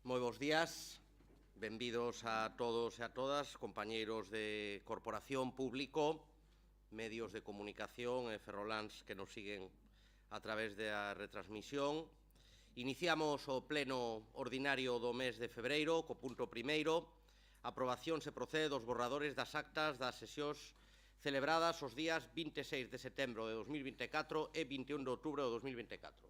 Moi bons días, benvidos a todos e a todas, compañeiros de corporación, público, medios de comunicación e ferroláns que nos siguen a través da retransmisión. Iniciamos o pleno ordinario do mes de febreiro, co punto primeiro, aprobación se procede dos borradores das actas das sesións celebradas os días 26 de setembro de 2024 e 21 de outubro de 2024.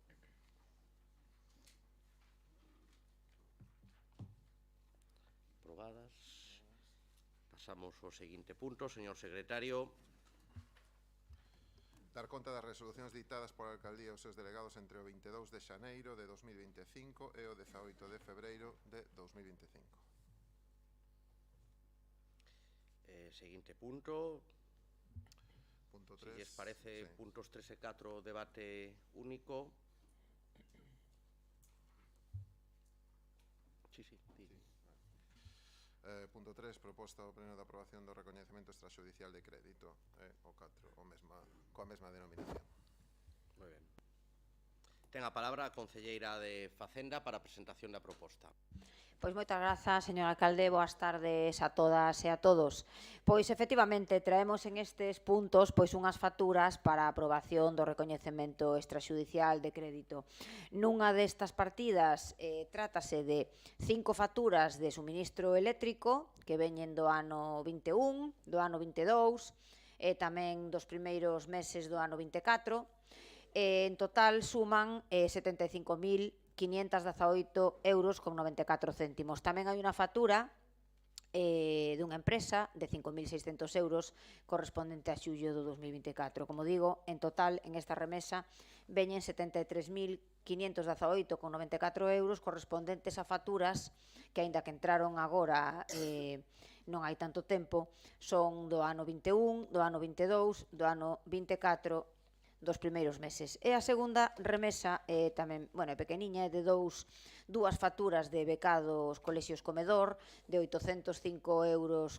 Aprobadas. Pasamos ao seguinte punto, señor secretario. Dar conta das resolucións dictadas pola Alcaldía e os seus delegados entre o 22 de xaneiro de 2025 e o 18 de febreiro de 2025. Seguinte punto. Punto 3. Si lles parece, sí. Puntos 3 e 4, debate único. Sí. Punto 3, proposta ao Pleno de aprobación do recoñecemento extrajudicial de crédito. O 4, coa mesma denominación. Moi ben. Ten a palabra a concelleira de Facenda para a presentación da proposta. Pois moitas grazas, señor alcalde, boas tardes a todas e a todos. Pois efectivamente traemos en estes puntos unhas facturas para a aprobación do recoñecemento extrajudicial de crédito. Nunha destas partidas trátase de 5 facturas de suministro eléctrico que veñen do ano 21, do ano 22 e tamén dos primeiros meses do ano 24. En total suman 75.518 euros con 94 céntimos. Tamén hai unha factura dunha empresa de 5.600 euros correspondente a xullo do 2024. Como digo, en total, en esta remesa, veñen 73.518,94 euros correspondentes a facturas que, aínda que entraron agora non hai tanto tempo, son do ano 21, do ano 22, do ano 24, dos primeiros meses. E a segunda remesa tamén, é pequeniña, é de dúas facturas de becados colexios comedor de 805,8 euros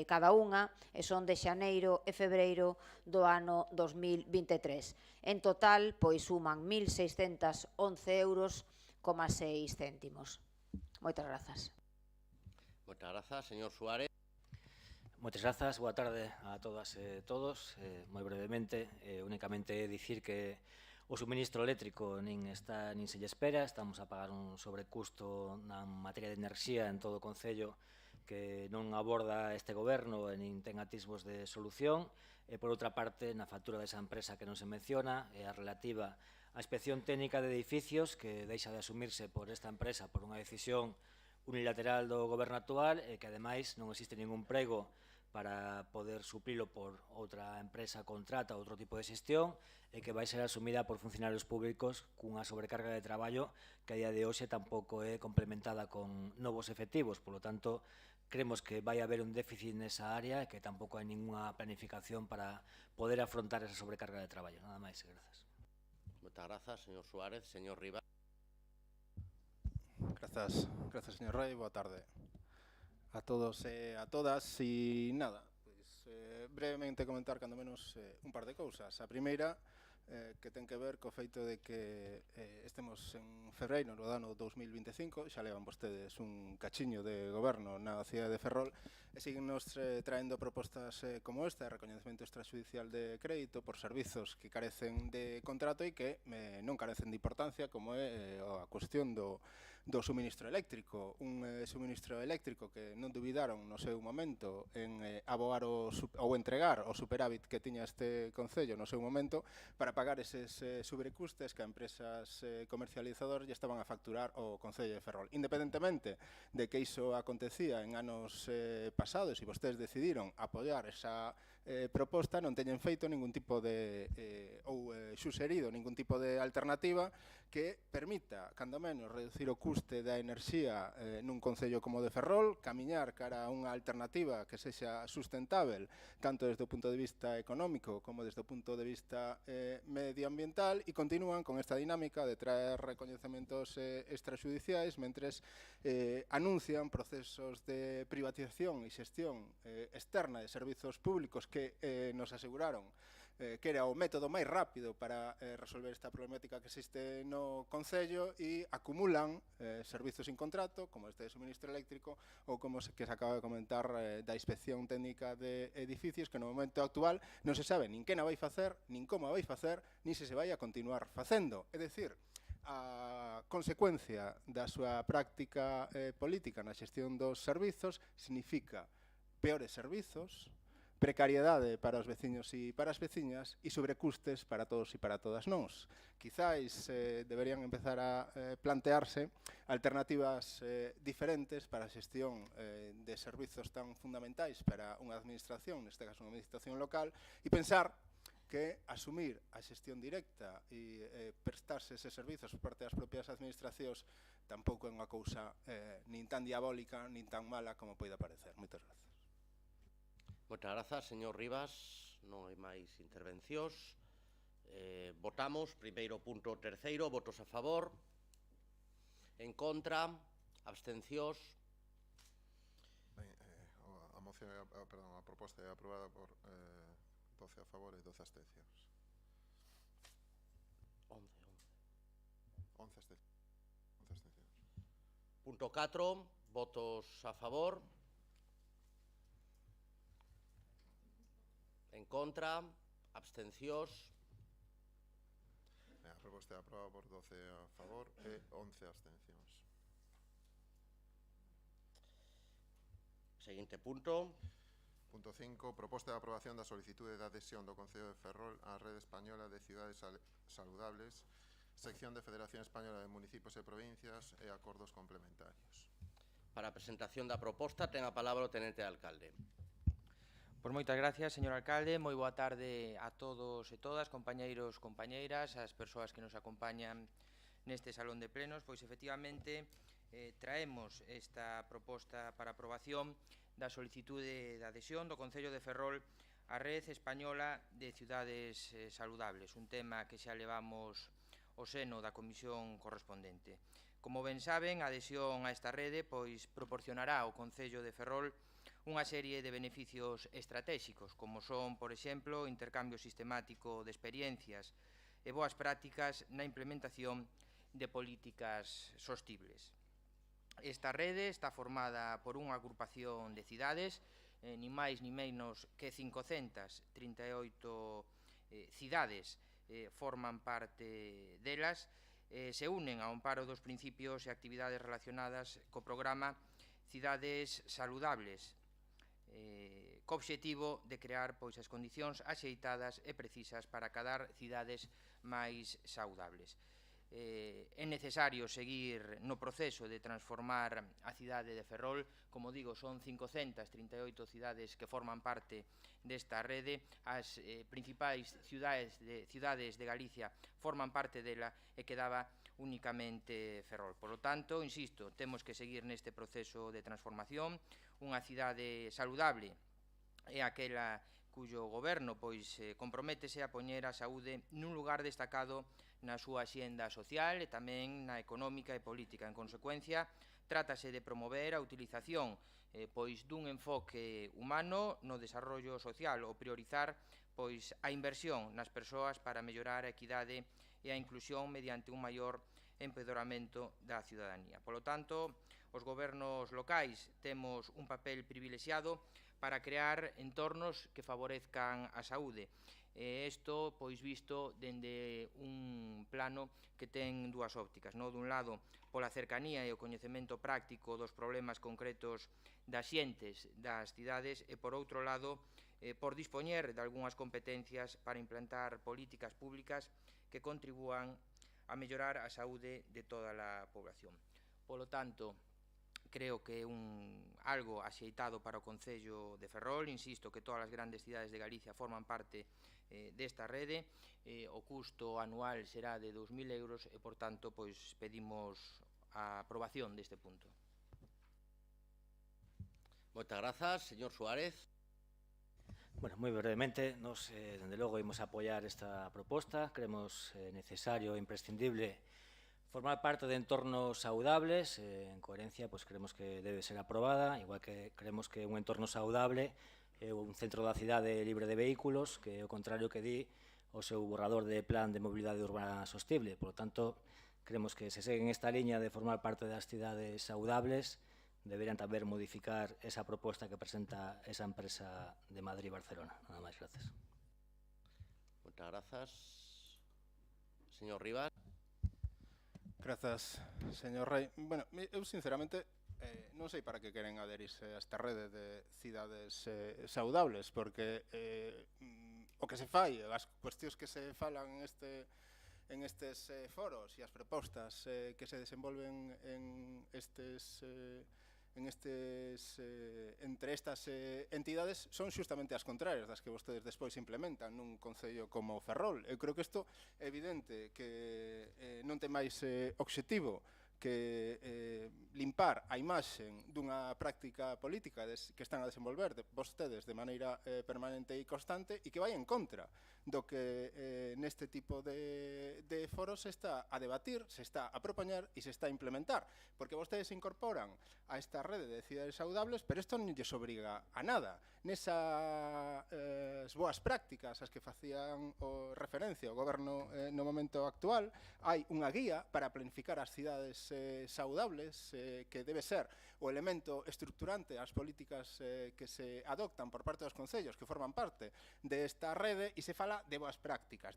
cada unha, e son de xaneiro e febreiro do ano 2023. En total, suman 1.611,6 euros. Moitas grazas. Moitas grazas, señor Suárez. Moitas grazas, boa tarde a todas e todos. Moi brevemente, únicamente dicir que o suministro eléctrico nin se lle espera. Estamos a pagar un sobrecusto na materia de enerxía en todo o Concello que non aborda este goberno e nin ten atisbos de solución. E, por outra parte, na factura desa empresa que non se menciona, é a relativa á inspección técnica de edificios que deixa de asumirse por esta empresa por unha decisión unilateral do goberno actual e que, ademais, non existe ningún prego para poder suplilo por outra empresa contrata, outro tipo de xestión, e que vai ser asumida por funcionarios públicos cunha sobrecarga de traballo que a día de hoxe tampouco é complementada con novos efectivos. Por lo tanto, creemos que vai haber un déficit nesa área e que tampouco hai ninguna planificación para poder afrontar esa sobrecarga de traballo. Nada máis, grazas. Moitas grazas, señor Suárez. Señor Rivas. Grazas, señor Rei, boa tarde a todos e a todas. E nada, brevemente comentar cando menos un par de cousas. A primeira, que ten que ver co feito de que estemos en febreiro do ano 2025, xa levan vostedes un cachiño de goberno na cidade de Ferrol, e siguen-nos traendo propostas como esta, de recoñecemento extrajudicial de crédito por servizos que carecen de contrato e que non carecen de importancia, como é a cuestión do suministro eléctrico. Un suministro eléctrico que non dubidaron no seu momento en aboar ou entregar o superávit que tiña este Concello no seu momento para pagar eses sobrecustes que a empresas comercializadoras lle estaban a facturar ao Concello de Ferrol. Independentemente de que iso acontecía en anos pasados e vostedes decidiron apoiar esa proposta, non teñen feito ningún tipo de ou suxerido ningún tipo de alternativa que permita, cando menos, reducir o custe da enerxía nun concello como de Ferrol, camiñar cara a unha alternativa que sexa sustentável, tanto desde o punto de vista económico como desde o punto de vista medioambiental, e continúan con esta dinámica de traer recoñecementos extrajudiciais mentres anuncian procesos de privatización e xestión externa de servizos públicos que nos aseguraron que era o método máis rápido para resolver esta problemática que existe no Concello e acumulan servizos sin contrato, como este de suministro eléctrico ou como que se acaba de comentar da inspección técnica de edificios, que no momento actual non se sabe nin que na vai facer, nin como a vai facer, nin se vai a continuar facendo. É dicir, a consecuencia da súa práctica política na xestión dos servizos significa peores servizos, precariedade para os veciños e para as veciñas e sobrecustes para todos e para todas nós. Quizáis deberían empezar a plantearse alternativas diferentes para a xestión de servizos tan fundamentais para unha administración, neste caso unha administración local, e pensar que asumir a xestión directa e prestarse ese servizos por parte das propias administracións tampouco é unha cousa nin tan diabólica nin tan mala como poida parecer. Moitas grazas. Moitas grazas, señor Rivas. Non hai máis intervencións. Votamos, primeiro punto, terceiro, votos a favor, en contra, abstencións. Ben, a moción, perdón, a proposta é aprobada por 12 a favor e 12 abstencións. 11 abstencións. Punto 4, votos a favor, en contra, abstencións. A proposta é aprobada por 12 a favor e 11 abstencións. Seguinte punto. Punto 5. Proposta de aprobación da solicitude de adhesión do Concello de Ferrol á Rede Española de Cidades Saludables, sección de Federación Española de Municipios e Provincias e acordos complementarios. Para a presentación da proposta ten a palabra o tenente de alcalde. Pois moitas gracias, señor alcalde. Moi boa tarde a todos e todas, compañeiros, compañeiras, as persoas que nos acompañan neste salón de plenos. Pois efectivamente traemos esta proposta para aprobación da solicitude de adhesión do Concello de Ferrol á Rede Española de Cidades Saludables, un tema que xa levamos ao seno da comisión correspondente. Como ben saben, a adhesión a esta rede pois proporcionará ao Concello de Ferrol unha serie de beneficios estratégicos, como son, por exemplo, o intercambio sistemático de experiencias e boas prácticas na implementación de políticas sostibles. Esta rede está formada por unha agrupación de cidades, nin máis nin menos que 538 cidades forman parte delas, se unen ao amparo dos principios e actividades relacionadas co programa Cidades Saludables, co obxectivo de crear pois as condicións axeitadas e precisas para cadar cidades máis saudables. É necesario seguir no proceso de transformar a cidade de Ferrol. Como digo, son 538 cidades que forman parte desta rede. As principais cidades de Galicia forman parte dela e quedaba únicamente Ferrol. Por lo tanto, insisto, temos que seguir neste proceso de transformación. Unha cidade saludable é aquela cuyo goberno pois comprométese a poñer a saúde nun lugar destacado na súa axenda social e tamén na económica e política. En consecuencia, trátase de promover a utilización pois dun enfoque humano no desarrollo social ou priorizar pois a inversión nas persoas para mellorar a equidade e a inclusión mediante un maior empedoramento da ciudadanía. Polo tanto, os gobernos locais temos un papel privilexiado para crear entornos que favorezcan a saúde. Isto, pois, visto dende un plano que ten dúas ópticas, non? Dun lado, pola cercanía e o coñecemento práctico dos problemas concretos das xentes das cidades e, por outro lado, por dispoñer de algunhas competencias para implantar políticas públicas que contribúan a mellorar a saúde de toda a población. Polo tanto, creo que é algo axeitado para o Concello de Ferrol. Insisto que todas as grandes cidades de Galicia forman parte desta rede. O custo anual será de 2.000 euros e, por tanto, pois pedimos a aprobación deste punto. Moitas grazas, señor Suárez. Bueno, moi brevemente, nos, dende logo, imos apoiar esta proposta. Creemos necesario e imprescindible formar parte de entornos saudables. En coherencia, pues creemos que debe ser aprobada, igual que creemos que un entorno saudable é un centro da cidade libre de vehículos, que é o contrario que di o seu borrador de plan de mobilidade urbana sostible. Por lo tanto, creemos que se seguen esta liña de formar parte das cidades saudables, deberían tamén modificar esa proposta que presenta esa empresa de Madrid y Barcelona. Nada máis, gracias. Moitas grazas. Señor Rivas. Grazas, señor Rei. Bueno, eu sinceramente non sei para que queren aderirse a esta rede de cidades saudables, porque o que se fai, as cuestións que se falan en estes foros e as propostas que se desenvolven entre estas entidades son xustamente as contrarias das que vostedes despois implementan nun concello como Ferrol. Eu creo que isto é evidente que non ten máis obxectivo que limpar a imaxe dunha práctica política que están a desenvolver vostedes de maneira permanente e constante e que vai en contra do que neste tipo de foros se está a debatir, se está a propoñer e se está a implementar, porque vostedes se incorporan a esta rede de cidades saudables, pero isto non lles obriga a nada. Nesas boas prácticas as que facían referencia ao goberno no momento actual, hai unha guía para planificar as cidades saudables que debe ser o elemento estructurante ás políticas que se adoptan por parte dos concellos que forman parte desta rede e se fala de boas prácticas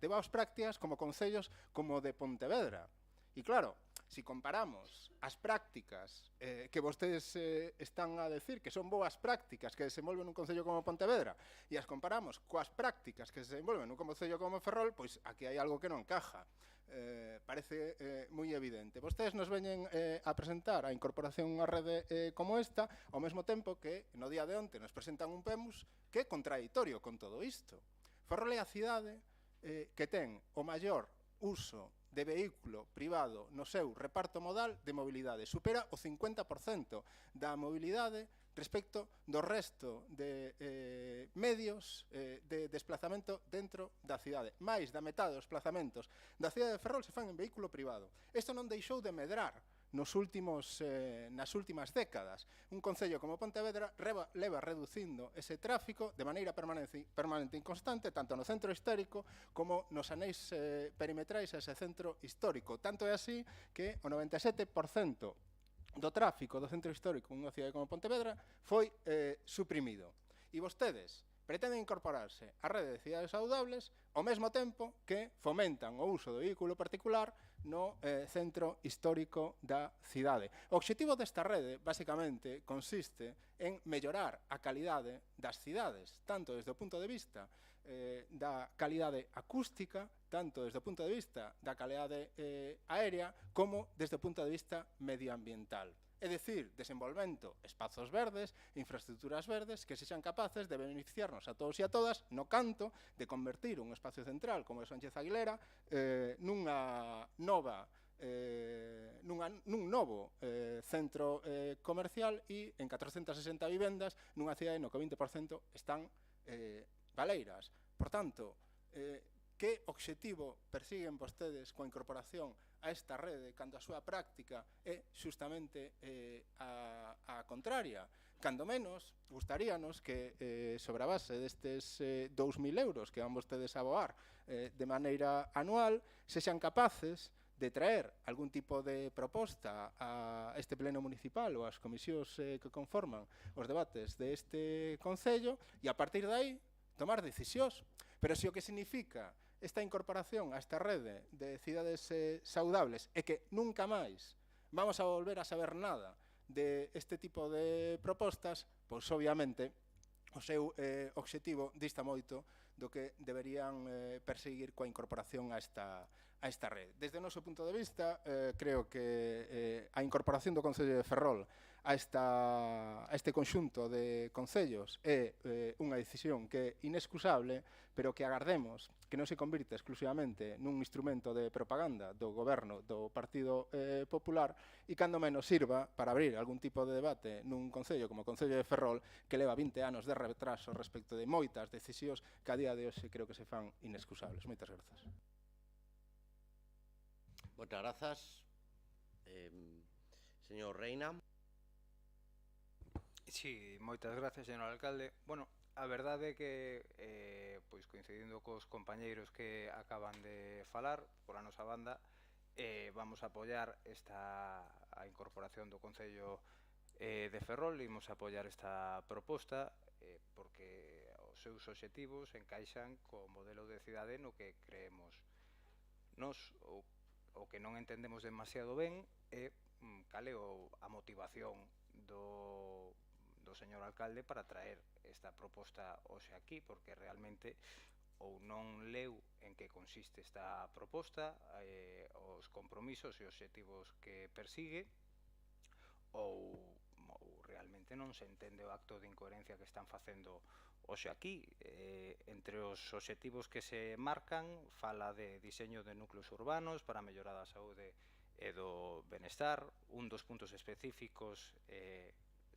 como concellos como de Pontevedra. E claro, si comparamos as prácticas que vostedes están a decir que son boas prácticas que desenvolven un concello como Pontevedra e as comparamos coas prácticas que se desenvolven nun concello como Ferrol, pois aquí hai algo que non encaja. Parece moi evidente. Vostedes nos veñen a presentar a incorporación a unha rede como esta, ao mesmo tempo que no día de onte nos presentan un PEMUS que é contradictorio con todo isto. Ferrol é a cidade que ten o maior uso de vehículo privado no seu reparto modal de mobilidade. Supera o 50% da mobilidade respecto do resto de medios de desplazamento dentro da cidade. Mais da metade dos desplazamentos da cidade de Ferrol se fan en vehículo privado. Isto non deixou de medrar nas últimas décadas. Un concello como Pontevedra leva reducindo ese tráfico de maneira permanente e constante, tanto no centro histórico como nos anéis perimetrais a ese centro histórico. Tanto é así que o 97% do tráfico do centro histórico nunha cidade como Pontevedra foi suprimido. E vostedes pretenden incorporarse á rede de cidades saudables ao mesmo tempo que fomentan o uso do vehículo particular no centro histórico da cidade. O obxectivo desta rede, basicamente, consiste en mellorar a calidade das cidades, tanto desde o punto de vista da calidade acústica, tanto desde o punto de vista da calidade aérea, como desde o punto de vista medioambiental. É dicir, desenvolvendo espazos verdes, infraestructuras verdes que sexan capaces de beneficiarnos a todos e a todas no canto de convertir un espacio central como é Sánchez Aguilera nun novo centro comercial e en 460 vivendas nunha cidade no que o 20% están baleiras. Por tanto, que obxectivo persiguen vostedes coa incorporación a esta rede cando a súa práctica é xustamente a contraria? Cando menos, gustaríanos que sobre a base destes 2.000 euros que van vostedes a aboar de maneira anual, sexan capaces de traer algún tipo de proposta a este pleno municipal ou ás comisións que conforman os debates deste concello e a partir de aí tomar decisións. Pero se o que significa esta incorporación a esta rede de cidades saudables é que nunca máis vamos a volver a saber nada de este tipo de propostas, pois obviamente o seu obxectivo dista moito do que deberían perseguir coa incorporación a esta rede. Desde o noso punto de vista, creo que a incorporación do Concello de Ferrol a este conxunto de concellos é unha decisión que é inexcusable, pero que agardemos que non se convirta exclusivamente nun instrumento de propaganda do goberno do Partido Popular e cando menos sirva para abrir algún tipo de debate nun concello como o Concello de Ferrol que leva 20 anos de retraso respecto de moitas decisións que a día de hoxe creo que se fan inexcusables. Moitas grazas. Moitas grazas. Señor Reina. Sí, moitas gracias, señor alcalde. Bueno, A verdade é que, pois coincidindo cos compañeiros que acaban de falar, pola nosa banda, vamos a apoiar a incorporación do Concello de Ferrol, imos a apoiar esta proposta, porque os seus obxectivos encaixan co modelo de cidade no que creemos. Nos, o que non entendemos demasiado ben é cal é a motivación do señor alcalde para traer esta proposta hoxe aquí, porque realmente ou non leu en que consiste esta proposta, os compromisos e obxectivos que persigue, ou realmente non se entende o acto de incoherencia que están facendo hoxe aquí. Entre os obxectivos que se marcan, fala de diseño de núcleos urbanos para mellorar a saúde e do benestar. Un dos puntos específicos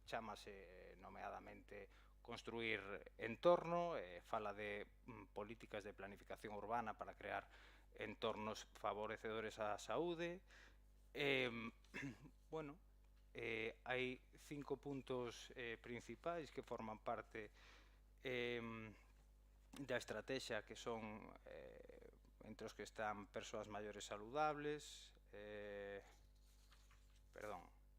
chámase nomeadamente construir entorno, fala de políticas de planificación urbana para crear entornos favorecedores á saúde. Bueno, hai 5 puntos principais que forman parte da estrategia, que son entre os que están persoas maiores saludables,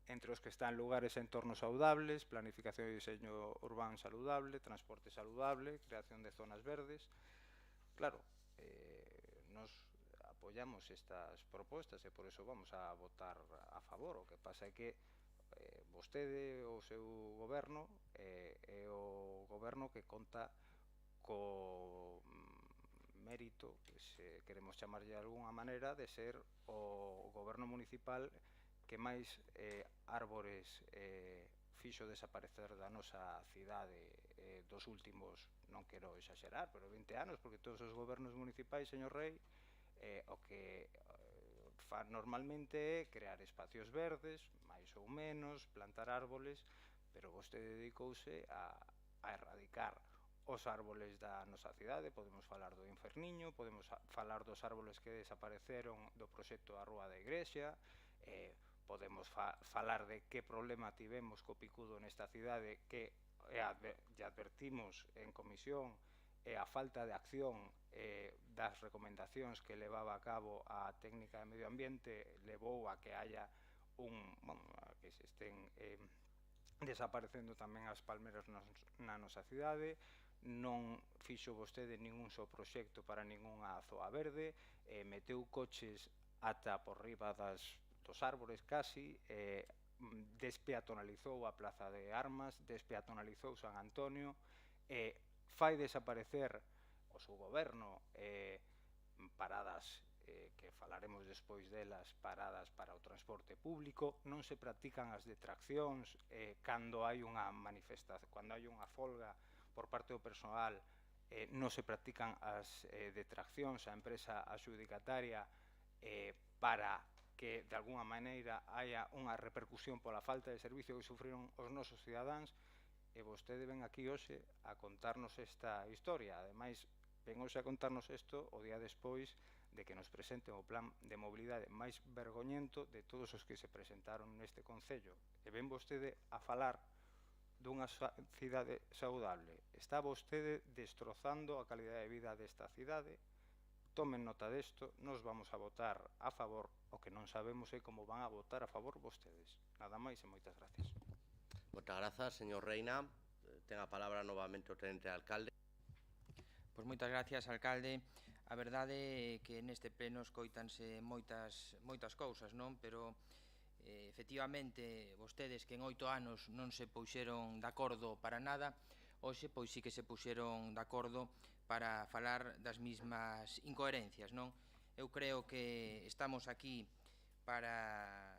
entre os que están lugares e entornos saludables, planificación e diseño urbano saludable, transporte saludable, creación de zonas verdes. Claro, nos apoiamos estas propostas e por eso vamos a votar a favor. O que pasa é que vostede, o seu goberno, é o goberno que conta co mérito, que se queremos chamarlle de alguna maneira, de ser o goberno municipal que máis árbores fixo desaparecer da nosa cidade dos últimos, non quero exagerar, pero 20 anos, porque todos os gobernos municipais, señor Rei, o que fan normalmente é crear espacios verdes, máis ou menos, plantar árboles, pero vostede dedicouse a erradicar os árboles da nosa cidade. Podemos falar do Inferniño, podemos falar dos árboles que desapareceron do proxecto da Rúa da Igrexa, podemos falar de que problema tivemos co picudo nesta cidade, que lle advertimos en comisión, e a falta de acción das recomendacións que levaba a cabo a técnica de medio ambiente levou a que haya a que se estén desaparecendo tamén as palmeras na nosa cidade. Non fixo vostede ningún só proxecto para ningunha zoa verde, meteu coches ata por riba dos árbores casi, despeatonalizou a Plaza de Armas, despeatonalizou San Antonio, fai desaparecer o seu goberno paradas, que falaremos despois delas, paradas para o transporte público. Non se practican as detraccións cando hai unha manifestación, cando hai unha folga por parte do persoal, non se practican as detraccións á empresa adxudicataria para que de alguna maneira haya unha repercusión pola falta de servicio que sufriron os nosos cidadáns, e vostede ven aquí hoxe a contarnos esta historia. Ademais, ven hoxe a contarnos isto o día despois de que nos presenten o plan de mobilidade máis vergoñento de todos os que se presentaron neste Concello. E ven vostede a falar dunha cidade saudable. Está vostede destrozando a calidade de vida desta cidade. Tomen nota desto, nos vamos a votar a favor. O que non sabemos é como van a votar a favor vostedes. Nada máis e moitas gracias. Moitas grazas, señor Reina. Ten a palabra novamente o tenente alcalde. Pois moitas gracias, alcalde. A verdade é que neste pleno escoitanse moitas cousas, non? Pero efectivamente, vostedes que en 8 anos non se puxeron de acordo para nada, hoxe pois sí que se puxeron de acordo para falar das mismas incoherencias, non? Eu creo que estamos aquí para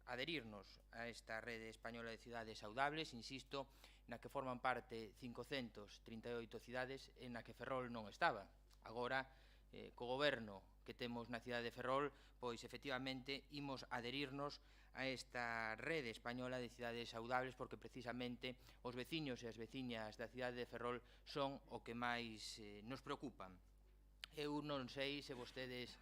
adherirnos a esta rede española de cidades saudables, insisto, na que forman parte 538 cidades en na que Ferrol non estaba. Agora, co goberno que temos na cidade de Ferrol, pois efectivamente imos adherirnos a esta rede española de cidades saudables, porque precisamente os veciños e as veciñas da cidade de Ferrol son o que máis nos preocupan. Eu non sei se vostedes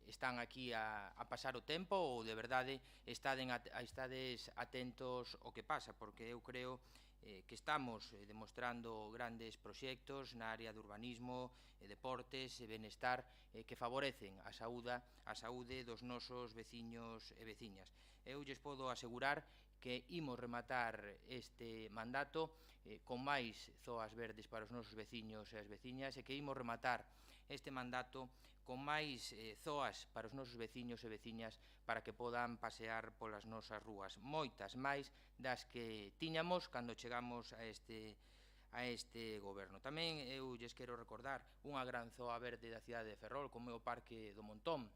están aquí a pasar o tempo ou de verdade estades atentos ao que pasa, porque eu creo que estamos demostrando grandes proxectos na área de urbanismo, deportes e benestar que favorecen a saúde dos nosos veciños e veciñas. Eu lles podo asegurar que imos rematar este mandato con máis zoas verdes para os nosos veciños e as veciñas e que imos rematar este mandato con máis zoas para os nosos veciños e veciñas para que podan pasear polas nosas rúas, moitas máis das que tiñamos cando chegamos a este goberno. Tamén eu lles quero recordar unha gran zoa verde da cidade de Ferrol, como é o Parque do Montón,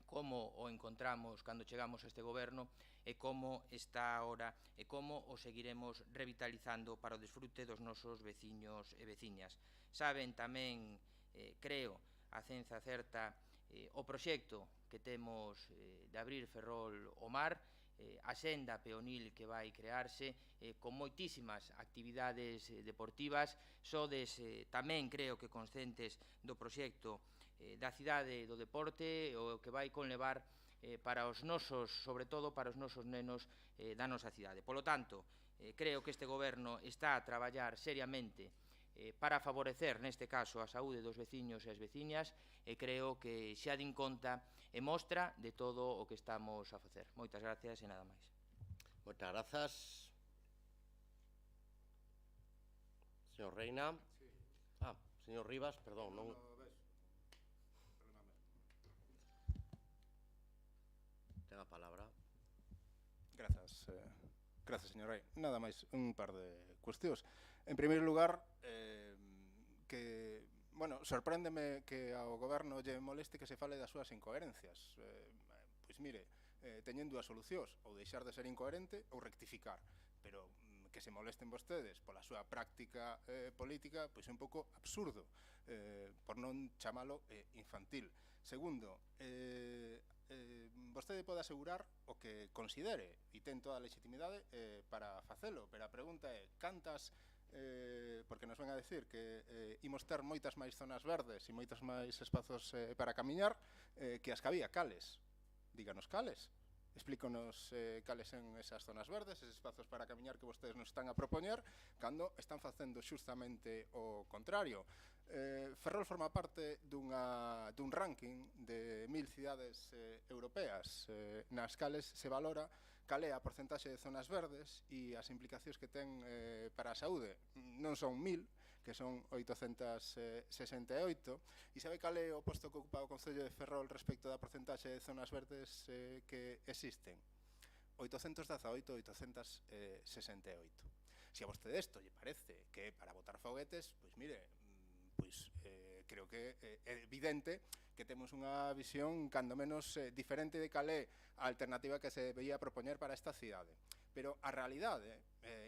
como o encontramos cando chegamos a este goberno e como está agora e como o seguiremos revitalizando para o desfrute dos nosos veciños e veciñas. Saben tamén, creo, a ciencia certa, o proxecto que temos de abrir Ferrol ao mar, a senda peonil que vai crearse con moitísimas actividades deportivas. Sodes tamén creo que conscientes do proxecto da cidade do deporte, o que vai conlevar para os nosos, sobre todo para os nosos nenos da nosa cidade. Polo tanto, creo que este goberno está a traballar seriamente para favorecer, neste caso, a saúde dos veciños e as veciñas, e creo que xa din conta e mostra de todo o que estamos a facer. Moitas gracias e nada máis. Moitas grazas. Señor Reina. Sí. Señor Rivas, perdón, non... Ten a palabra. Grazas, señor Rei. Nada máis, un par de cuestións. En primeiro lugar, sorpréndeme que ao goberno lle moleste que se fale das súas incoherencias. Pois mire, teñen dúas solucións, ou deixar de ser incoherente ou rectificar, pero que se molesten vostedes pola súa práctica política, pois é un pouco absurdo, por non chamalo infantil. Segundo, vostede pode asegurar o que considere e ten toda a legitimidade para facelo, pero a pregunta é cantas, porque nos ven a decir que imos ter moitas máis zonas verdes e moitas máis espazos para camiñar que as que había, cales? Díganos cales. Explíconos cales son esas zonas verdes, eses espazos para camiñar que vostedes nos están a propoñer, cando están facendo xustamente o contrario. Ferrol forma parte dun ranking de 1000 cidades europeas nas cales se valora cal é a porcentaxe de zonas verdes e as implicacións que ten para a saúde. Non son 1000, que son 868, e sabe cal é o posto que ocupa o Concello de Ferrol respecto da porcentaxe de zonas verdes que existen? 818, 868. Se a vostede isto lle parece que é para botar foguetes, pois mire, creo que é evidente que temos unha visión cando menos diferente de cal é a alternativa que se veía propoñer para esta cidade. Pero a realidade,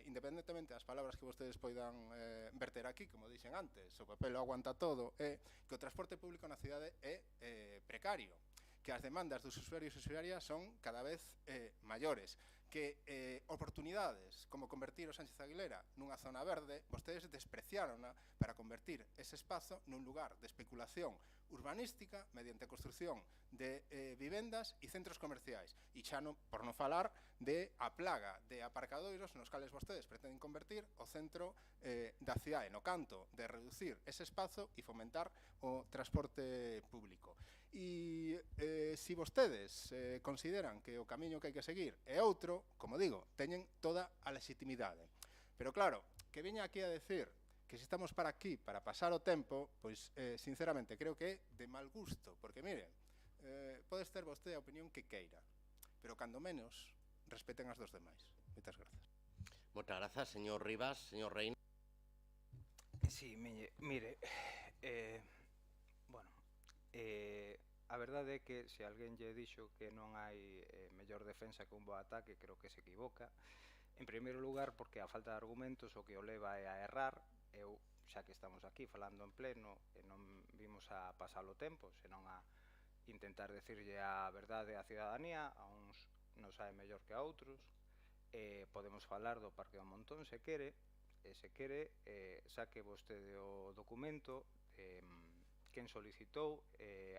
independentemente das palabras que vostedes poidan verter aquí, como dixen antes, o papel aguanta todo, é que o transporte público na cidade é precario, que as demandas dos usuarios e usuarias son cada vez maiores, que oportunidades como convertir o Sánchez Aguilera nunha zona verde, vostedes despreciárona para convertir ese espazo nun lugar de especulación urbanística mediante a construción de vivendas e centros comerciais. E xa por non falar de a plaga de aparcadoiros nos cales vostedes pretenden convertir o centro da cidade, no canto de reducir ese espazo e fomentar o transporte público. E se vostedes consideran que o camiño que hai que seguir é outro, como digo, teñen toda a legitimidade. Pero claro, que veña aquí a decir que se estamos para aquí para pasar o tempo, pois sinceramente creo que é de mal gusto, porque mire, podes ter vostede a opinión que queira, pero cando menos respeten as dos demais. Moitas grazas. Moitas grazas, señor Rivas. Señor Reina. Sí, mire, a verdade é que se alguén lle dixo que non hai mellor defensa que un bo ataque, creo que se equivoca. En primeiro lugar, porque a falta de argumentos o que o leva é a errar. Eu, xa que estamos aquí falando en pleno, e non vimos a pasar o tempo, senón a intentar decirlle a verdade á ciudadanía, a uns non sabe mellor que a outros. Podemos falar do Parque do Montón se quere, saque vostede o documento, quen solicitou,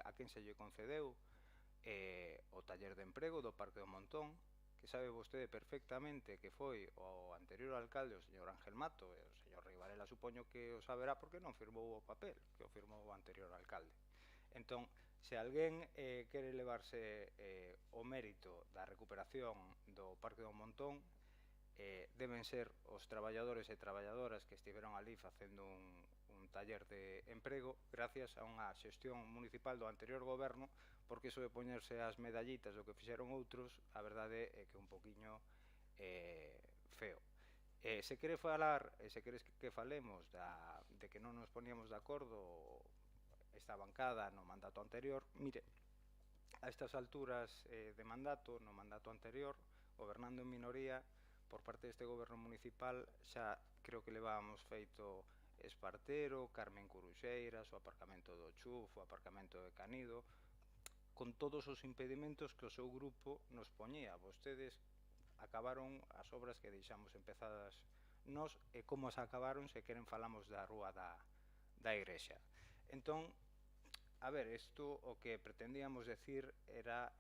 a quen se lle concedeu o taller de emprego do Parque do Montón, que sabe vostede perfectamente que foi o anterior alcalde, o señor Ángel Mato, e o señor Rei Varela supoño que o saberá porque non firmou o papel, que o firmou o anterior alcalde. Entón, se alguén quere levarse o mérito da recuperación do Parque do Montón, deben ser os traballadores e traballadoras que estiveron ali facendo un taller de emprego gracias a unha xestión municipal do anterior goberno, porque iso de poñerse as medallitas do que fixeron outros, a verdade é que un poquinho feo. Se quere falar, se queres que falemos de que non nos poníamos de acordo esta bancada no mandato anterior, mire, a estas alturas de mandato, no mandato anterior, gobernando en minoría, por parte deste goberno municipal, xa creo que levábamos feito Espartero, Carmen Curuxeiras, o aparcamento do Chuf, o aparcamento de Canido, con todos os impedimentos que o seu grupo nos poñía. Vostedes acabaron as obras que deixamos empezadas nós, e como as acabaron, se queren falamos da rúa da igrexa. Entón, a ver, isto o que pretendíamos decir era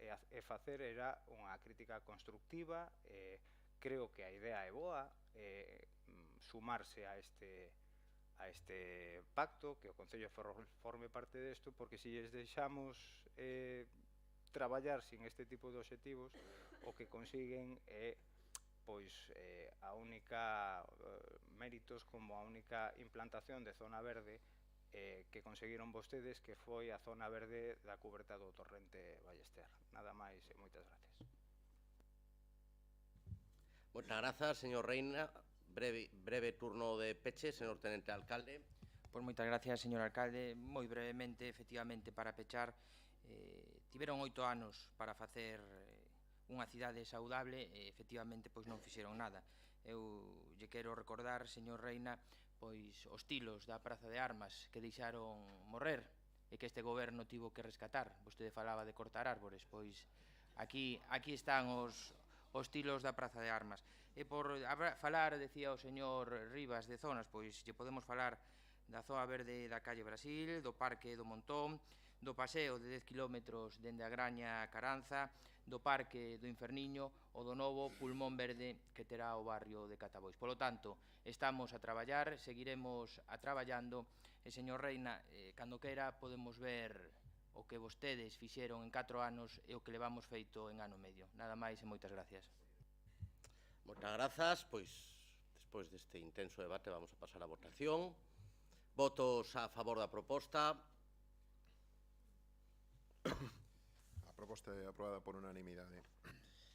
facer era unha crítica constructiva. Creo que a idea é boa, sumarse a este pacto, que o Concello forme parte desto, porque se lles deixamos traballar sin este tipo de obxectivos, o que consiguen é pois a única méritos como a única implantación de zona verde que conseguiron vostedes, que foi a zona verde da cuberta do Torrente Ballester. Nada máis e moitas gracias. Moitas grazas, señor Reina. Breve turno de peche, señor Tenente Alcalde. Pois moitas gracias, señor alcalde. Moi brevemente, efectivamente, para pechar, tiveron 8 anos para facer unha cidade saudable e, efectivamente, pois non fixeron nada. Eu lle quero recordar, señor Reina, pois os tilos da Praza de Armas que deixaron morrer e que este goberno tivo que rescatar. Vostede falaba de cortar árbores, pois aquí están os tilos da Praza de Armas. E por falar, decía o señor Rivas, de zonas, pois lle podemos falar da zona verde da calle Brasil, do Parque do Montón, do paseo de 10 km dende a Graña a Caranza, do Parque do Inferniño ou do novo pulmón verde que terá o barrio de Catabois. Polo tanto, estamos a traballar, seguiremos a traballando e, señor Reina, cando quera podemos ver o que vostedes fixeron en 4 anos e o que levamos feito en ano e medio. Nada máis e moitas gracias. Moitas grazas. Pois, despois deste intenso debate, vamos a pasar a votación. Votos a favor da proposta. A proposta é aprobada por unanimidade.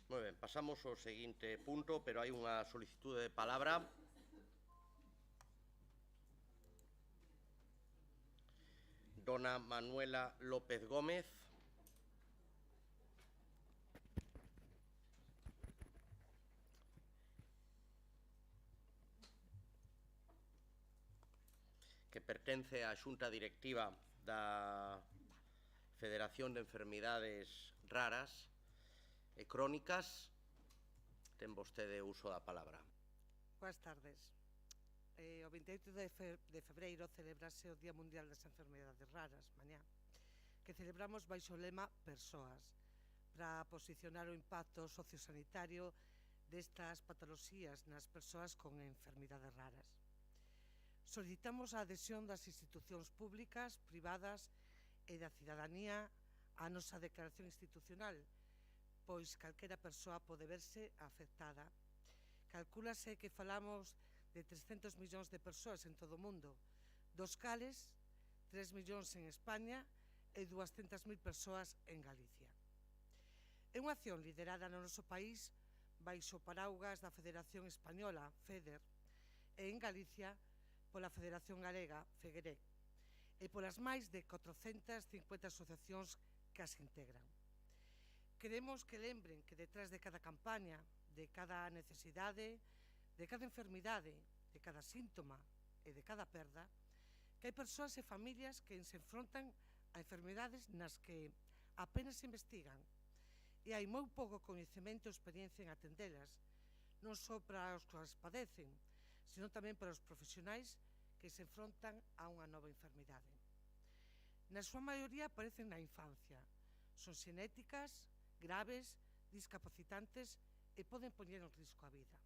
Moi ben, pasamos ao seguinte punto, pero hai unha solicitude de palabra. Dona Manuela López Gómez. Que pertence á Xunta Directiva da Federación de Enfermidades Raras e Crónicas. Ten vostede uso da palabra. Boas tardes. O 28 de febreiro celebrase o Día Mundial das Enfermedades Raras, mañá, que celebramos baixo o lema Persoas, para posicionar o impacto sociosanitario destas patoloxías nas persoas con enfermidades raras. Solicitamos a adhesión das institucións públicas, privadas e da cidadanía á nosa declaración institucional, pois calquera persoa pode verse afectada. Calcúlase que falamos de 300 millóns de persoas en todo o mundo, dos cales 3 millóns en España e 200.000 persoas en Galicia. É unha acción liderada no noso país baixo o paraugas da Federación Española, FEDER, e en Galicia pola Federación Galega, FEGEREC, e polas máis de 450 asociacións que as integran. Queremos que lembren que detrás de cada campaña, de cada necesidade, de cada enfermidade, de cada síntoma e de cada perda, que hai persoas e familias que se enfrontan a enfermidades nas que apenas se investigan e hai moi pouco coñecemento e experiencia en atendelas, non só para os que as padecen, sino tamén para os profesionais que se enfrontan a unha nova enfermidade. Na súa maioría aparecen na infancia, son xenéticas, graves, discapacitantes e poden poñer en risco a vida.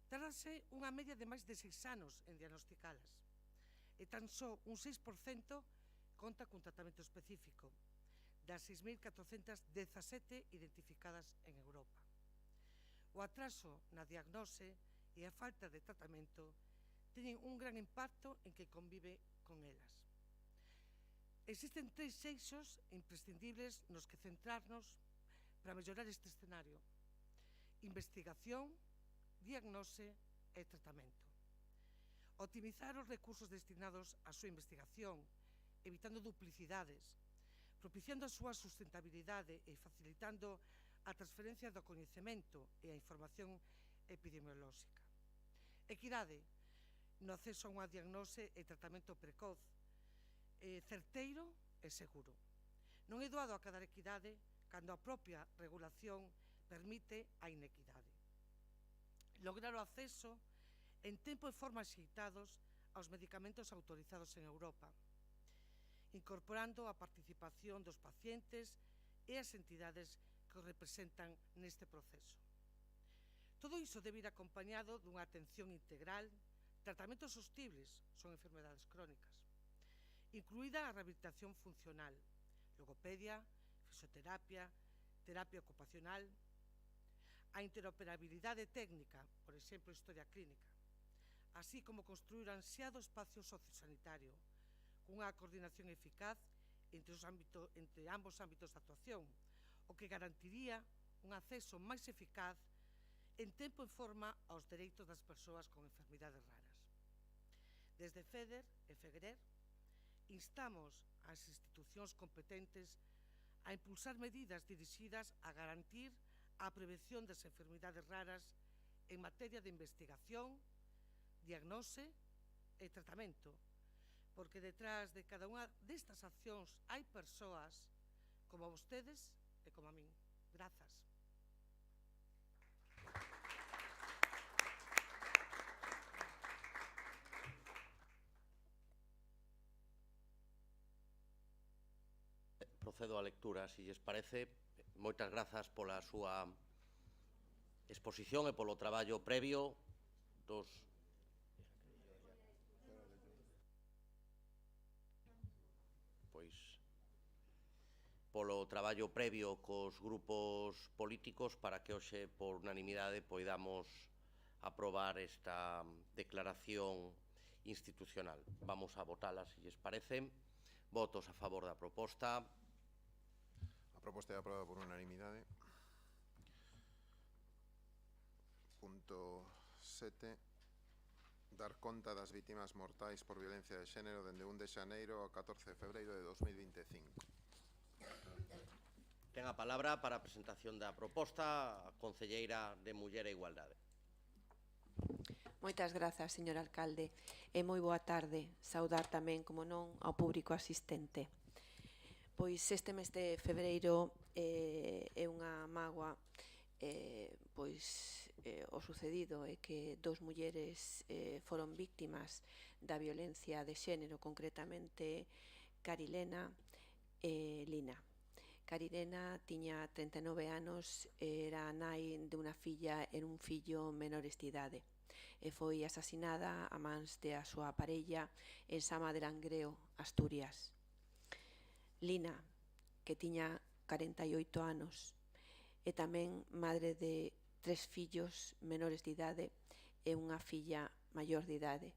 Tardase unha media de máis de 6 anos en diagnosticalas e tan só un 6% conta cun tratamento específico das 6.417 identificadas en Europa. O atraso na diagnose e a falta de tratamento teñen un gran impacto en que convive con elas. Existen 3 eixos imprescindibles nos que centrarnos para mellorar este escenario: investigación, diagnose e tratamento. Optimizar os recursos destinados á súa investigación, evitando duplicidades, propiciando a súa sustentabilidade e facilitando a transferencia do coñecemento e a información epidemiolóxica. Equidade no acceso a unha diagnose e tratamento precoz, certeiro e seguro. Non é doado acadar equidade cando a propia regulación permite a inequidade. Lograr o acceso en tempo e forma axeitados aos medicamentos autorizados en Europa, incorporando a participación dos pacientes e as entidades que os representan neste proceso. Todo iso debe ir acompañado dunha atención integral, tratamentos sostibles, son enfermedades crónicas, incluída a rehabilitación funcional, logopedia, fisioterapia, terapia ocupacional, a interoperabilidade técnica, por exemplo, historia clínica, así como construir o ansiado espacio sociosanitario, cunha coordinación eficaz entre ambos ámbitos de actuación, o que garantiría un acceso máis eficaz en tempo e forma aos dereitos das persoas con enfermidades raras. Desde FEDER e FEGRER instamos ás institucións competentes a impulsar medidas dirixidas a garantir a prevención das enfermidades raras en materia de investigación, diagnose e tratamento, porque detrás de cada unha destas accións hai persoas como vostedes e como a min. Grazas. Procedo á lectura, se lles parece. Moitas grazas pola súa exposición e polo traballo previo dos cos grupos políticos para que hoxe por unanimidade poidamos aprobar esta declaración institucional. Vamos a votala, se lles parece. Votos a favor da proposta. A proposta é aprobada por unanimidade. Punto 7. Dar conta das vítimas mortais por violencia de xénero dende 1 de xaneiro ao 14 de febreiro de 2025. Ten a palabra para a presentación da proposta a concelleira de Muller e Igualdade. Moitas grazas, señor alcalde, e moi boa tarde. Saudar tamén, como non, ao público asistente. Pois este mes de febreiro é unha mágoa o sucedido é que 2 mulleres foron víctimas da violencia de xénero, concretamente Carilena e Lina. Carilena tiña 39 anos, era nai de unha filla e un fillo menores de idade e foi asasinada a mans da súa parella en Sama de Langreo, Asturias. Lina, que tiña 48 anos, e tamén madre de 3 fillos menores de idade e unha filla maior de idade,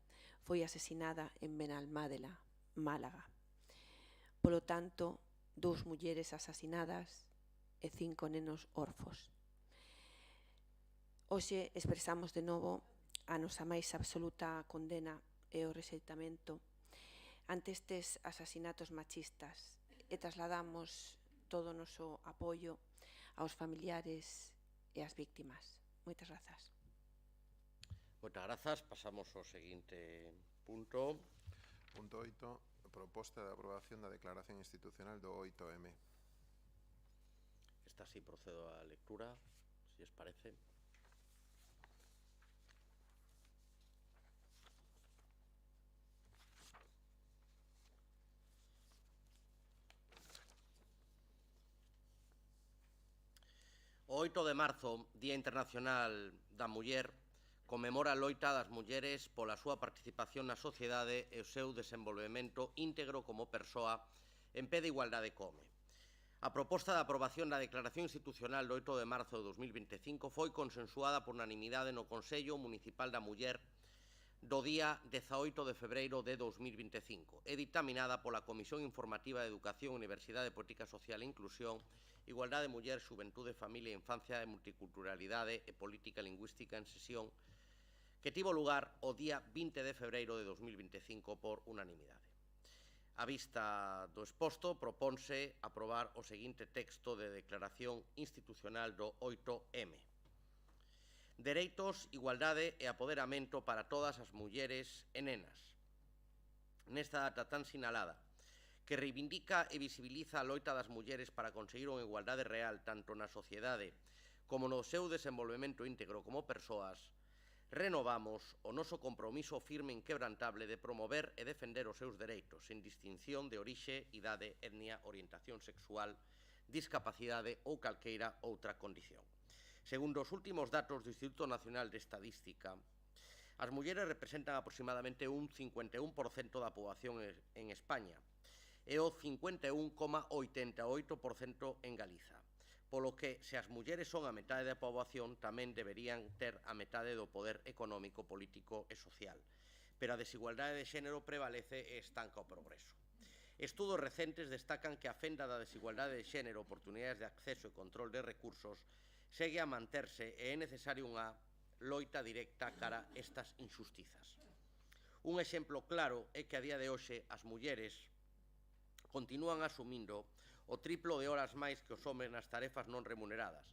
foi asesinada en Benalmádena, Málaga. Polo tanto, 2 mulleres asasinadas e 5 nenos orfos. Hoxe expresamos de novo a nosa máis absoluta condena e o rexeitamento ante estes asasinatos machistas e trasladamos todo o noso apoio aos familiares e ás víctimas. Moitas grazas. Moitas grazas. Pasamos ao seguinte punto. Punto 8. Proposta de aprobación da declaración institucional do 8M. Esta sí procedo á lectura, se lles parece. O 8 de marzo, Día Internacional da Muller, conmemora a loita das mulleres pola súa participación na sociedade e o seu desenvolvemento íntegro como persoa en pé de igualdade co home. A proposta de aprobación da Declaración Institucional do 8 de marzo de 2025 foi consensuada por unanimidade no Consello Municipal da Muller do día 18 de febreiro de 2025 e dictaminada pola Comisión Informativa de Educación, Universidade, Política Social e Inclusión, Igualdade, Muller, Xuventude, Familia, Infancia e Multiculturalidade e Política Lingüística en sesión que tivo lugar o día 20 de febreiro de 2025 por unanimidade. A vista do exposto, propónse aprobar o seguinte texto de declaración institucional do 8M. Dereitos, igualdade e apoderamento para todas as mulleres e nenas. Nesta data tan sinalada, que reivindica e visibiliza a loita das mulleres para conseguir unha igualdade real tanto na sociedade como no seu desenvolvemento íntegro como persoas, renovamos o noso compromiso firme e inquebrantable de promover e defender os seus dereitos, sen distinción de orixe, idade, etnia, orientación sexual, discapacidade ou calqueira outra condición. Segundo os últimos datos do Instituto Nacional de Estadística, as mulleres representan aproximadamente un 51% da poboación en España e o 51,88% en Galiza. Polo que, se as mulleres son a metade da poboación, tamén deberían ter a metade do poder económico, político e social. Pero a desigualdade de xénero prevalece e estanca o progreso. Estudos recentes destacan que a fenda da desigualdade de xénero, oportunidades de acceso e control de recursos, segue a manterse e é necesario unha loita directa cara a estas injustizas. Un exemplo claro é que a día de hoxe as mulleres continúan asumindo o triplo de horas máis que os homes nas tarefas non remuneradas,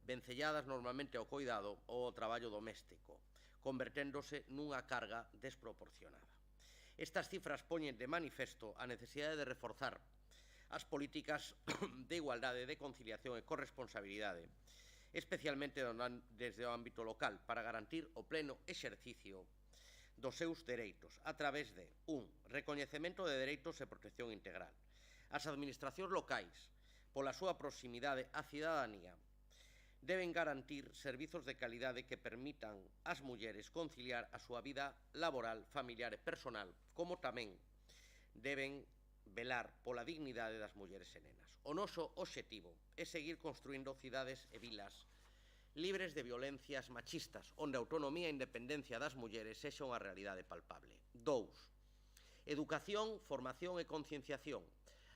vencelladas normalmente ao coidado ou ao traballo doméstico, converténdose nunha carga desproporcionada. Estas cifras poñen de manifesto a necesidade de reforzar as políticas de igualdade, de conciliación e corresponsabilidade, especialmente desde o ámbito local, para garantir o pleno exercicio dos seus dereitos a través de 1. Recoñecemento de dereitos e protección integral. As administracións locais, pola súa proximidade á cidadanía, deben garantir servizos de calidade que permitan ás mulleres conciliar a súa vida laboral, familiar e personal, como tamén deben velar pola dignidade das mulleres e nenas. O noso obxectivo é seguir construindo cidades e vilas libres de violencias machistas, onde a autonomía e independencia das mulleres sexa unha realidade palpable. 2. Educación, formación e concienciación.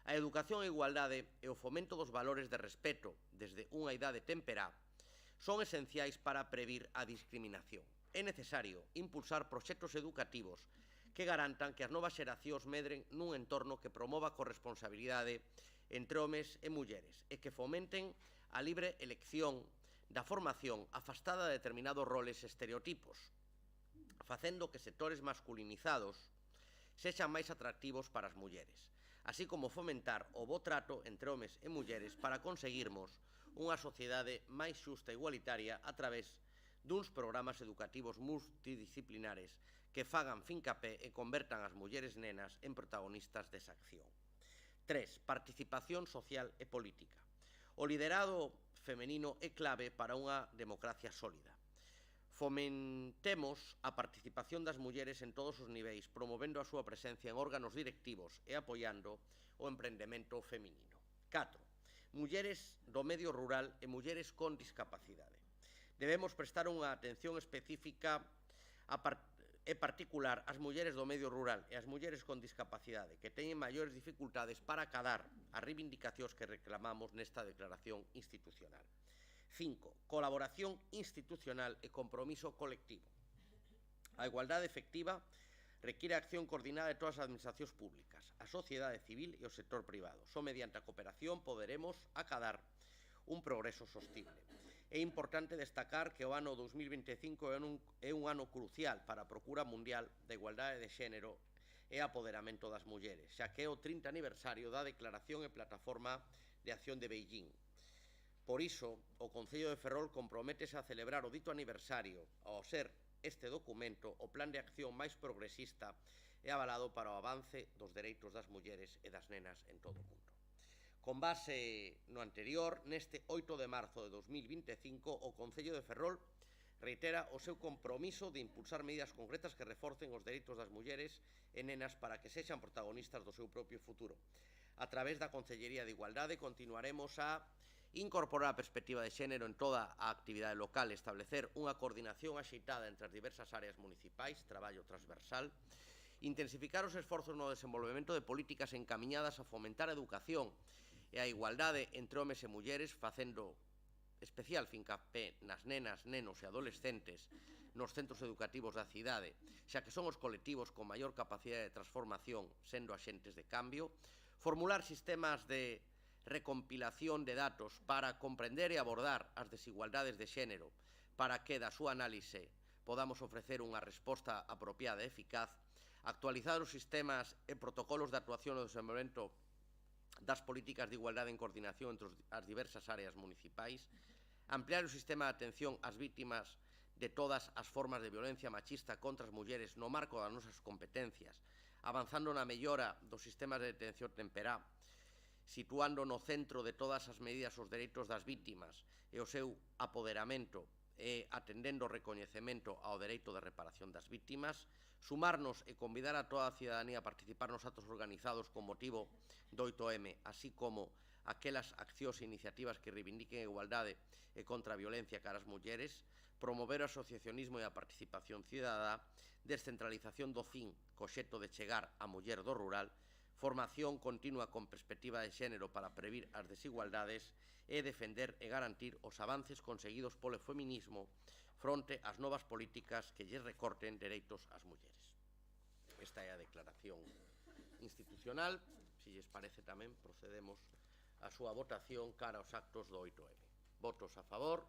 A educación e igualdade e o fomento dos valores de respeto desde unha idade temperá son esenciais para previr a discriminación. É necesario impulsar proxectos educativos que garantan que as novas xeracións medren nun entorno que promova a corresponsabilidade entre homes e mulleres e que fomenten a libre elección da formación afastada de determinados roles e estereotipos, facendo que sectores masculinizados sexan máis atractivos para as mulleres, así como fomentar o bo trato entre homes e mulleres para conseguirmos unha sociedade máis xusta e igualitaria a través duns programas educativos multidisciplinares que fagan fincapé e convertan as mulleres nenas en protagonistas desa acción. 3. Participación social e política. O liderado femenino é clave para unha democracia sólida. Fomentemos a participación das mulleres en todos os niveis, promovendo a súa presencia en órganos directivos e apoiando o emprendemento feminino. 4. Mulleres do medio rural e mulleres con discapacidade. Debemos prestar unha atención específica e particular ás mulleres do medio rural e ás mulleres con discapacidade, que teñen maiores dificultades para acadar as reivindicacións que reclamamos nesta declaración institucional. 5. Colaboración institucional e compromiso colectivo. A igualdade efectiva require a acción coordinada de todas as administracións públicas, a sociedade civil e o sector privado. Só mediante a cooperación poderemos acadar un progreso sostible. É importante destacar que o ano 2025 é un ano crucial para a procura mundial da igualdade de xénero e apoderamento das mulleres, xa que é o 30 aniversario da Declaración e Plataforma de Acción de Beijing. Por iso, o Concello de Ferrol comprométese a celebrar o dito aniversario ao ser este documento o plan de acción máis progresista e avalado para o avance dos dereitos das mulleres e das nenas en todo o mundo. Con base no anterior, neste 8 de marzo de 2025, o Concello de Ferrol reitera o seu compromiso de impulsar medidas concretas que reforcen os dereitos das mulleres e nenas para que sexan protagonistas do seu propio futuro. A través da Concellería de Igualdade continuaremos a incorporar a perspectiva de xénero en toda a actividade local, establecer unha coordinación axeitada entre as diversas áreas municipais, traballo transversal, intensificar os esforzos no desenvolvemento de políticas encamiñadas a fomentar a educación e a igualdade entre homes e mulleres, facendo especial fincapé nas nenas, nenos e adolescentes nos centros educativos da cidade, xa que son os colectivos con maior capacidade de transformación, sendo axentes de cambio, formular sistemas de recompilación de datos para comprender e abordar as desigualdades de xénero, para que da súa análise podamos ofrecer unha resposta apropiada e eficaz, actualizar os sistemas e protocolos de actuación no desenvolvemento das políticas de igualdade en coordinación entre as diversas áreas municipais, ampliar o sistema de atención ás vítimas de todas as formas de violencia machista contra as mulleres no marco das nosas competencias, avanzando na mellora dos sistemas de detención temperá, situando no centro de todas as medidas os dereitos das vítimas e o seu apoderamento e atendendo o recoñecemento ao dereito de reparación das vítimas, sumarnos e convidar a toda a cidadanía a participar nos actos organizados con motivo do 8M, así como aquelas accións e iniciativas que reivindiquen a igualdade e contra a violencia cara ás mulleres, promover o asociacionismo e a participación cidadá, descentralización do CIN co xeto de chegar á muller do rural, formación continua con perspectiva de xénero para previr as desigualdades e defender e garantir os avances conseguidos polo feminismo fronte ás novas políticas que lles recorten dereitos ás mulleres. Esta é a declaración institucional. Se lles parece tamén, procedemos a súa votación cara aos actos do 8M. Votos a favor.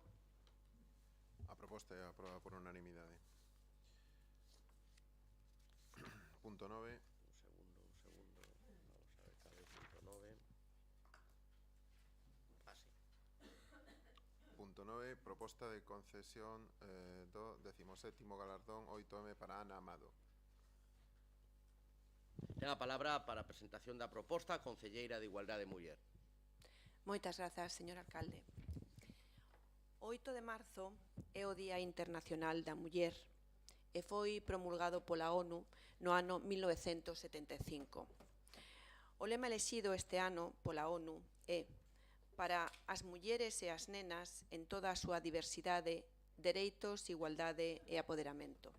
A proposta é aprobada por unanimidade. Punto 9. Un segundo. Vamos a ver cal é o punto 9. Punto 9. Proposta de concesión do 17º galardón 8M para Ana Amado. Ten a palabra para a presentación da proposta a concelleira de Igualdade e Muller. Moitas grazas, señor alcalde. O 8 de marzo é o Día Internacional da Muller e foi promulgado pola ONU no ano 1975. O lema elexido este ano pola ONU é para as mulleres e as nenas en toda a súa diversidade, dereitos, igualdade e apoderamento.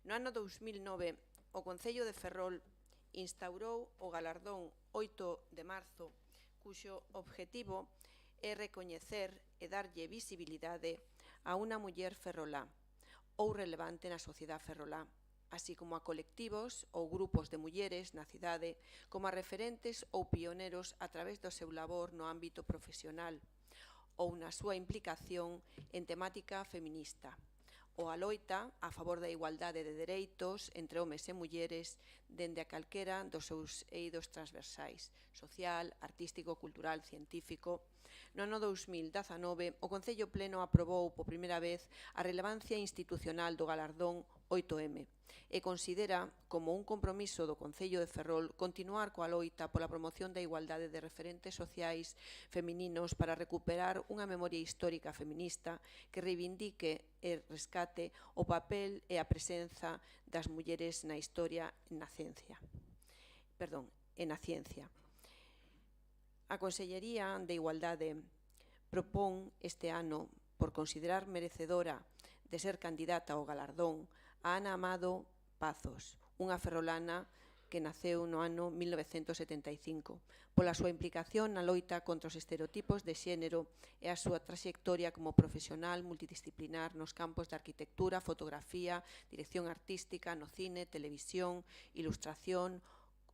No ano 2009, o Concello de Ferrol instaurou o galardón 8 de marzo, cuxo obxectivo é recoñecer e darlle visibilidade a unha muller ferrolá ou relevante na sociedade ferrolá, así como a colectivos ou grupos de mulleres na cidade como a referentes ou pioneros a través do seu labor no ámbito profesional ou na súa implicación en temática feminista, ou a loita a favor da igualdade de dereitos entre homes e mulleres dende a calquera dos seus eidos transversais, social, artístico, cultural, científico. No ano 2019, o Concello Pleno aprobou por primeira vez a relevancia institucional do galardón 8M e considera como un compromiso do Concello de Ferrol continuar coa loita pola promoción da igualdade de referentes sociais femininos para recuperar unha memoria histórica feminista que reivindique e rescate o papel e a presenza das mulleres na historia e na ciencia. A Consellería de Igualdade propón este ano, por considerar merecedora de ser candidata ao galardón, a Ana Amado Pazos, unha ferrolana que naceu no ano 1975, pola súa implicación na loita contra os estereotipos de xénero e a súa traxectoria como profesional multidisciplinar nos campos de arquitectura, fotografía, dirección artística, no cine, televisión, ilustración,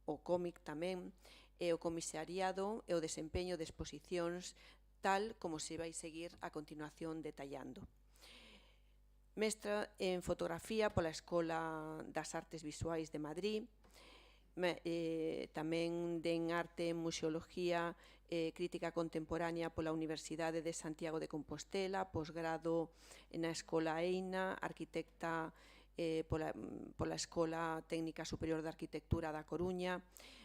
o cómic tamén, e o comisariado e o desempeño de exposicións, tal como se vai seguir a continuación detallando. Mestra en fotografía pola Escola das Artes Visuais de Madrid, tamén en arte, museología e crítica contemporánea pola Universidade de Santiago de Compostela, posgrado na Escola EINA, arquitecta pola Escola Técnica Superior de Arquitectura da Coruña,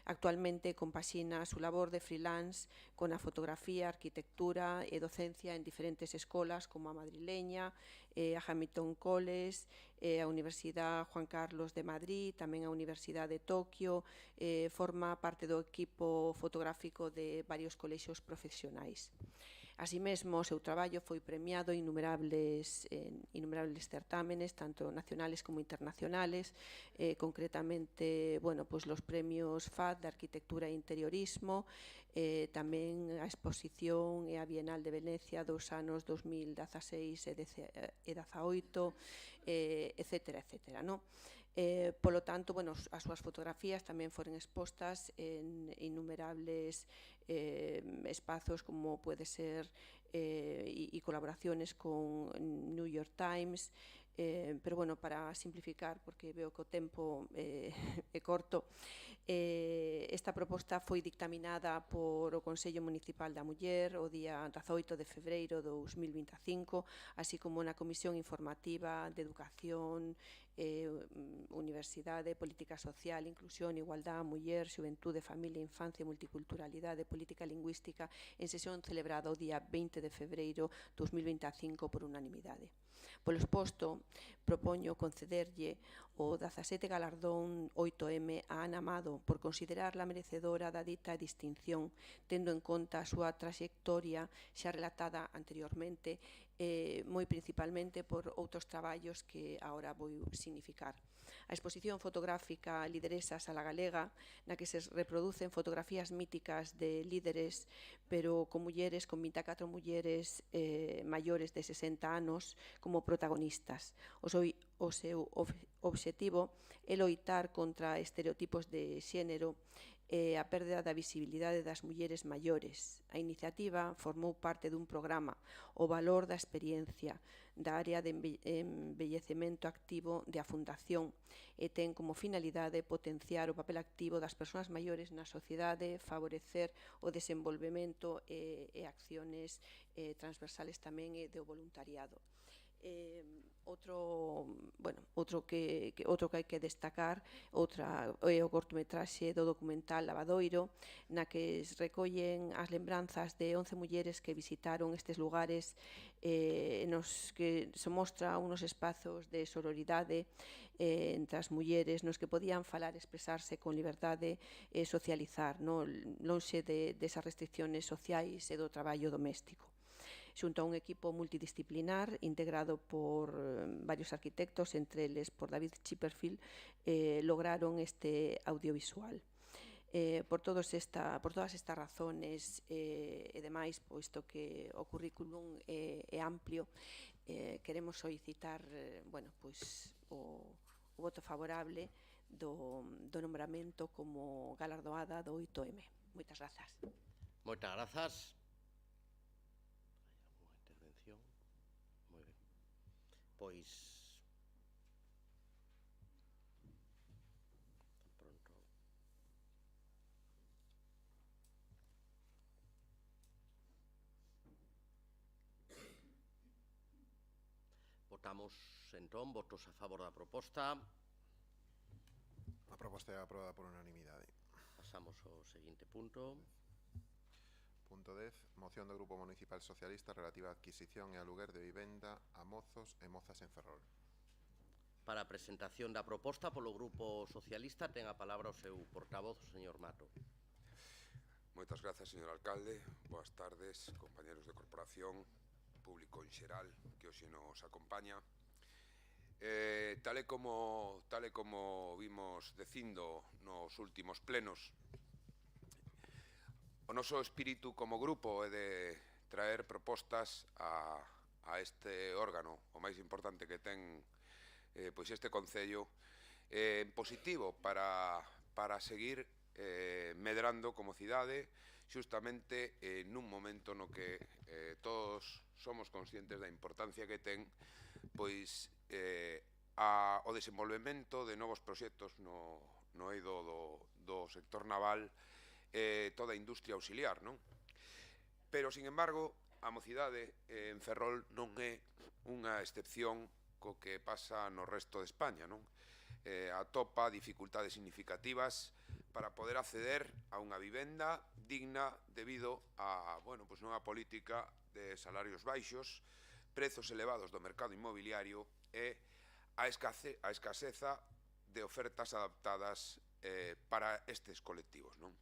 Actualmente compaxina su labor de freelance con a fotografía, arquitectura e docencia en diferentes escolas como a madrileña, a Hamilton College, a Universidade Juan Carlos de Madrid, tamén a Universidade de Tokio, forma parte do equipo fotográfico de varios colexios profesionais. Así mesmo, o seu traballo foi premiado en innumerables certámenes, tanto nacionales como internacionales, concretamente, los premios FAD de Arquitectura e Interiorismo, tamén a exposición e a Bienal de Venecia dos anos 2016 e 2018, etcétera, etcétera, non? Polo tanto, as súas fotografías tamén foron expostas en innumerables espazos como pode ser e colaboraciones con New York Times, pero para simplificar, porque veo que o tempo é corto, esta proposta foi dictaminada por o Consello Municipal da Muller o día 18 de febreiro de 2025, así como na Comisión Informativa de Educación, Universidade, Política Social, Inclusión, Igualdade, Muller, Xuventude, Familia, Infancia, Multiculturalidade, Política Lingüística, en sesión celebrada o día 20 de febreiro de 2025 por unanimidade. Polo exposto, propoño concederlle o 17 galardón 8M a Ana Amado por considerarla merecedora da dita distinción, tendo en conta a súa traxectoria xa relatada anteriormente, moi principalmente por outros traballos que agora vou significar. A exposición fotográfica Lideresas a la Galega, na que se reproducen fotografías míticas de líderes, pero con mulleres, con 24 mulleres maiores de 60 anos como protagonistas. O seu obxectivo é loitar contra estereotipos de xénero e a perda da visibilidade das mulleres maiores. A iniciativa formou parte dun programa, o valor da experiencia, da área de embellecemento activo de a Fundación, e ten como finalidade potenciar o papel activo das persoas maiores na sociedade, favorecer o desenvolvemento e acciones transversales tamén e do voluntariado. Outro que hai que destacar é o cortometraxe do documental Lavadoiro, na que se recollen as lembranzas de 11 mulleres que visitaron estes lugares, nos que se mostra unos espazos de sororidade entre as mulleres, nos que podían falar, expresarse con liberdade e socializar, lonxe desas restricciones sociais e do traballo doméstico. Xunto a un equipo multidisciplinar integrado por varios arquitectos, entre eles por David Chipperfield, lograron este audiovisual. Por todas estas razones e demais, posto que o currículum é amplio, queremos solicitar o voto favorable do nombramento como galardoada do 8M. Moitas grazas. Moitas grazas. Pois pronto. Votamos entón, votos a favor da proposta. A proposta é aprobada por unanimidade. Pasamos ao seguinte punto. Punto 10. Moción do Grupo Municipal Socialista relativa á adquisición e aluguer de vivenda a mozos e mozas en Ferrol. Para a presentación da proposta polo Grupo Socialista ten a palabra o seu portavoz, o señor Mato. Moitas grazas, señor alcalde. Boas tardes, compañeros de corporación, público en xeral que hoxe nos acompaña. Tal e como vimos dicindo nos últimos plenos, o noso espírito como grupo é de traer propostas a este órgano, o máis importante que ten este Concello, en positivo para seguir medrando como cidade, xustamente nun momento no que todos somos conscientes da importancia que ten o desenvolvemento de novos proxectos no eido do sector naval, toda a industria auxiliar, non? Pero, sin embargo, a mocidade en Ferrol non é unha excepción co que pasa no resto de España, non? Atopa dificultades significativas para poder acceder a unha vivenda digna debido a, bueno, pues unha política de salarios baixos, prezos elevados do mercado inmobiliario e a escaseza de ofertas adaptadas para estes colectivos, non?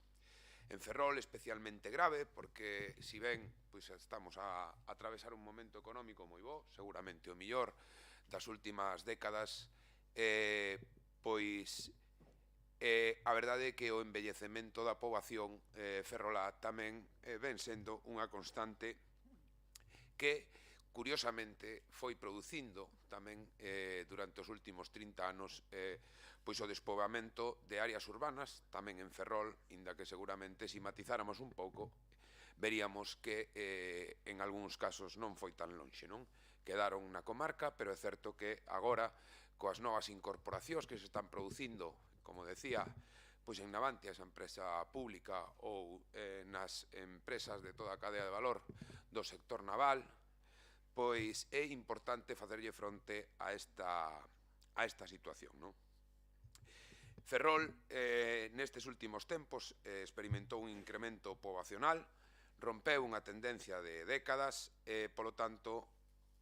En Ferrol especialmente grave, porque si ben pois, estamos a atravesar un momento económico moi bo, seguramente o millor das últimas décadas, pois a verdade é que o envellecemento da poboación ferrolá tamén ven sendo unha constante que, curiosamente, foi producindo tamén durante os últimos 30 anos pois o despoboamento de áreas urbanas, tamén en Ferrol, inda que seguramente se matizáramos un pouco, veríamos que en algúns casos non foi tan lonxe, non? Quedaron na comarca, pero é certo que agora, coas novas incorporacións que se están producindo, como decía, pois en Navantia, esa empresa pública, ou nas empresas de toda a cadea de valor do sector naval, pois é importante facerlle fronte a esta situación, non? Ferrol, nestes últimos tempos, experimentou un incremento poboacional, rompeu unha tendencia de décadas, polo tanto,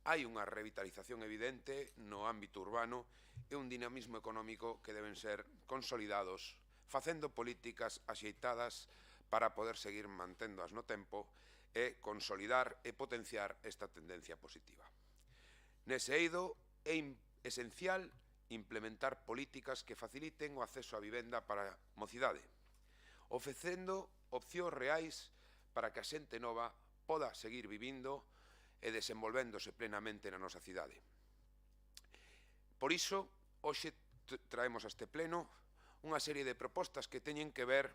hai unha revitalización evidente no ámbito urbano e un dinamismo económico que deben ser consolidados, facendo políticas axeitadas para poder seguir manténdoas no tempo e consolidar e potenciar esta tendencia positiva. Nese eido, é esencial implementar políticas que faciliten o acceso á vivenda para a mocidade, ofrecendo opcións reais para que a xente nova poda seguir vivindo e desenvolvéndose plenamente na nosa cidade. Por iso, hoxe traemos a este pleno unha serie de propostas que teñen que ver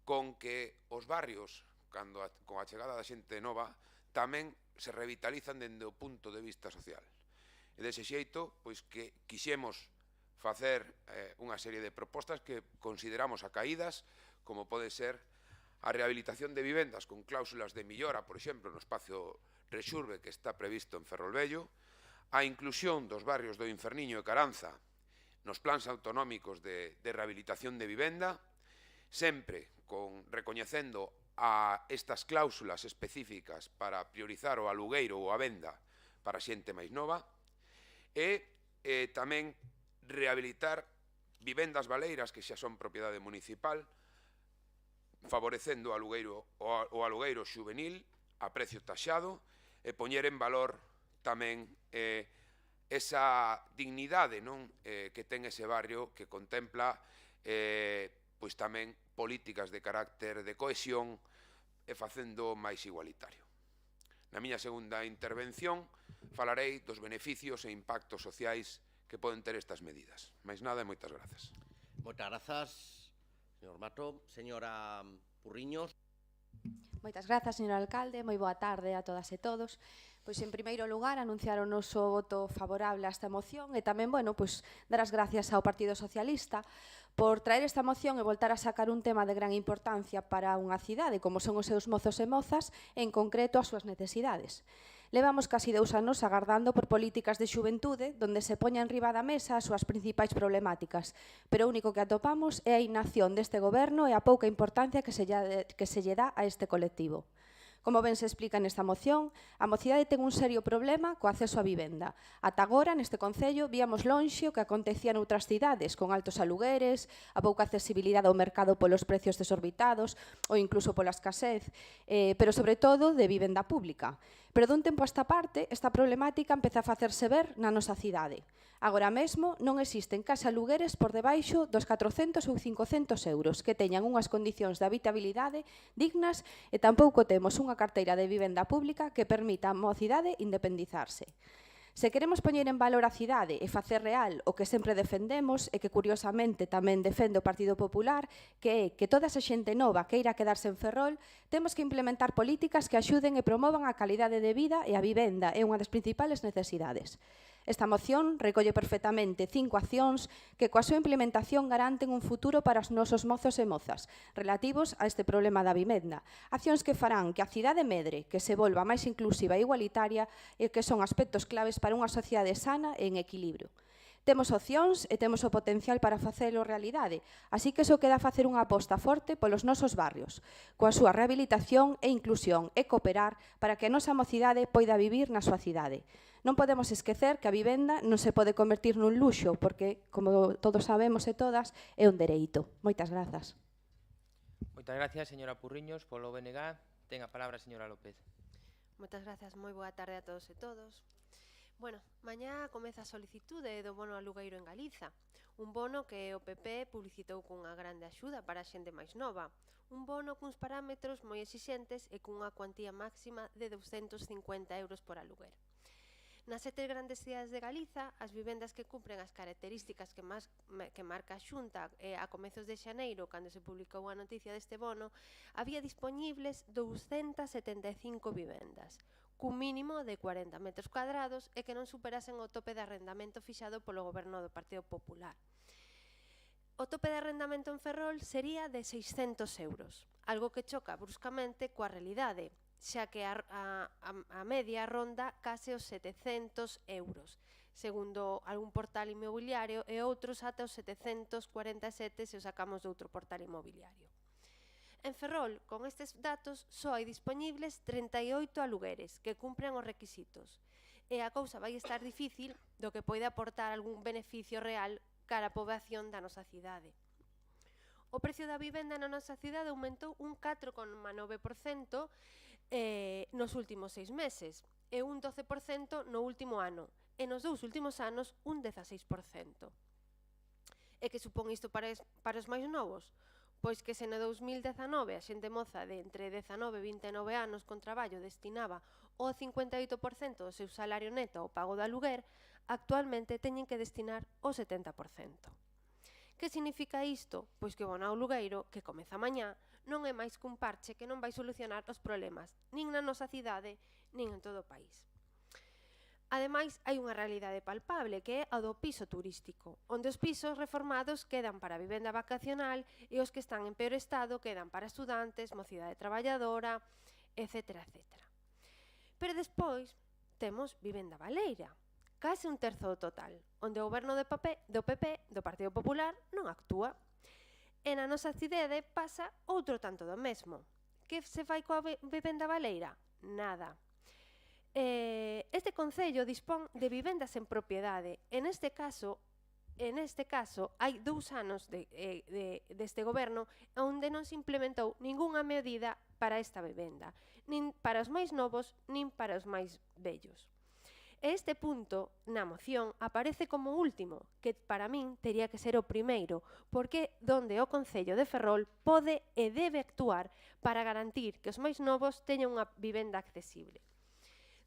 con que os barrios, con a chegada da xente nova, tamén se revitalizan dende o punto de vista social. E dese xeito, pois que quixemos facer unha serie de propostas que consideramos acaídas, como pode ser a rehabilitación de vivendas con cláusulas de millora, por exemplo, no espacio Rexurbe que está previsto en Ferrolvello, a inclusión dos barrios do Inferniño e Caranza nos plans autonómicos de rehabilitación de vivenda, sempre recoñecendo a estas cláusulas específicas para priorizar o alugueiro ou a venda para xente máis nova, e tamén rehabilitar vivendas baleiras que xa son propiedade municipal, favorecendo o alugueiro xuvenil a precio taxado e poñer en valor tamén esa dignidade que ten ese barrio que contempla pois tamén políticas de carácter de cohesión e facendo máis igualitario. Na miña segunda intervención falarei dos beneficios e impactos sociais que poden ter estas medidas. Máis nada e moitas grazas. Moitas grazas, señor Mato. Señora Purriños. Moitas grazas, señor alcalde. Moi boa tarde a todas e todos. Pois, en primeiro lugar, anunciar o noso voto favorable a esta moción e tamén, bueno, pois, dar as gracias ao Partido Socialista por traer esta moción e voltar a sacar un tema de gran importancia para unha cidade, como son os seus mozos e mozas, e en concreto as súas necesidades. Levamos casi 2 anos agardando por políticas de xuventude donde se poña en riba da mesa as súas principais problemáticas, pero o único que atopamos é a inacción deste goberno e a pouca importancia que se lle dá a este colectivo. Como ben se explica nesta moción, a mocidade ten un serio problema co acceso á vivenda. Ata agora, neste concello, víamos lonxe o que acontecía noutras cidades, con altos alugueres, a pouca accesibilidade ao mercado polos precios desorbitados ou incluso pola escasez, pero sobre todo de vivenda pública. Pero dun tempo a esta parte, esta problemática empeza a facerse ver na nosa cidade. Agora mesmo non existen case alugueres por debaixo dos 400 ou 500 euros que teñan unhas condicións de habitabilidade dignas e tampouco temos unha carteira de vivenda pública que permita á mocidade independizarse. Se queremos poñer en valor a cidade e facer real o que sempre defendemos e que curiosamente tamén defende o Partido Popular, que é que toda esa xente nova que irá quedarse en Ferrol, temos que implementar políticas que axuden e promovan a calidade de vida e a vivenda é unha das principales necesidades. Esta moción recolle perfectamente 5 accións que coa súa implementación garanten un futuro para os nosos mozos e mozas relativos a este problema da vivenda. Accións que farán que a cidade medre, que se volva máis inclusiva e igualitaria e que son aspectos claves para unha sociedade sana e en equilibrio. Temos opcións e temos o potencial para facelo realidade, así que só queda facer unha aposta forte polos nosos barrios, coa súa rehabilitación e inclusión e cooperar para que a nosa mocidade poida vivir na súa cidade. Non podemos esquecer que a vivenda non se pode convertir nun luxo, porque, como todos sabemos e todas, é un dereito. Moitas grazas. Moitas gracias, señora Purriños, polo BNG. Ten a palabra a señora López. Moitas gracias, moi boa tarde a todos e todos. Bueno, mañá comeza a solicitude do bono alugueiro en Galiza, un bono que o PP publicitou cunha grande axuda para a xente máis nova, un bono cuns parámetros moi exixentes e cunha cuantía máxima de 250 euros por aluguer. Nas 7 grandes cidades de Galiza, as vivendas que cumpren as características que marca a Xunta a comezos de xaneiro, cando se publicou a noticia deste bono, había dispoñibles 275 vivendas, cun mínimo de 40 metros cuadrados e que non superasen o tope de arrendamento fixado polo goberno do Partido Popular. O tope de arrendamento en Ferrol sería de 600 euros, algo que choca bruscamente coa realidade, xa que a media ronda case os 700 euros, segundo algún portal inmobiliario e outros ata os 747 se os sacamos de outro portal inmobiliario. En Ferrol, con estes datos, só hai dispoñibles 38 alugueres que cumpren os requisitos. E a cousa vai estar difícil do que poida aportar algún beneficio real cara a poboación da nosa cidade. O precio da vivenda na nosa cidade aumentou un 4,9% nos últimos 6 meses e un 12% no último ano e nos 2 últimos anos un 16%. E que supón isto para os máis novos? Pois que se no 2019 a xente moza de entre 19 e 29 anos con traballo destinaba o 58% do seu salario neto ao pago do aluguer, actualmente teñen que destinar o 70%. Que significa isto? Pois que o bono alugueiro, que comeza mañá, non é máis que un parche que non vai solucionar os problemas nin na nosa cidade, nin en todo o país. Ademais, hai unha realidade palpable que é a do piso turístico, onde os pisos reformados quedan para a vivenda vacacional e os que están en peor estado quedan para estudantes, mocidade traballadora, etc. Pero despois temos vivenda baleira, case un terzo do total, onde o goberno do PP, do Partido Popular, non actúa. E na nosa cidade pasa outro tanto do mesmo. Que se fai coa vivenda baleira? Nada. Este concello dispón de vivendas en propiedade. En este caso, hai 2 anos deste goberno onde non se implementou ningunha medida para esta vivenda, nin para os máis novos, nin para os máis vellos. Este punto, na moción, aparece como último, que para min tería que ser o primeiro, porque donde o Concello de Ferrol pode e debe actuar para garantir que os máis novos teñan unha vivenda accesible.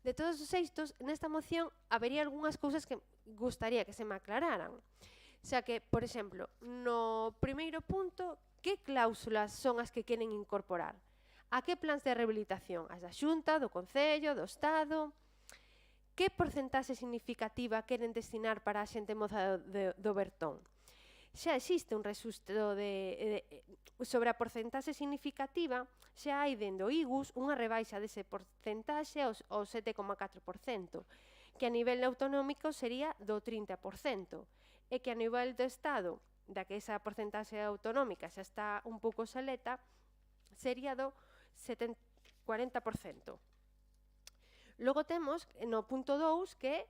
De todos os xeitos, nesta moción habería algunhas cousas que gustaría que se me aclararan. Xa que, por exemplo, no primeiro punto, que cláusulas son as que queren incorporar? A que plans de rehabilitación? As da Xunta, do Concello, do Estado? Que porcentaxe significativa queren destinar para a xente moza do Bertón? Xa existe un rexistro sobre a porcentaxe significativa, xa hai dende o IGUS unha rebaixa dese porcentaxe ao 7,4%, que a nivel autonómico sería do 30%, e que a nivel do Estado, da que esa porcentaxe autonómica xa está un pouco obsoleta, sería do 40%. Logo temos no punto 2 que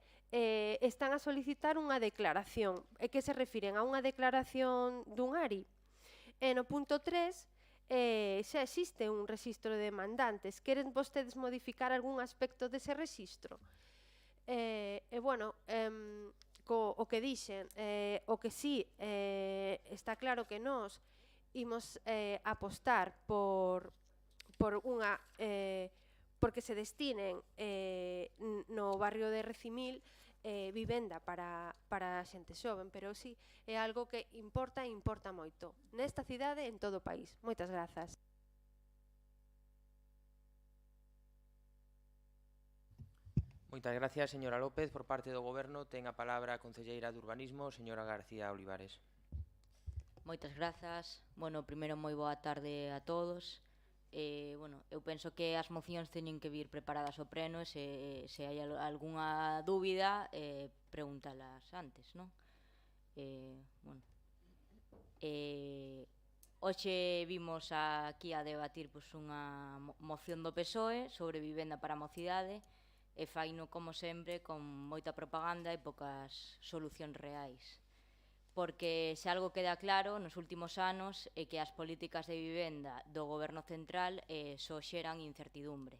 están a solicitar unha declaración e que se refiren a unha declaración dun ARI. E no punto 3 xa existe un rexistro de demandantes. Queren vostedes modificar algún aspecto dese rexistro? O que dixen, o que sí está claro que nós imos apostar por unha porque se destinen no barrio de Recimil vivenda para a xente xoven, pero sí, é algo que importa e importa moito nesta cidade e en todo o país. Moitas grazas. Moitas gracias, señora López. Por parte do Goberno, ten a palabra a concelleira de Urbanismo, señora García Olivares. Moitas grazas. Bueno, primeiro, moi boa tarde a todos. Eu penso que as mocións teñen que vir preparadas ao pleno e se hai algunha dúbida, pregúntalas antes, non? Hoxe vimos aquí a debatir unha moción do PSOE sobre vivenda para a mocidade e faino, como sempre, con moita propaganda e poucas solucións reais. Porque se algo queda claro nos últimos anos é que as políticas de vivenda do Goberno Central só xeran incertidumbre,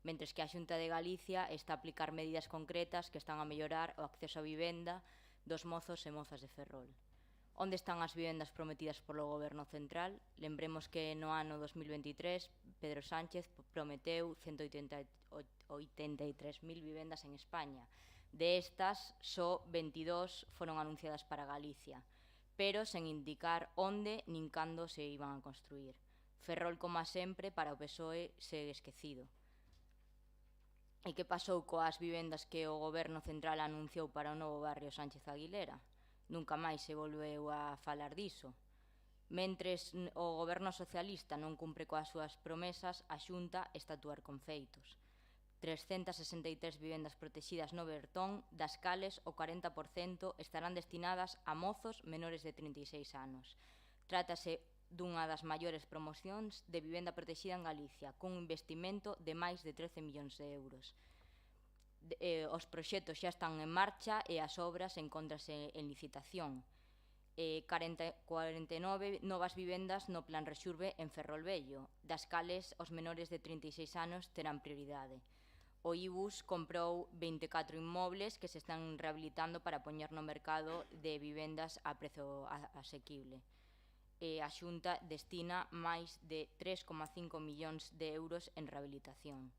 mentres que a Xunta de Galicia está a aplicar medidas concretas que están a mellorar o acceso a vivenda dos mozos e mozas de Ferrol. Onde están as vivendas prometidas polo Goberno Central? Lembremos que no ano 2023 Pedro Sánchez prometeu 183.000 vivendas en España. De estas, só 22 foron anunciadas para Galicia, pero sen indicar onde nin cando se iban a construir. Ferrol, como sempre, para o PSOE segue esquecido. E que pasou coas vivendas que o Goberno Central anunciou para o novo barrio Sánchez Aguilera? Nunca máis se volveu a falar diso. Mentres o Goberno Socialista non cumpre coas súas promesas, a Xunta está a actuar con feitos. 363 vivendas protegidas no Bertón, das cales o 40% estarán destinadas a mozos menores de 36 anos. Trátase dunha das maiores promocións de vivenda protegida en Galicia, cun investimento de máis de 13 millóns de euros. Os proxectos xa están en marcha e as obras encóntranse en licitación. 49 novas vivendas no Plan Rexurbe en Ferrolvello, das cales os menores de 36 anos terán prioridade. O IBUS comprou 24 inmobles que se están rehabilitando para poñer no mercado de vivendas a prezo asequible. A Xunta destina máis de 3,5 millóns de euros en rehabilitación.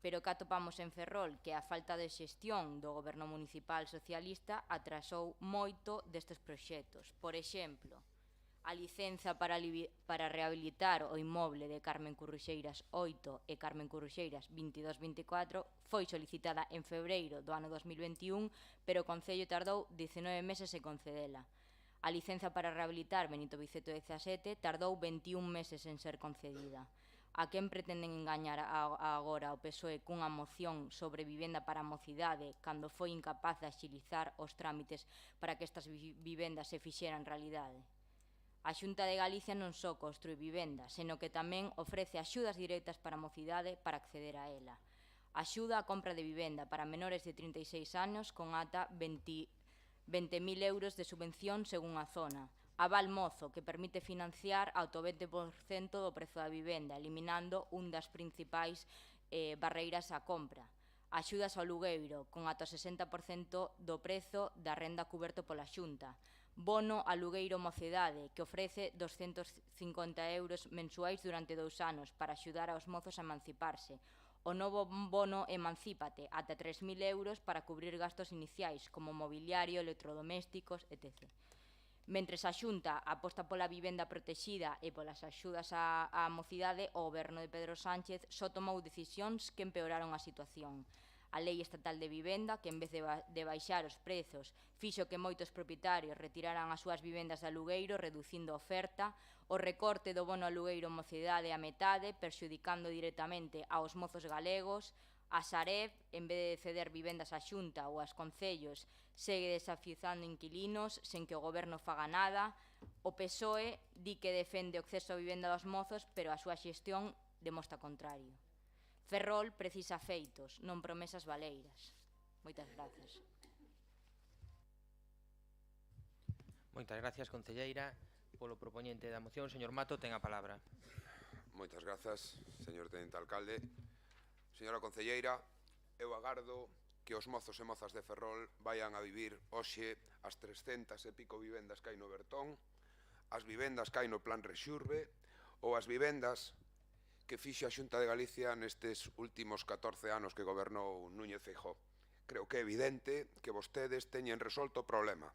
Pero que atopamos en Ferrol que a falta de xestión do Goberno Municipal Socialista atrasou moito destes proxectos. Por exemplo, a licenza para rehabilitar o inmoble de Carmen Curruxeiras 8 e Carmen Curruxeiras 22-24 foi solicitada en febreiro do ano 2021, pero o Concello tardou 19 meses en concedela. A licenza para rehabilitar Benito Viceto 17 tardou 21 meses en ser concedida. A quen pretenden engañar agora o PSOE cunha moción sobre vivenda para a mocidade cando foi incapaz de axilizar os trámites para que estas vivendas se fixeran realidade? A Xunta de Galicia non só construí vivenda, senón que tamén ofrece axudas directas para a mocidade para acceder a ela. Axuda a compra de vivenda para menores de 36 anos con ata 20.000 euros de subvención según a zona. Aval mozo, que permite financiar ata o 20% do prezo da vivenda, eliminando un das principais barreiras á compra. Axudas ao alugueiro, con ata o 60% do prezo da renda cuberto pola Xunta. Bono alugueiro mocidade, que ofrece 250 euros mensuais durante 2 anos para axudar aos mozos a emanciparse. O novo bono Emancípate, ata 3.000 euros para cubrir gastos iniciais, como mobiliario, electrodomésticos, etc. Mentres a Xunta aposta pola vivenda protegida e polas axudas á mocidade, o Goberno de Pedro Sánchez só tomou decisións que empeoraron a situación. A Lei Estatal de Vivenda, que en vez de baixar os prezos, fixo que moitos propietarios retiraran as súas vivendas de alugueiro, reducindo a oferta, o recorte do bono alugueiro mocidade a metade, perxudicando directamente aos mozos galegos, a Sareb, en vez de ceder vivendas á Xunta ou aos concellos, segue desafiuzando inquilinos sen que o Goberno faga nada. O PSOE di que defende o acceso a vivenda dos mozos, pero a súa xestión demostra o contrario. Ferrol precisa feitos, non promesas baleiras. Moitas gracias. Moitas gracias, concelleira. Polo propoñente da moción, señor Mato, ten a palabra. Moitas grazas, señor tenente alcalde. Señora concelleira, eu agardo que os mozos e mozas de Ferrol vayan a vivir hoxe as 300 e pico vivendas que hai no Bertón, as vivendas que hai no Plan Rexurbe ou as vivendas que fixo a Xunta de Galicia nestes últimos 14 anos que gobernou Núñez Feijóo. Creo que é evidente que vostedes teñen resolto o problema.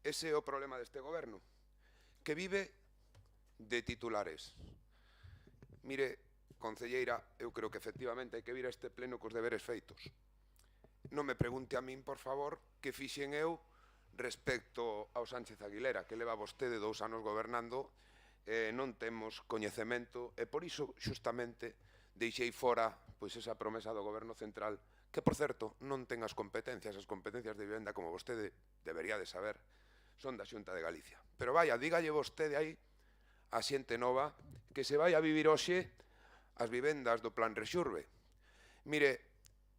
Ese é o problema deste goberno, que vive de titulares. Mire, concelleira, eu creo que efectivamente hai que vir a este pleno cos deberes feitos. Non me pregunte a min, por favor, que fixen eu respecto ao Sánchez Aguilera, que leva vostede 2 anos gobernando, non temos coñecemento e por iso, xustamente, deixei fora esa promesa do Goberno Central, que, por certo, non ten as competencias de vivenda, como vostede debería de saber, son da Xunta de Galicia. Pero vaya, dígalle vostede aí a xente nova que se vai a vivir hoxe as vivendas do Plan Rexurbe. Mire,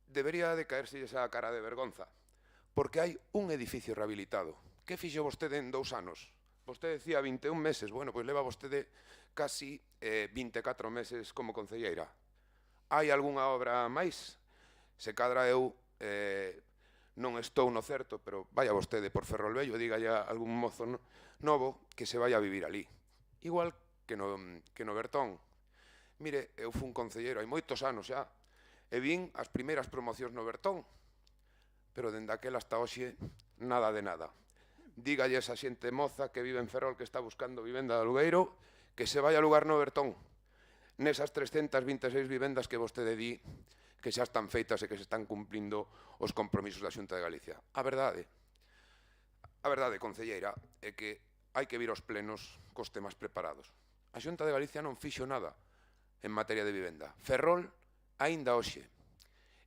debería de caerse esa cara de vergonza, porque hai un edificio rehabilitado. Que fixo vostede en 2 anos? Vostede decía 21 meses, bueno, pois leva vostede casi 24 meses como concelleira. Hai algunha obra máis? Se cadra eu non estou no certo, pero vaya vostede por Ferrolvello e dígalle a algún mozo novo que se vai a vivir ali. Igual que no Bertón. Mire, eu fui un concelleiro hai moitos anos xa, e vin as primeiras promocións no Bertón, pero dende aquela hasta hoxe nada de nada. Dígalle a esa xente moza que vive en Ferrol que está buscando vivenda de alugueiro que se vai a alugar no Bertón, nesas 326 vivendas que vostede di que xa están feitas e que se están cumplindo os compromisos da Xunta de Galicia. A verdade, concelleira, é que hai que vir aos plenos cos temas preparados. A Xunta de Galicia non fixo nada en materia de vivenda. Ferrol, aínda hoxe,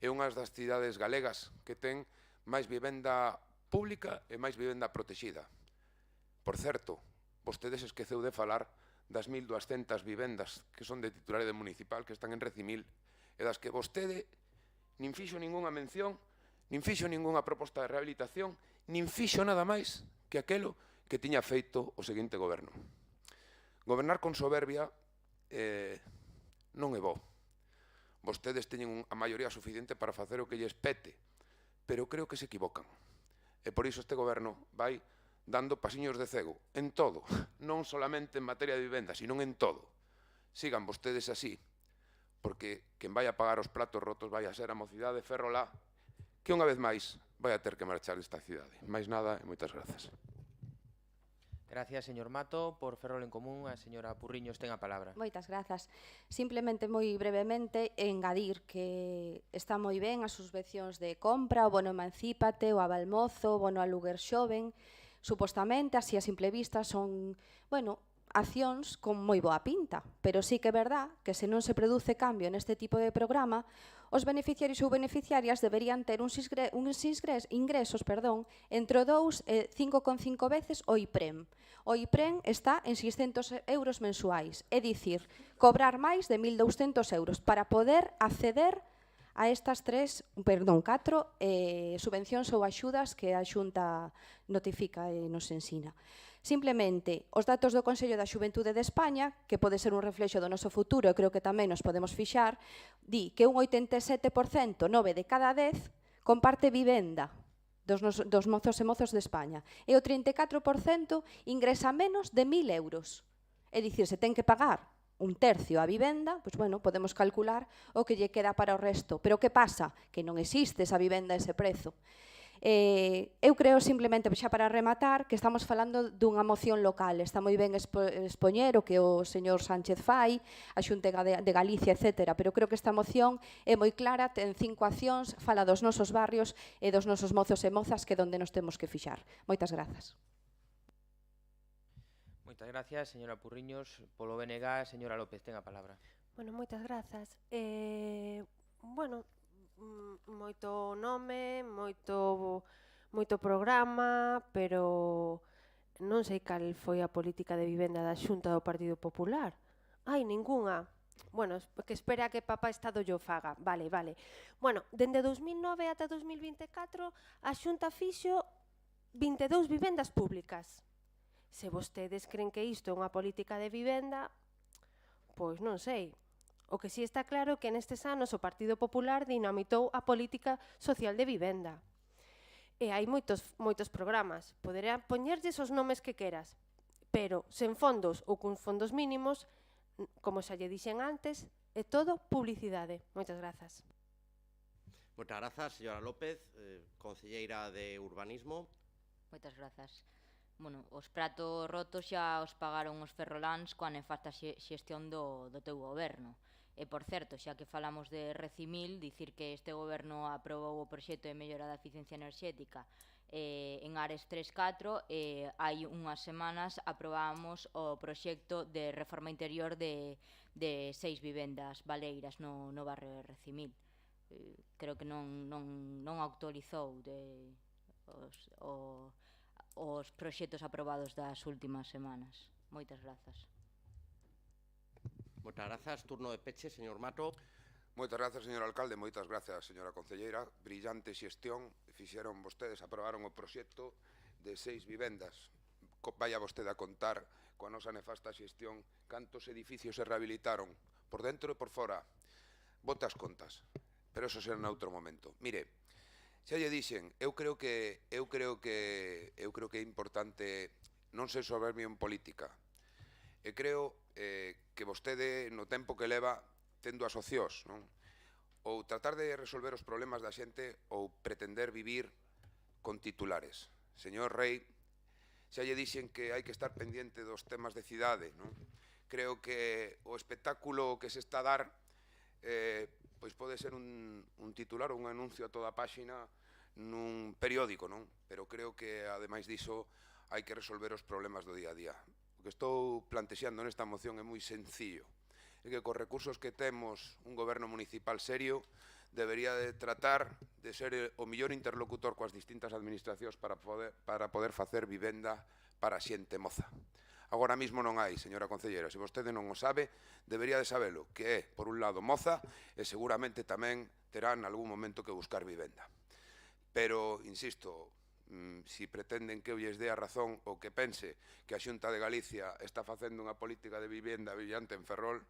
é unha das cidades galegas que ten máis vivenda pública e máis vivenda protexida. Por certo, vostede se esqueceu de falar das 1.200 vivendas que son de titularidade municipal que están en Recimil e das que vostede nin fixo ningunha mención, nin fixo ningunha proposta de rehabilitación, nin fixo nada máis que aquelo que tiña feito o seguinte goberno. Gobernar con soberbia non é bo. Vostedes teñen a maioría suficiente para facer o que lles pete, pero creo que se equivocan. E por iso este goberno vai dando pasiños de cego, en todo, non solamente en materia de vivenda, sino en todo. Sigan vostedes así, porque quen vai a pagar os platos rotos vai a ser a mocidade ferrolá, que unha vez máis vai a ter que marchar desta cidade. Máis nada e moitas grazas. Gracias, señor Mato. Por Ferrol en Común, a señora Purriños ten a palabra. Moitas grazas. Simplemente moi brevemente engadir que está moi ben as subvencións de compra, o bono emancípate, o avalmozo, o bono aluguer xoven, supostamente, así a simple vista, son, bueno, accións con moi boa pinta, pero sí que é verdad que se non se produce cambio neste tipo de programa, os beneficiarios ou beneficiarias deberían ter uns ingresos entre 2 e 5,5 veces o IPREM. O IPREM está en 600 euros mensuais, é dicir, cobrar máis de 1.200 euros para poder acceder a estas 4 subvencións ou axudas que a Xunta notifica e nos ensina. Simplemente, os datos do Consello da Xuventude de España, que pode ser un reflexo do noso futuro e creo que tamén nos podemos fixar, di que un 87%, 9 de cada 10, comparte vivenda dos mozos e mozos de España. E o 34% ingresa menos de 1.000 euros. É dicir, se ten que pagar un tercio a vivenda, pois, bueno, podemos calcular o que lle queda para o resto. Pero que pasa? Que non existe esa vivenda a ese prezo. Eu creo simplemente, xa para rematar, que estamos falando dunha moción local. Está moi ben expoñer o que o señor Sánchez fai, a Xunta de Galicia, etc. Pero creo que esta moción é moi clara, ten 5 accións, fala dos nosos barrios e dos nosos mozos e mozas que é onde nos temos que fixar. Moitas grazas. Moitas gracias, señora Purriños. Polo BNG, señora López, ten a palabra. Bueno, moitas grazas. Bueno, moito nome, moito programa, pero non sei cal foi a política de vivenda da Xunta do Partido Popular. Ai, ningunha. Bueno, que espera que papá Estado yo faga. Vale. Bueno, dende 2009 ata 2024 a Xunta fixo 22 vivendas públicas. Se vostedes creen que isto é unha política de vivenda, pois non sei. O que si está claro é que nestes anos o Partido Popular dinamitou a política social de vivenda. E hai moitos programas. Poderán poñerlles os nomes que queras, pero sen fondos ou con fondos mínimos, como xa lle dixen antes, é todo publicidade. Moitas grazas. Moitas grazas, señora López, concelleira de Urbanismo. Moitas grazas. Bueno, os pratos rotos xa os pagaron os ferroláns coa nefasta xestión do teu goberno. E, por certo, xa que falamos de Recimil, dicir que este goberno aprobou o proxecto de mellora da eficiencia enerxética en Ares 3-4 e hai unhas semanas aprobamos o proxecto de reforma interior de 6 vivendas baleiras no barrio de Recimil. Creo que non actualizou o os proxectos aprobados das últimas semanas. Moitas grazas. Moitas grazas. Turno de peche, señor Mato. Moitas grazas, señor alcalde, moitas grazas, señora concelleira. Brillante xestión, fixeron vostedes, aprobaron o proxecto de 6 vivendas. Vaya vostede a contar coa nosa nefasta xestión cantos edificios se rehabilitaron por dentro e por fora. Bote as contas, pero eso será noutro momento. Mire, xa lle dixen, eu creo que é importante non ser soberbio en política. E creo que vostede, no tempo que leva, tendo asocios, non? Ou tratar de resolver os problemas da xente ou pretender vivir con titulares. Señor Rei, xa lle dixen que hai que estar pendiente dos temas de cidade, non? Creo que o espectáculo que se está a dar pois pode ser un titular ou un anuncio a toda a páxina nun periódico, non? Pero creo que, ademais diso, hai que resolver os problemas do día a día. O que estou plantexando nesta moción é moi sencillo. É que cos recursos que temos un goberno municipal serio debería de tratar de ser o mellor interlocutor coas distintas administracións para poder facer vivenda para a xente moza. Agora mesmo non hai, señora concelleira, se vostede non o sabe, debería de sabelo, que é, por un lado, moza e seguramente tamén terá en algún momento que buscar vivenda. Pero, insisto, si pretenden que eu lles dé a razón ou que pense que a Xunta de Galicia está facendo unha política de vivenda brillante en Ferrol,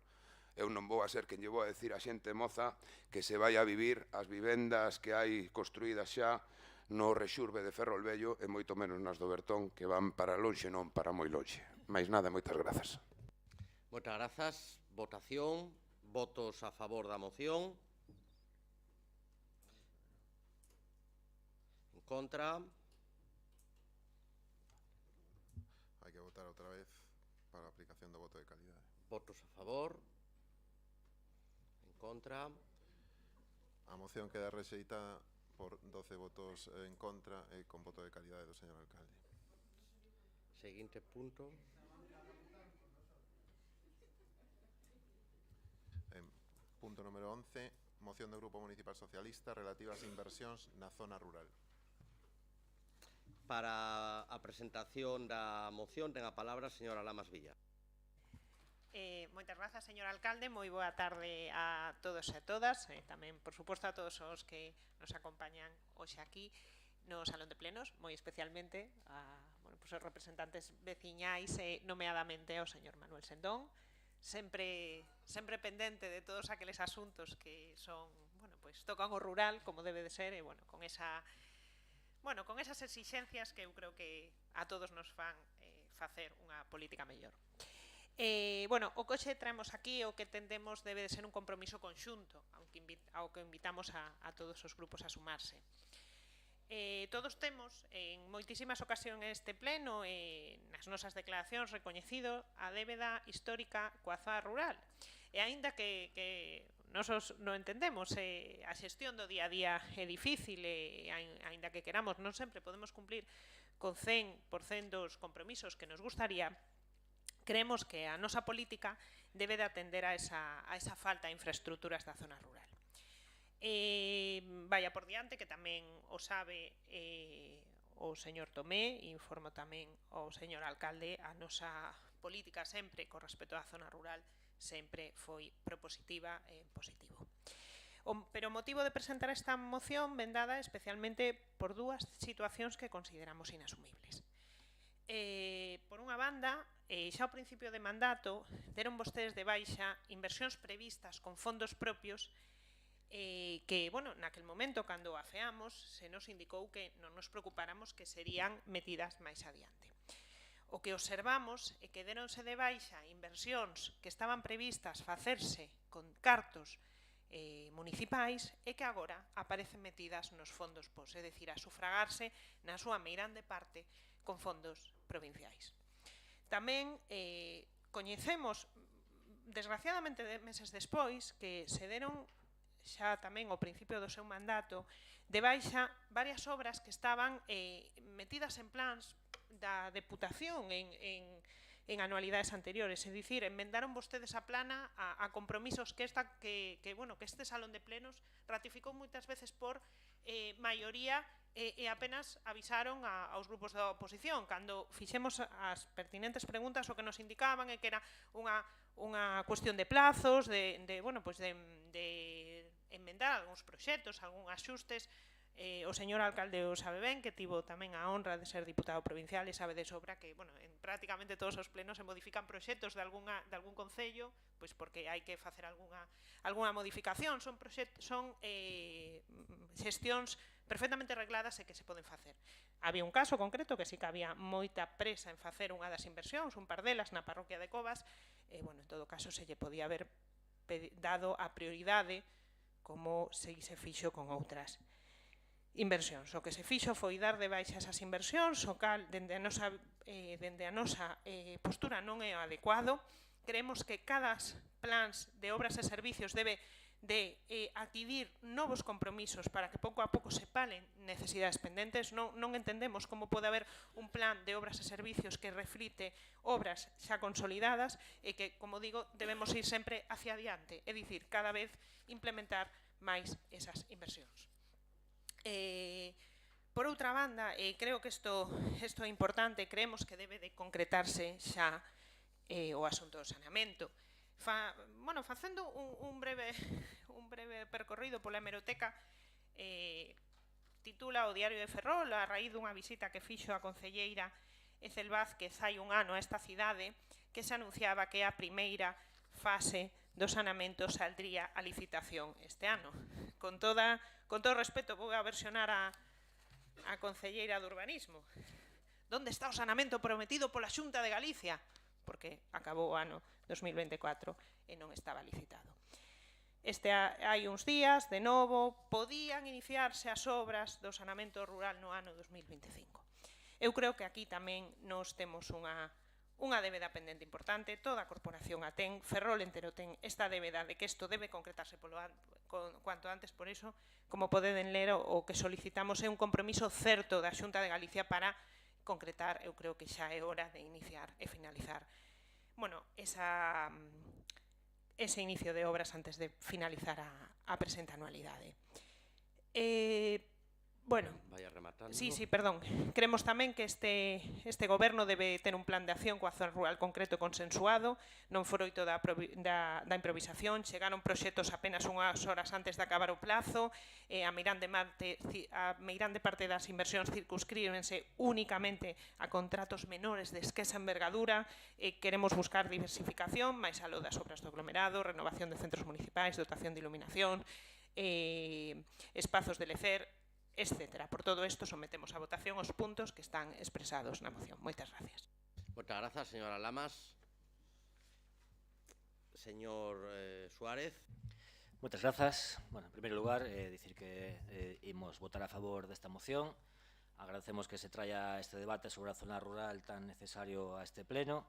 eu non vou a ser quen lle vou a decir a xente moza que se vai a vivir as vivendas que hai construídas xa no rexurbe de Ferrolvello e moito menos nas do Bertón, que van para lonxe, non para moi lonxe. Mais nada, moitas grazas. Moitas grazas. Votación. Votos a favor da moción. En contra. Hai que votar outra vez para a aplicación do voto de calidade. Votos a favor. En contra. A moción queda rexeitada por 12 votos en contra e con voto de calidade do señor alcalde. Seguinte punto. Punto número 11, moción do Grupo Municipal Socialista relativa ás inversións na zona rural. Para a presentación da moción ten a palabra a señora Lamas Villa. Moitas grazas, señor alcalde, moi boa tarde a todos e a todas, tamén, por suposto, a todos os que nos acompañan hoxe aquí no Salón de Plenos, moi especialmente os representantes veciñais e nomeadamente ao señor Manuel Sendón, sempre pendente de todos aqueles asuntos que son, tocan o rural, como debe de ser, e, con esas exixencias que eu creo que a todos nos fan facer unha política mellor. O que hoxe traemos aquí, o que tendemos debe de ser un compromiso conxunto, ao que invitamos a todos os grupos a sumarse. Todos temos, en moitísimas ocasións neste pleno, nas nosas declaracións recoñecido a débeda histórica coa zoa rural. E aínda que nos non entendemos, a xestión do día a día é difícil, e aínda que queramos, non sempre podemos cumplir con 100% dos compromisos que nos gustaría, creemos que a nosa política debe de atender a esa falta de infraestructuras da zona rural. Vaya por diante, que tamén o sabe o señor Tomé, informo tamén ao señor alcalde, a nosa política sempre, con respecto á zona rural, sempre foi propositiva e positivo. Pero o motivo de presentar esta moción ven dada especialmente por dúas situacións que consideramos inasumibles. Por unha banda, xa ao principio de mandato, deron vostedes de baixa inversións previstas con fondos propios que, naquel momento, cando afeamos, se nos indicou que non nos preocupáramos que serían metidas máis adiante. O que observamos é que deronse de baixa inversións que estaban previstas facerse con cartos municipais e que agora aparecen metidas nos fondos POS, é dicir, a sufragarse na súa meirande parte con fondos provinciais. Tamén coñecemos, desgraciadamente meses despois, que se deron xa tamén ao principio do seu mandato de baixa varias obras que estaban metidas en plans da Deputación en anualidades anteriores, é dicir, enmendaron vostedes a plana a compromisos que este salón de plenos ratificou moitas veces por maioría e apenas avisaron aos grupos da oposición. Cando fixemos as pertinentes preguntas, o que nos indicaban é que era unha cuestión de plazos, de enmendar algúns proxectos, algúns axustes. O señor alcalde o sabe ben, que tivo tamén a honra de ser diputado provincial e sabe de sobra que en prácticamente todos os plenos se modifican proxectos de algún concello, pois porque hai que facer algunha modificación. Son xestións perfectamente regladas e que se poden facer. Había un caso concreto que sí que había moita presa en facer unha das inversións, un par delas na parroquia de Covas, en todo caso se lle podía haber dado a prioridade como se fixo con outras inversións. O que se fixo foi dar de baixa esas inversións, o cal, dende a nosa postura, non é adecuado. Creemos que cada plans de obras e servicios debe de adquirir novos compromisos para que pouco a pouco se palen necesidades pendentes. Non entendemos como pode haber un plan de obras e servicios que reflite obras xa consolidadas e que, como digo, debemos ir sempre hacia adiante, é dicir, cada vez implementar máis esas inversións. Por outra banda, creo que isto é importante, creemos que debe de concretarse xa o asunto do saneamento. Facendo un breve percorrido pola hemeroteca, titula o Diario de Ferrol a raíz dunha visita que fixo a concelleira Ecel Vázquez hai un ano a esta cidade, que se anunciaba que a primeira fase do saneamento saldría a licitación este ano. Con todo respeto, vou a versionar a concelleira de Urbanismo. Onde está o saneamento prometido pola Xunta de Galicia? Porque acabou o ano 2024 e non estaba licitado. Hai uns días, de novo, podían iniciarse as obras do saneamento rural no ano 2025. Eu creo que aquí tamén nos temos unha débeda pendente importante, toda a corporación a ten, Ferrol entero ten esta débeda de que isto debe concretarse cuanto antes. Por iso, como poden ler, o que solicitamos é un compromiso certo da Xunta de Galicia para concretar. Eu creo que xa é hora de iniciar e finalizar ese inicio de obras antes de finalizar a presente anualidade. Vaya rematando. Sí, perdón. Creemos tamén que este goberno debe ter un plan de acción coa zona rural concreto e consensuado, non froito da improvisación. Chegaron proxectos apenas unhas horas antes de acabar o plazo, a meirande parte das inversións circunscríbense únicamente a contratos menores de esquesa envergadura. Queremos buscar diversificación, máis aló das obras do aglomerado, renovación de centros municipais, dotación de iluminación, espazos de lecer, etc. Por todo isto, sometemos a votación os puntos que están expresados na moción. Moitas gracias. Moitas grazas, señora Lamas. Señor Suárez. Moitas grazas. En primeiro lugar, dicir que imos votar a favor desta moción. Agradecemos que se traia este debate sobre a zona rural tan necesario a este pleno.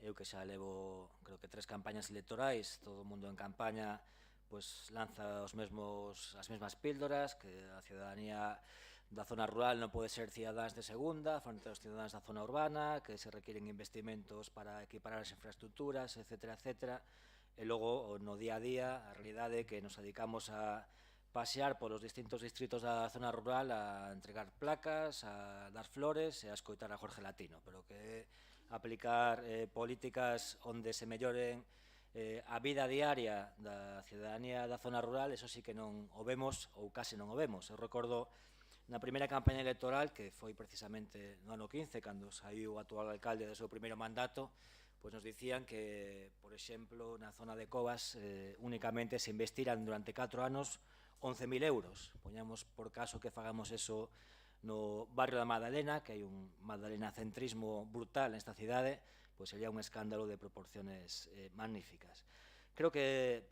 Eu que xa levo, creo que 3 campañas electorais, todo o mundo en campaña lanza as mesmas píldoras, que a ciudadanía da zona rural non pode ser cidadáns de segunda frente aos cidadáns da zona urbana, que se requiren investimentos para equiparar as infraestructuras, etc. E logo, no día a día, a realidade é que nos dedicamos a pasear polos distintos distritos da zona rural a entregar placas, a dar flores e a escoitar a Jorge Latino, pero que aplicar políticas onde se melloren a vida diaria da ciudadanía da zona rural, eso sí que non o vemos ou case non o vemos. Eu recordo na primeira campaña electoral, que foi precisamente no ano 15, cando saiu o actual alcalde do seu primeiro mandato, nos dicían que, por exemplo, na zona de Covas únicamente se investiran durante 4 anos 11.000 euros. Poñamos por caso que fagamos eso no barrio da Madalena, que hai un madalena-centrismo brutal nesta cidade, sería un escándalo de proporciones magníficas. Creo que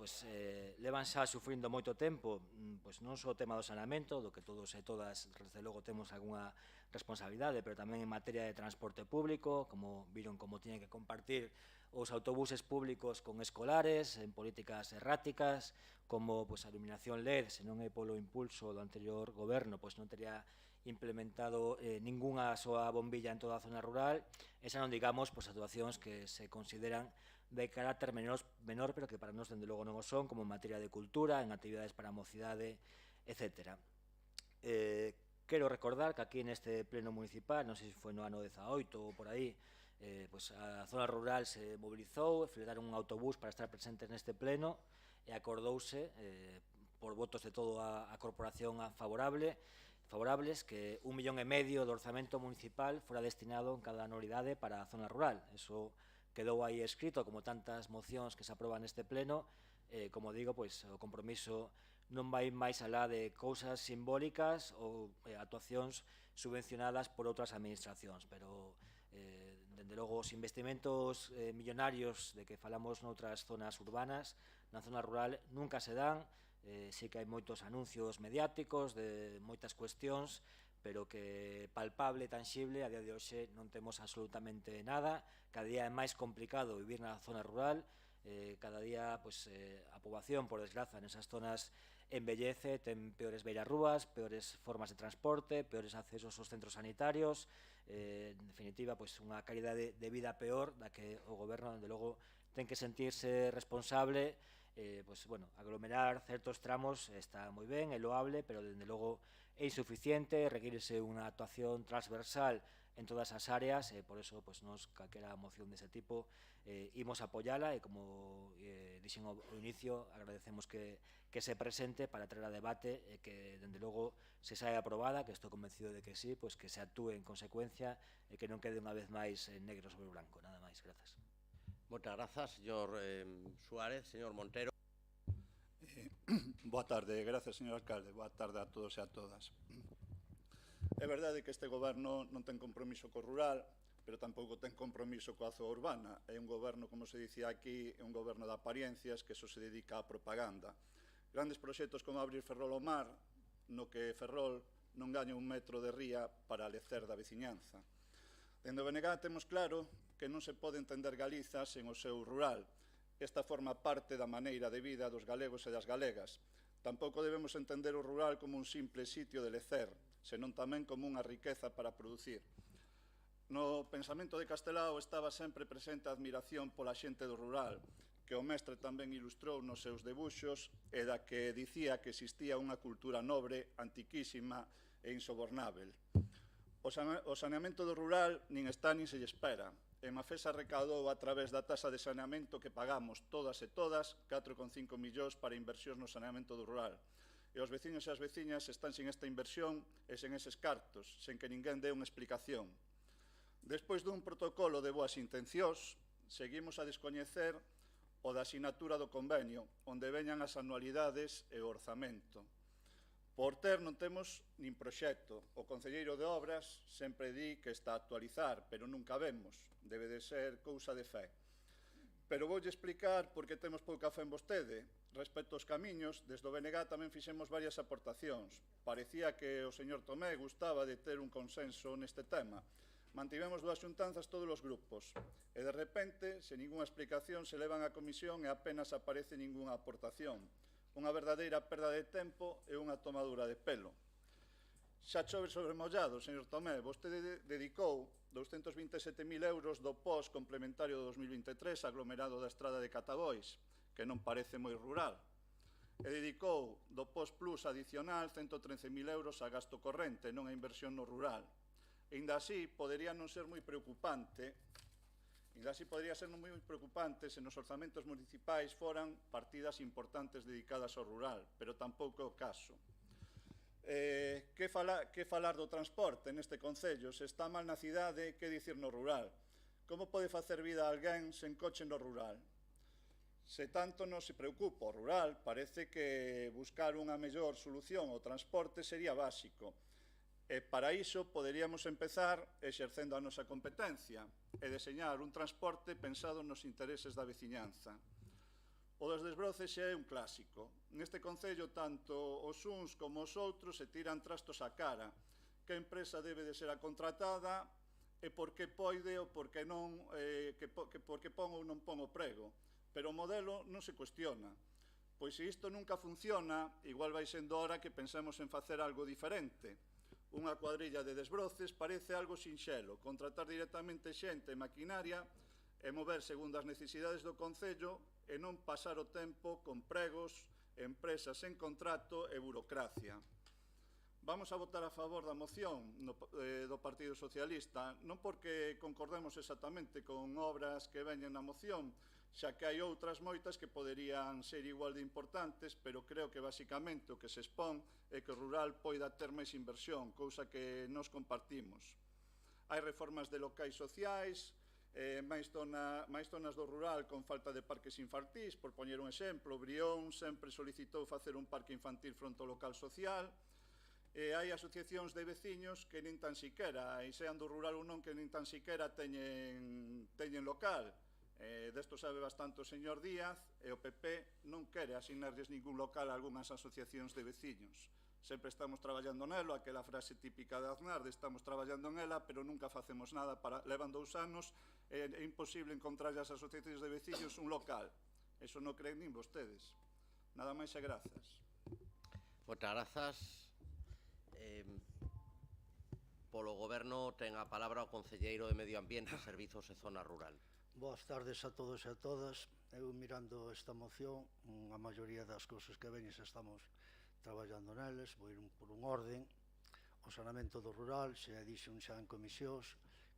levan xa sufrindo moito tempo, non só o tema do saneamento, do que todos e todas, desde logo, temos algunha responsabilidade, pero tamén en materia de transporte público, como viron como tiñen que compartir os autobuses públicos con escolares, en políticas erráticas, como a iluminación LED, se non é polo impulso do anterior goberno, non teria implementado ningunha soa bombilla en toda a zona rural, e xa non digamos actuacións que se consideran de carácter menor, pero que para nós, dende logo, non o son, como en materia de cultura, en actividades para a mocidade, etc. Quero recordar que aquí neste pleno municipal, non sei se foi no ano 18 ou por aí, a zona rural se mobilizou, fledaron un autobús para estar presentes neste pleno e acordouse, por votos de toda a corporación favorables, que 1,5 millón do orzamento municipal fora destinado en cada anualidade para a zona rural. Eso quedou aí escrito, como tantas mocións que se aproban neste pleno. Como digo, o compromiso non vai máis alá de cousas simbólicas ou actuacións subvencionadas por outras administracións, pero dende logo os investimentos millonarios de que falamos noutras zonas urbanas, na zona rural nunca se dan. Sí que hai moitos anuncios mediáticos de moitas cuestións, pero que palpable, tangible, a día de hoxe non temos absolutamente nada. Cada día é máis complicado vivir na zona rural, cada día a poboación, por desgraza, nesas zonas envellece, ten peores beirarrúas, peores formas de transporte, peores accesos aos centros sanitarios, en definitiva, unha calidade de vida peor da que o goberno, dende logo, ten que sentirse responsable. Aglomerar certos tramos está moi ben, é loable, pero dende logo é insuficiente, requírese unha actuación transversal en todas as áreas, e por eso nos, calquera moción dese tipo, imos apoiala, e como dixen ao inicio, agradecemos que se presente para traer a debate e que, dende logo, se saia aprobada, que estou convencido de que sí, que se actúe en consecuencia e que non quede unha vez máis negro sobre blanco. Nada máis, grazas. Moitas grazas, señor Suárez. Señor Montero. Boa tarde, grazas, señor alcalde. Boa tarde a todos e a todas. É verdade que este goberno non ten compromiso co rural, pero tampouco ten compromiso coa zoa urbana. É un goberno, como se dicía aquí, é un goberno de apariencias que só se dedica á propaganda. Grandes proxectos como abrir Ferrol ao mar, no que Ferrol non gaña un metro de ría para lecer da veciñanza. Dende o BNG temos claro que non se pode entender Galiza sen o seu rural. Esta forma parte da maneira de vida dos galegos e das galegas. Tampouco debemos entender o rural como un simple sitio de lecer, senón tamén como unha riqueza para producir. No pensamento de Castelao estaba sempre presente a admiración pola xente do rural, que o mestre tamén ilustrou nos seus debuxos e da que dicía que existía unha cultura nobre, antiquísima e insobornável. O saneamento do rural nin está nin se lle espera. E Mafesa recaudou a través da taxa de saneamento que pagamos todas e todas 4,5 millóns para inversións no saneamento do rural. E os veciños e as veciñas están sin esta inversión e sen eses cartos, sen que ninguén dé unha explicación. Despois dun protocolo de boas intencións, seguimos a descoñecer o da asinatura do convenio, onde veñan as anualidades e o orzamento. Por ter non temos nin proxecto. O concelleiro de Obras sempre di que está a actualizar, pero nunca vemos. Debe de ser cousa de fe. Pero voulle explicar por que temos pouca fe en vostede. Respecto aos camiños, desde o BNG tamén fixemos varias aportacións. Parecía que o señor Tomé gustaba de ter un consenso neste tema. Mantivemos 2 xuntanzas todos os grupos. E de repente, sen ningunha explicación, se levan á comisión e apenas aparece ningunha aportación. Unha verdadeira perda de tempo e unha tomadura de pelo. Xa chove sobre mollado, señor Tomé. Vostede dedicou 227.000 euros do POS complementario do 2023 aglomerado da estrada de Catabois, que non parece moi rural. E dedicou do POS Plus adicional 113.000 euros a gasto corrente, non a inversión no rural. E ainda así, podería non ser moi preocupante se nos orzamentos municipais foran partidas importantes dedicadas ao rural, pero tampouco é o caso. Que falar do transporte neste concello? Se está mal na cidade, que dicir no rural? Como pode facer vida alguén sen coche no rural? Se tanto non se preocupa o rural, parece que buscar unha mellor solución ao transporte sería básico. E para iso poderíamos empezar exercendo a nosa competencia e deseñar un transporte pensado nos intereses da veciñanza. O dos desbroces xa é un clásico. Neste concello, tanto os uns como os outros se tiran trastos á cara. Que empresa debe de ser a contratada e porque poide ou porque non, porque pon ou non pon o prego. Pero o modelo non se cuestiona. Pois se isto nunca funciona, igual vai sendo hora que pensemos en facer algo diferente. Unha cuadrilla de desbroces parece algo sinxelo, contratar directamente xente e maquinaria e mover segundo as necesidades do Concello e non pasar o tempo con pregos, empresas en contrato e burocracia. Vamos a votar a favor da moción do Partido Socialista, non porque concordemos exactamente con obras que veñen na moción, xa que hai outras moitas que poderían ser igual de importantes, pero creo que basicamente o que se expón é que o rural poida ter máis inversión, cousa que nos compartimos. Hai reformas de locais sociais, máis zonas do rural con falta de parques infantís, por poñer un exemplo. Brión sempre solicitou facer un parque infantil fronte ao local social, e hai asociacións de veciños que nin tan siquera, e sean do rural ou non, que nin tan siquera teñen local. Desto sabe bastante o señor Díaz, e o PP non quere asignarlles ningún local a algunhas asociacións de veciños. Sempre estamos traballando nelo, aquela frase típica de Aznar, de estamos traballando nela, pero nunca facemos nada. Levan 2 anos, é imposible encontrar as asociacións de veciños un local. Eso non creen nin vostedes. Nada máis e grazas. Moitas grazas. Polo Goberno ten a palabra o Concelleiro de Medio Ambiente, Servizos e Zona Rural. Boas tardes a todos e a todas. Eu mirando esta moción, a maioría das cousas que veñen xa estamos traballando neles, vou ir por un orden. O saneamento do rural, se dixen xa en comisións,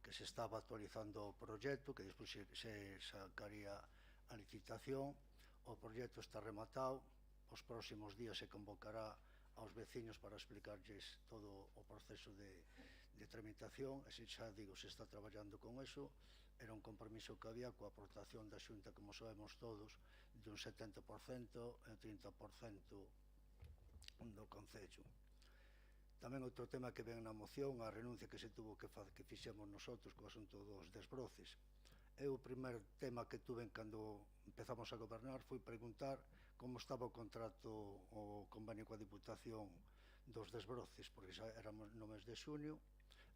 que se estaba actualizando o proxecto, que despois se sacaría a licitación. O proxecto está rematado, os próximos días se convocará aos veciños para explicarlles todo o proceso de tramitación, e se xa digo, se está traballando con eso. Era un compromiso que había coa aportación da Xunta, como sabemos todos, de un 70% e un 30% do Concello. Tamén outro tema que ven na moción, a renuncia que se tuvo que fixemos nosotros co asunto dos desbroces. O primer tema que tuve cando empezamos a gobernar foi preguntar como estaba o contrato, o convenio coa Diputación dos desbroces, porque xa éramos no mes de xuño.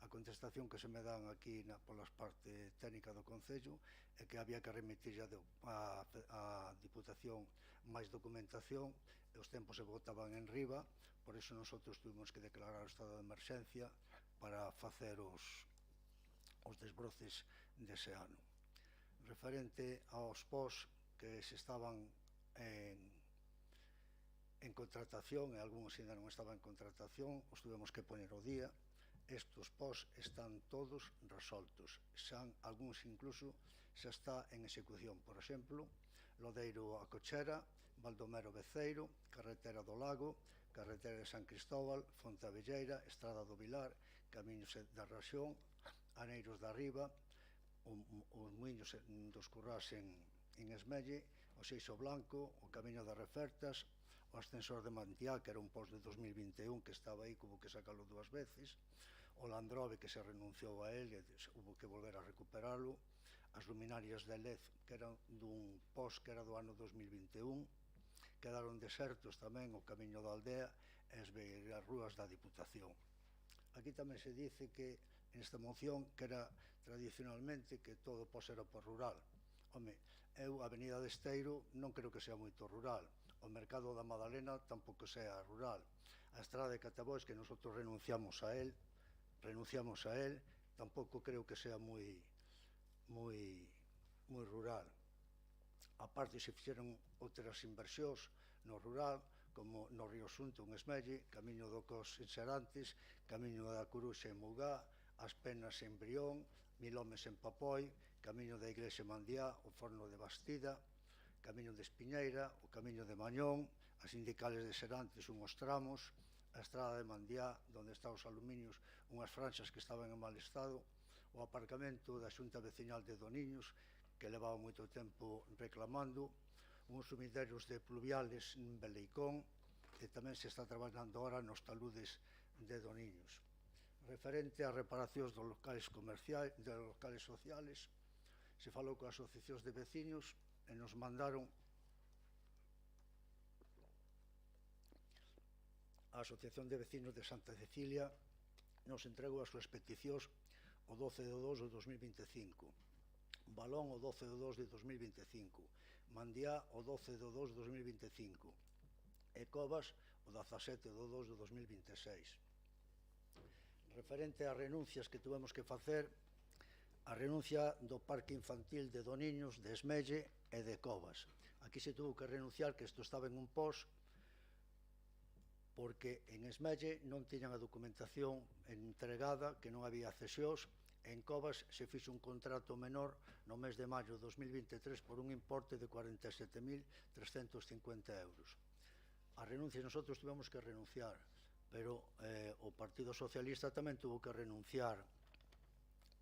A contestación que se me dan aquí pola parte técnica do Concello é que había que remitir a Diputación máis documentación, e os tempos se botaban en riba, por iso nosotros tuvimos que declarar o estado de emerxencia para facer os desbroces dese ano. Referente aos POS que se estaban en contratación, e algúns ainda non estaban en contratación, os tuvemos que poñer ao día. Estos POS están todos resoltos, algúns incluso xa está en execución. Por exemplo, Lodeiro a Cochera, Baldomero Beceiro, Carretera do Lago, Carretera de San Cristóbal, Fontavelleira, Estrada do Vilar, Camiños da Raxón, Aneiros da Riba, os muiños dos Currás en Esmelle, o Seixo Blanco, o Camiño das Refertas, o ascensor de Mantiá, que era un POS de 2021 que estaba aí, que hubo que sacalo 2 veces, o Landrove, que se renunciou a él e hubo que volver a recuperalo, as luminarias de LED, que eran dun POS que era do ano 2021, quedaron desertos tamén o Camiño da Aldea e as rúas da Diputación. Aquí tamén se dice que nesta moción que era tradicionalmente que todo POS era por rural. Home, eu a Avenida de Esteiro non creo que sea moito rural, o Mercado da Madalena tampouco sea rural, a Estrada de Catabois, que nosotros renunciamos a él, tampouco creo que sea moi rural. A parte, se fixeron outras inversións no rural, como no Río Xunto, en Esmelle, Camiño do Cos en Serantes, Camiño da Coruxa en Mugá, As Penas en Brión, Milomes en Papoi, Camiño da Iglesia en Mandiá, o Forno de Bastida, Camiño de Espiñeira, o Camiño de Mañón, as Sindicales de Serantes, unhos tramos, a Estrada de Mandiá, onde están os aluminios, unhas franxas que estaban en mal estado, o aparcamento da Xunta Veciñal de Doniños, que levaba moito tempo reclamando, uns sumiderios de pluviales en Beleicón, e tamén se está traballando ahora nos taludes de Doniños. Referente ás reparacións dos locales comerciais, dos locales sociales, se falou coas asociacións de veciños e nos mandaron a Asociación de Veciños de Santa Cecilia, nos entregou as súas peticións o 12 de 2 de 2025, Balón o 12 de 2 de 2025, Mandiá o 12 de 2 de 2025 e Covas o 17 de 2 de 2026. Referente ás renuncias que tuvemos que facer, a renuncia do Parque Infantil de Doniños, de Esmelle e de Covas. Aquí se tuvo que renunciar, que isto estaba en un pos, porque en Esmelle non tiñan a documentación entregada, que non había cesións. En Covas se fixo un contrato menor no mes de maio de 2023 por un importe de 47.350 euros. A renuncia nosotros tivemos que renunciar, pero o Partido Socialista tamén tuvo que renunciar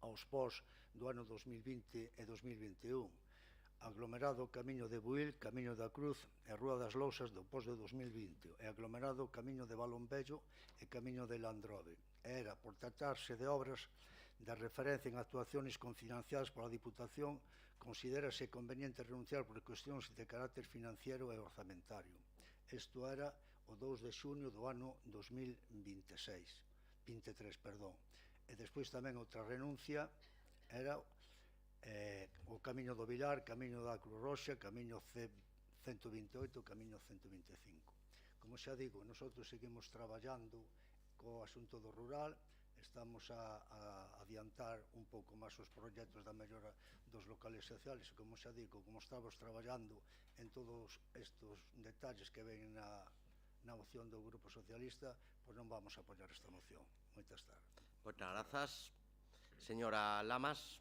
aos pos do ano 2020 e 2021. Aglomerado Camiño de Buil, Camiño da Cruz e Rúa das Lousas do pos de 2020 e aglomerado Camiño de Balón Bello e Camiño de Landrove. Era por tratarse de obras de referencia en actuaciones confinanciadas pola Diputación, considérase conveniente renunciar por cuestións de carácter financiero e orzamentario. Isto era o 2 de xunio do ano 2023. E despois tamén outra renuncia era o Camiño do Vilar, Camiño da Cruz Roxa, Camiño C128, Camiño 125. Como xa digo, nosotros seguimos traballando co asunto do rural, estamos a adiantar un pouco máis os proxectos da mellora dos locales sociales, como xa digo, como estamos traballando en todos estes detalles que ven na moción do Grupo Socialista, pois non vamos a apoiar esta moción. Moitas tardes. Moitas grazas. Señora Lamas.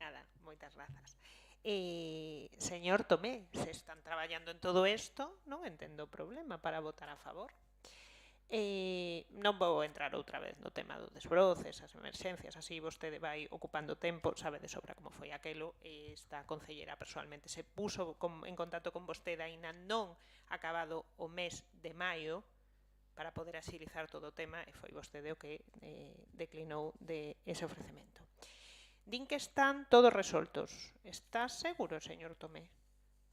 Nada, moitas grazas. Señor Tomé, se están traballando en todo isto, non entendo o problema para votar a favor. Non vou entrar outra vez no tema do desbroces, as emerxencias, así vostede vai ocupando tempo, sabe de sobra como foi aquelo, esta concellera persoalmente se puso en contacto con vostede aínda non acabado o mes de maio para poder axilizar todo o tema e foi vostede o que declinou de ese ofrecemento. Din que están todos resoltos. Está seguro, señor Tomé?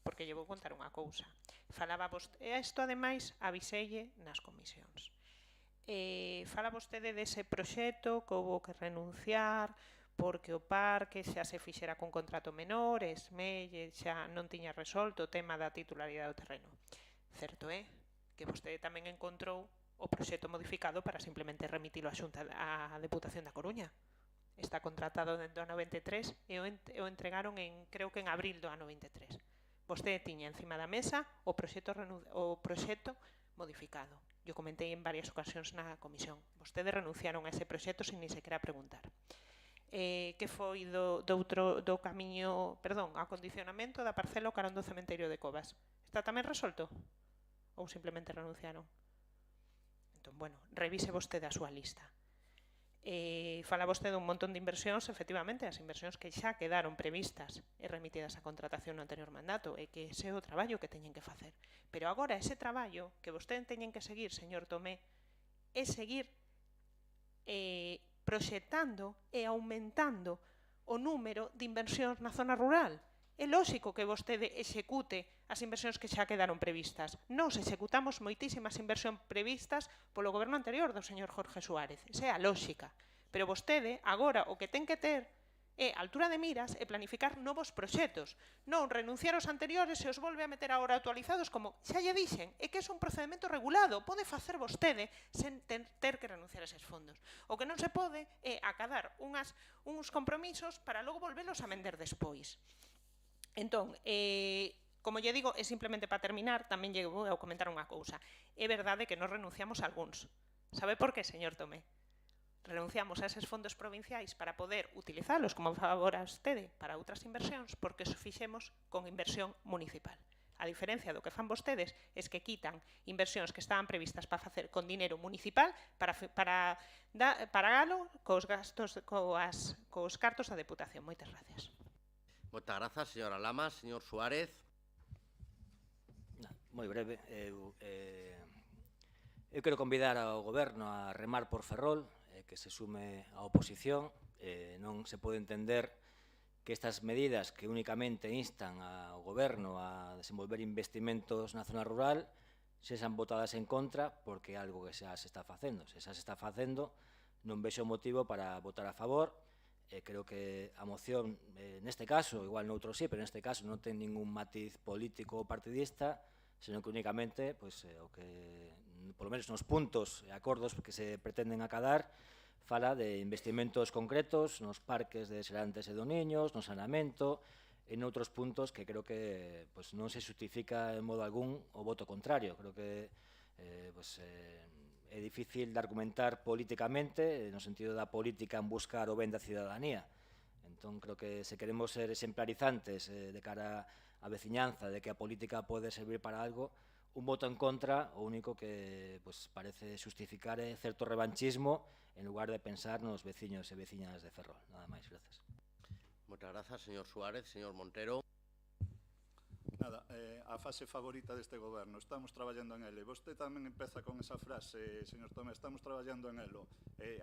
Porque lle vou contar unha cousa. Falaba vostede, isto ademais aviselle nas comisións. Fala vostede dese proxecto que houve que renunciar porque o parque xa se fixera con contrato menor, Esmelle xa non tiña resolto o tema da titularidade do terreno. Certo é que vostede tamén encontrou o proxecto modificado para simplemente remitilo á Xunta á Deputación da Coruña. Está contratado dentro do ano 23 e o entregaron creo que en abril do ano 23. Vostede tiña encima da mesa o proxecto modificado. Eu comentei en varias ocasións na comisión. Vostedes renunciaron a ese proxecto sin ni sequera preguntar. Que foi do camiño, perdón, acondicionamento da parcela ao carón do cementerio de Covas. Está tamén resolto? Ou simplemente renunciaron? Entón, bueno, revise vostede a súa lista. Fala vostede un montón de inversións, efectivamente, as inversións que xa quedaron previstas e remitidas a contratación no anterior mandato e que ese é o traballo que teñen que facer. Pero agora ese traballo que vostede teñen que seguir, señor Tomé, é seguir proxectando e aumentando o número de inversións na zona rural. É lóxico que vostede execute as inversións que xa quedaron previstas. Nós executamos moitísimas inversións previstas polo goberno anterior do señor Jorge Suárez. Esa é a lóxica. Pero vostede, agora, o que ten que ter é altura de miras e planificar novos proxectos. Non renunciar aos anteriores e os volve a meter agora actualizados como xa lle dixen, é que é un procedimento regulado. Pode facer vostede sen ter que renunciar a eses fondos. O que non se pode é acadar uns compromisos para logo volvelos a vender despois. Entón, como lle digo, é simplemente para terminar, tamén lle vou a comentar unha cousa. É verdade que nos renunciamos a algúns. Sabe por qué, señor Tomé? Renunciamos a eses fondos provinciais para poder utilizalos como favor a vostede para outras inversións, porque os fixemos con inversión municipal. A diferencia do que fan vostedes é que quitan inversións que estaban previstas para facer con dinero municipal para pagalo cos cartos da Deputación. Moitas gracias. Moitas grazas, señora Lamas. Señor Suárez. Moi breve. Eu quero convidar ao Goberno a remar por Ferrol, que se sume á oposición. Non se pode entender que estas medidas que únicamente instan ao Goberno a desenvolver investimentos na zona rural sexan votadas en contra porque é algo que xa se está facendo. Se xa se está facendo, non vexo motivo para votar a favor. Creo que a moción, neste caso, igual noutro sí, pero neste caso non ten ningún matiz político ou partidista, senón que únicamente, o que, polo menos nos puntos e acordos que se pretenden acadar, fala de investimentos concretos nos parques de Serantes e do Niños, no saneamento, e noutros puntos que creo que non se justifica en modo algún o voto contrario. Creo que é difícil de argumentar políticamente, no sentido da política en buscar o ben da cidadanía. Entón, creo que se queremos ser exemplarizantes de cara á veciñanza, de que a política pode servir para algo, un voto en contra, o único que parece justificar é certo revanchismo en lugar de pensar nos veciños e veciñas de Ferrol. Nada máis, gracias. Moitas grazas, señor Suárez. Señor Montero. Nada, a fase favorita deste goberno, estamos traballando en ele. Vostede tamén empeza con esa frase, señor Tomé, estamos traballando en elo.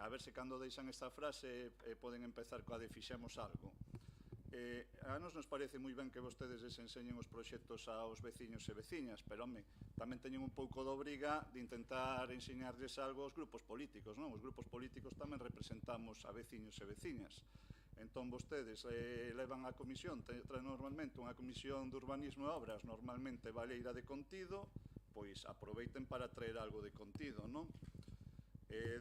A ver se cando deixan esa frase poden empezar coa de fixemos algo. A nos parece moi ben que vostedes les enseñen os proxectos aos veciños e veciñas, pero, home, tamén teñen un pouco de obriga de intentar enseñarles algo aos grupos políticos, non? Os grupos políticos tamén representamos a veciños e veciñas. Entón, vostedes levan a comisión, traen normalmente unha comisión de urbanismo e obras, normalmente baleira de contido, pois aproveiten para traer algo de contido, non?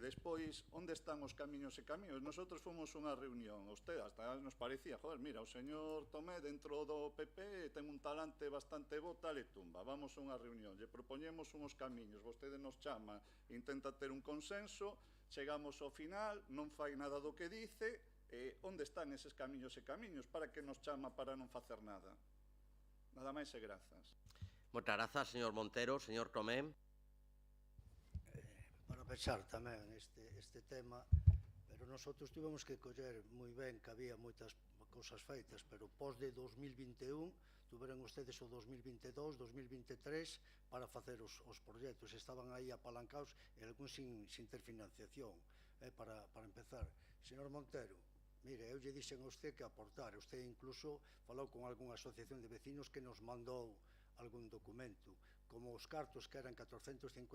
Despois, onde están os camiños e camiños? Nosotros fomos unha reunión, hasta nos parecía, joder, mira, o señor Tomé dentro do PP ten un talante bastante bo, tal e tumba, vamos a unha reunión, lle propoñemos uns camiños, vostede nos chama, intenta ter un consenso, chegamos ao final, non fai nada do que dice, onde están eses camiños e camiños? Para que nos chama para non facer nada? Nada máis e grazas. Moitas grazas, señor Montero. Señor Tomé. Para pechar tamén este tema, pero nosotros tivemos que coller moi ben que había moitas cousas feitas, pero pos de 2021 tuveron ustedes o 2022, 2023 para facer os proxectos, estaban aí apalancados e algún sin ter financiación, para empezar. Señor Montero, mire, eu lle dixen a usted que aportar, usted incluso falou con algunha asociación de vecinos que nos mandou algún documento, como os cartos que eran 453.000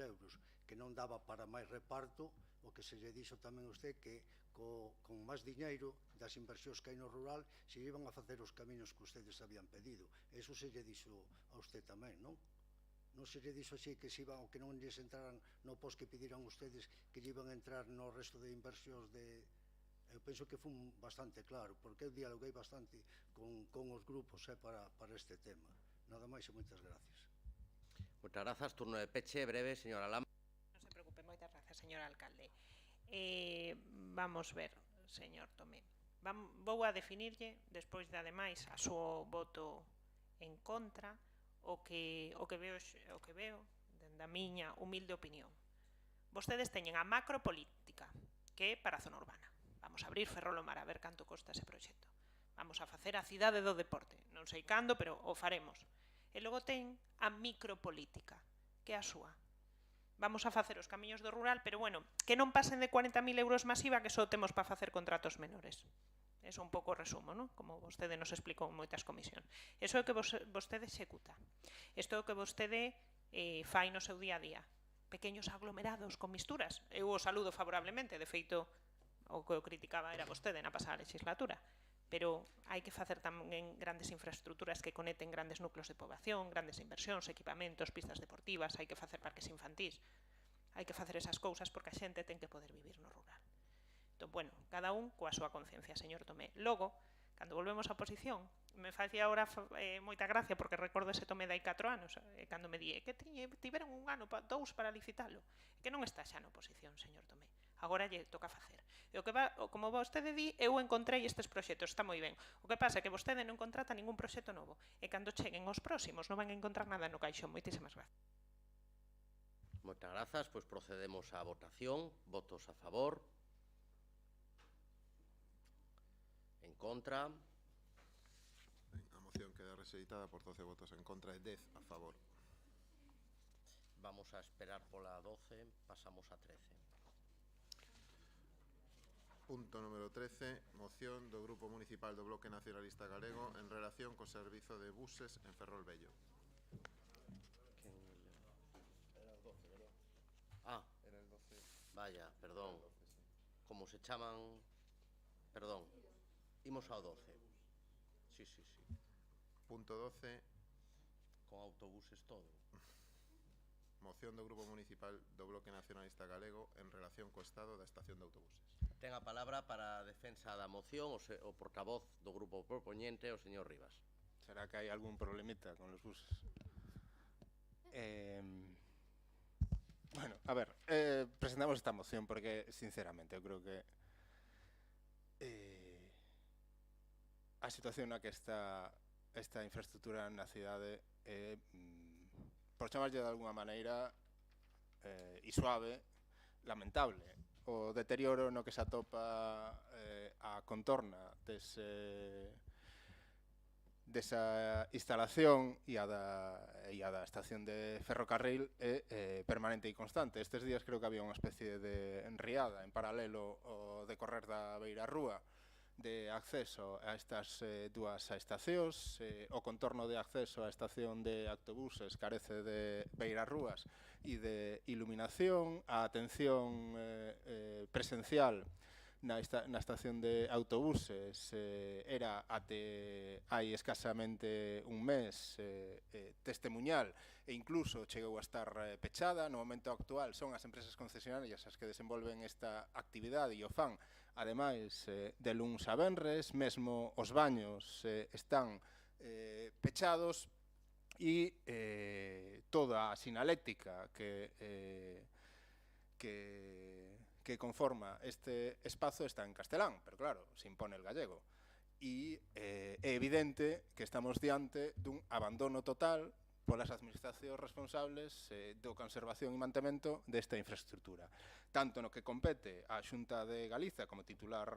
euros, que non daba para máis reparto, o que se lle dixo tamén a usted que con máis diñeiro das inversións que hai no rural se iban a facer os camiños que ustedes habían pedido. Eso se lle dixo a usted tamén, non? Non se lle dixo así que se iban, o que non lles entraran no pos que pediran ustedes que lle iban a entrar no resto de inversións de... Eu penso que fun bastante claro, porque eu dialoguei bastante con os grupos para este tema. Nada máis e moitas gracias. Moitas grazas. Turno de peche, breve, señora Lama. Non se preocupe, moitas grazas, señor alcalde. Vamos ver, señor Tomé. Vou a definirlle, despois de, ademais, a súa voto en contra, o que veo dende a miña humilde opinión. Vostedes teñen a macropolítica, que é para a zona urbana. Vamos a abrir Ferrol o Mar a ver canto costa ese proxecto. Vamos a facer a cidade do deporte. Non sei cando, pero o faremos. E logo ten a micropolítica, que é a súa. Vamos a facer os camiños do rural, pero, bueno, que non pasen de 40.000 euros masiva, que só temos para facer contratos menores. Eso un pouco resumo, non? Como vostede nos explicou en moitas comisións. Eso é o que vostede executa. Isto é o que vostede fai no seu día a día. Pequeños aglomerados con misturas. Eu o saludo favorablemente, de feito, o que eu criticaba era vostede na pasada legislatura. Pero hai que facer tamén grandes infraestructuras que conecten grandes núcleos de poboación, grandes inversións, equipamentos, pistas deportivas, hai que facer parques infantís, hai que facer esas cousas porque a xente ten que poder vivir no rural. Entón, bueno, cada un coa súa conciencia, señor Tomé. Logo, cando volvemos á oposición, me facía ahora moita gracia porque recordo ese Tomé de hai 4 anos, cando me di que tiveron un ano, 2 para licitalo, que non está xa na oposición, señor Tomé. Agora lle toca facer. E como vostede di, eu encontrei estes proxectos, está moi ben. O que pasa é que vostede non contrata ningún proxecto novo. E cando cheguen os próximos non van a encontrar nada no caixón. Moitísimas grazas. Moitas grazas. Pois procedemos á votación. Votos a favor. En contra. A moción queda rexeitada por 12 votos en contra e 10 a favor. Vamos a esperar pola 12. Pasamos a 13. Punto número 13, moción do Grupo Municipal do Bloque Nacionalista Galego en relación co servizo de buses en Ferrol Vello. Era el 12, ¿verdad? Ah, era el 12. Vaya, perdón. como se chaman... Perdón, imos ao 12. Sí. Punto 12. Con autobuses todo. Moción do Grupo Municipal do Bloque Nacionalista Galego en relación co estado da estación de autobuses. Ten a palabra para a defensa da moción o portavoz do grupo propoñente, o señor Rivas. Será que hai algún problemita con os buses? Bueno, a ver, presentamos esta moción porque, sinceramente, eu creo que a situación na que está esta infraestructura na cidade é, por chamarlle de alguna maneira, e suave, lamentable. O deterioro no que se atopa a contorna desa instalación e a da estación de ferrocarril é permanente e constante. Estes días creo que había unha especie de enriada en paralelo ao decorrer da beira rúa de acceso a estas dúas estacións. O contorno de acceso á estación de autobuses carece de beirarrúas e de iluminación. A atención presencial na estación de autobuses era até hai escasamente un mes testemuñal e incluso chegou a estar pechada. No momento actual son as empresas concesionarias as que desenvolven esta actividade e o fan ademais de luns a venres. Mesmo os baños están pechados e toda a sinaléctica que conforma este espazo está en castelán, pero claro, se impone el gallego. E é evidente que estamos diante dun abandono total polas administracións responsables do conservación e mantemento desta infraestructura. Tanto no que compete á Xunta de Galiza como titular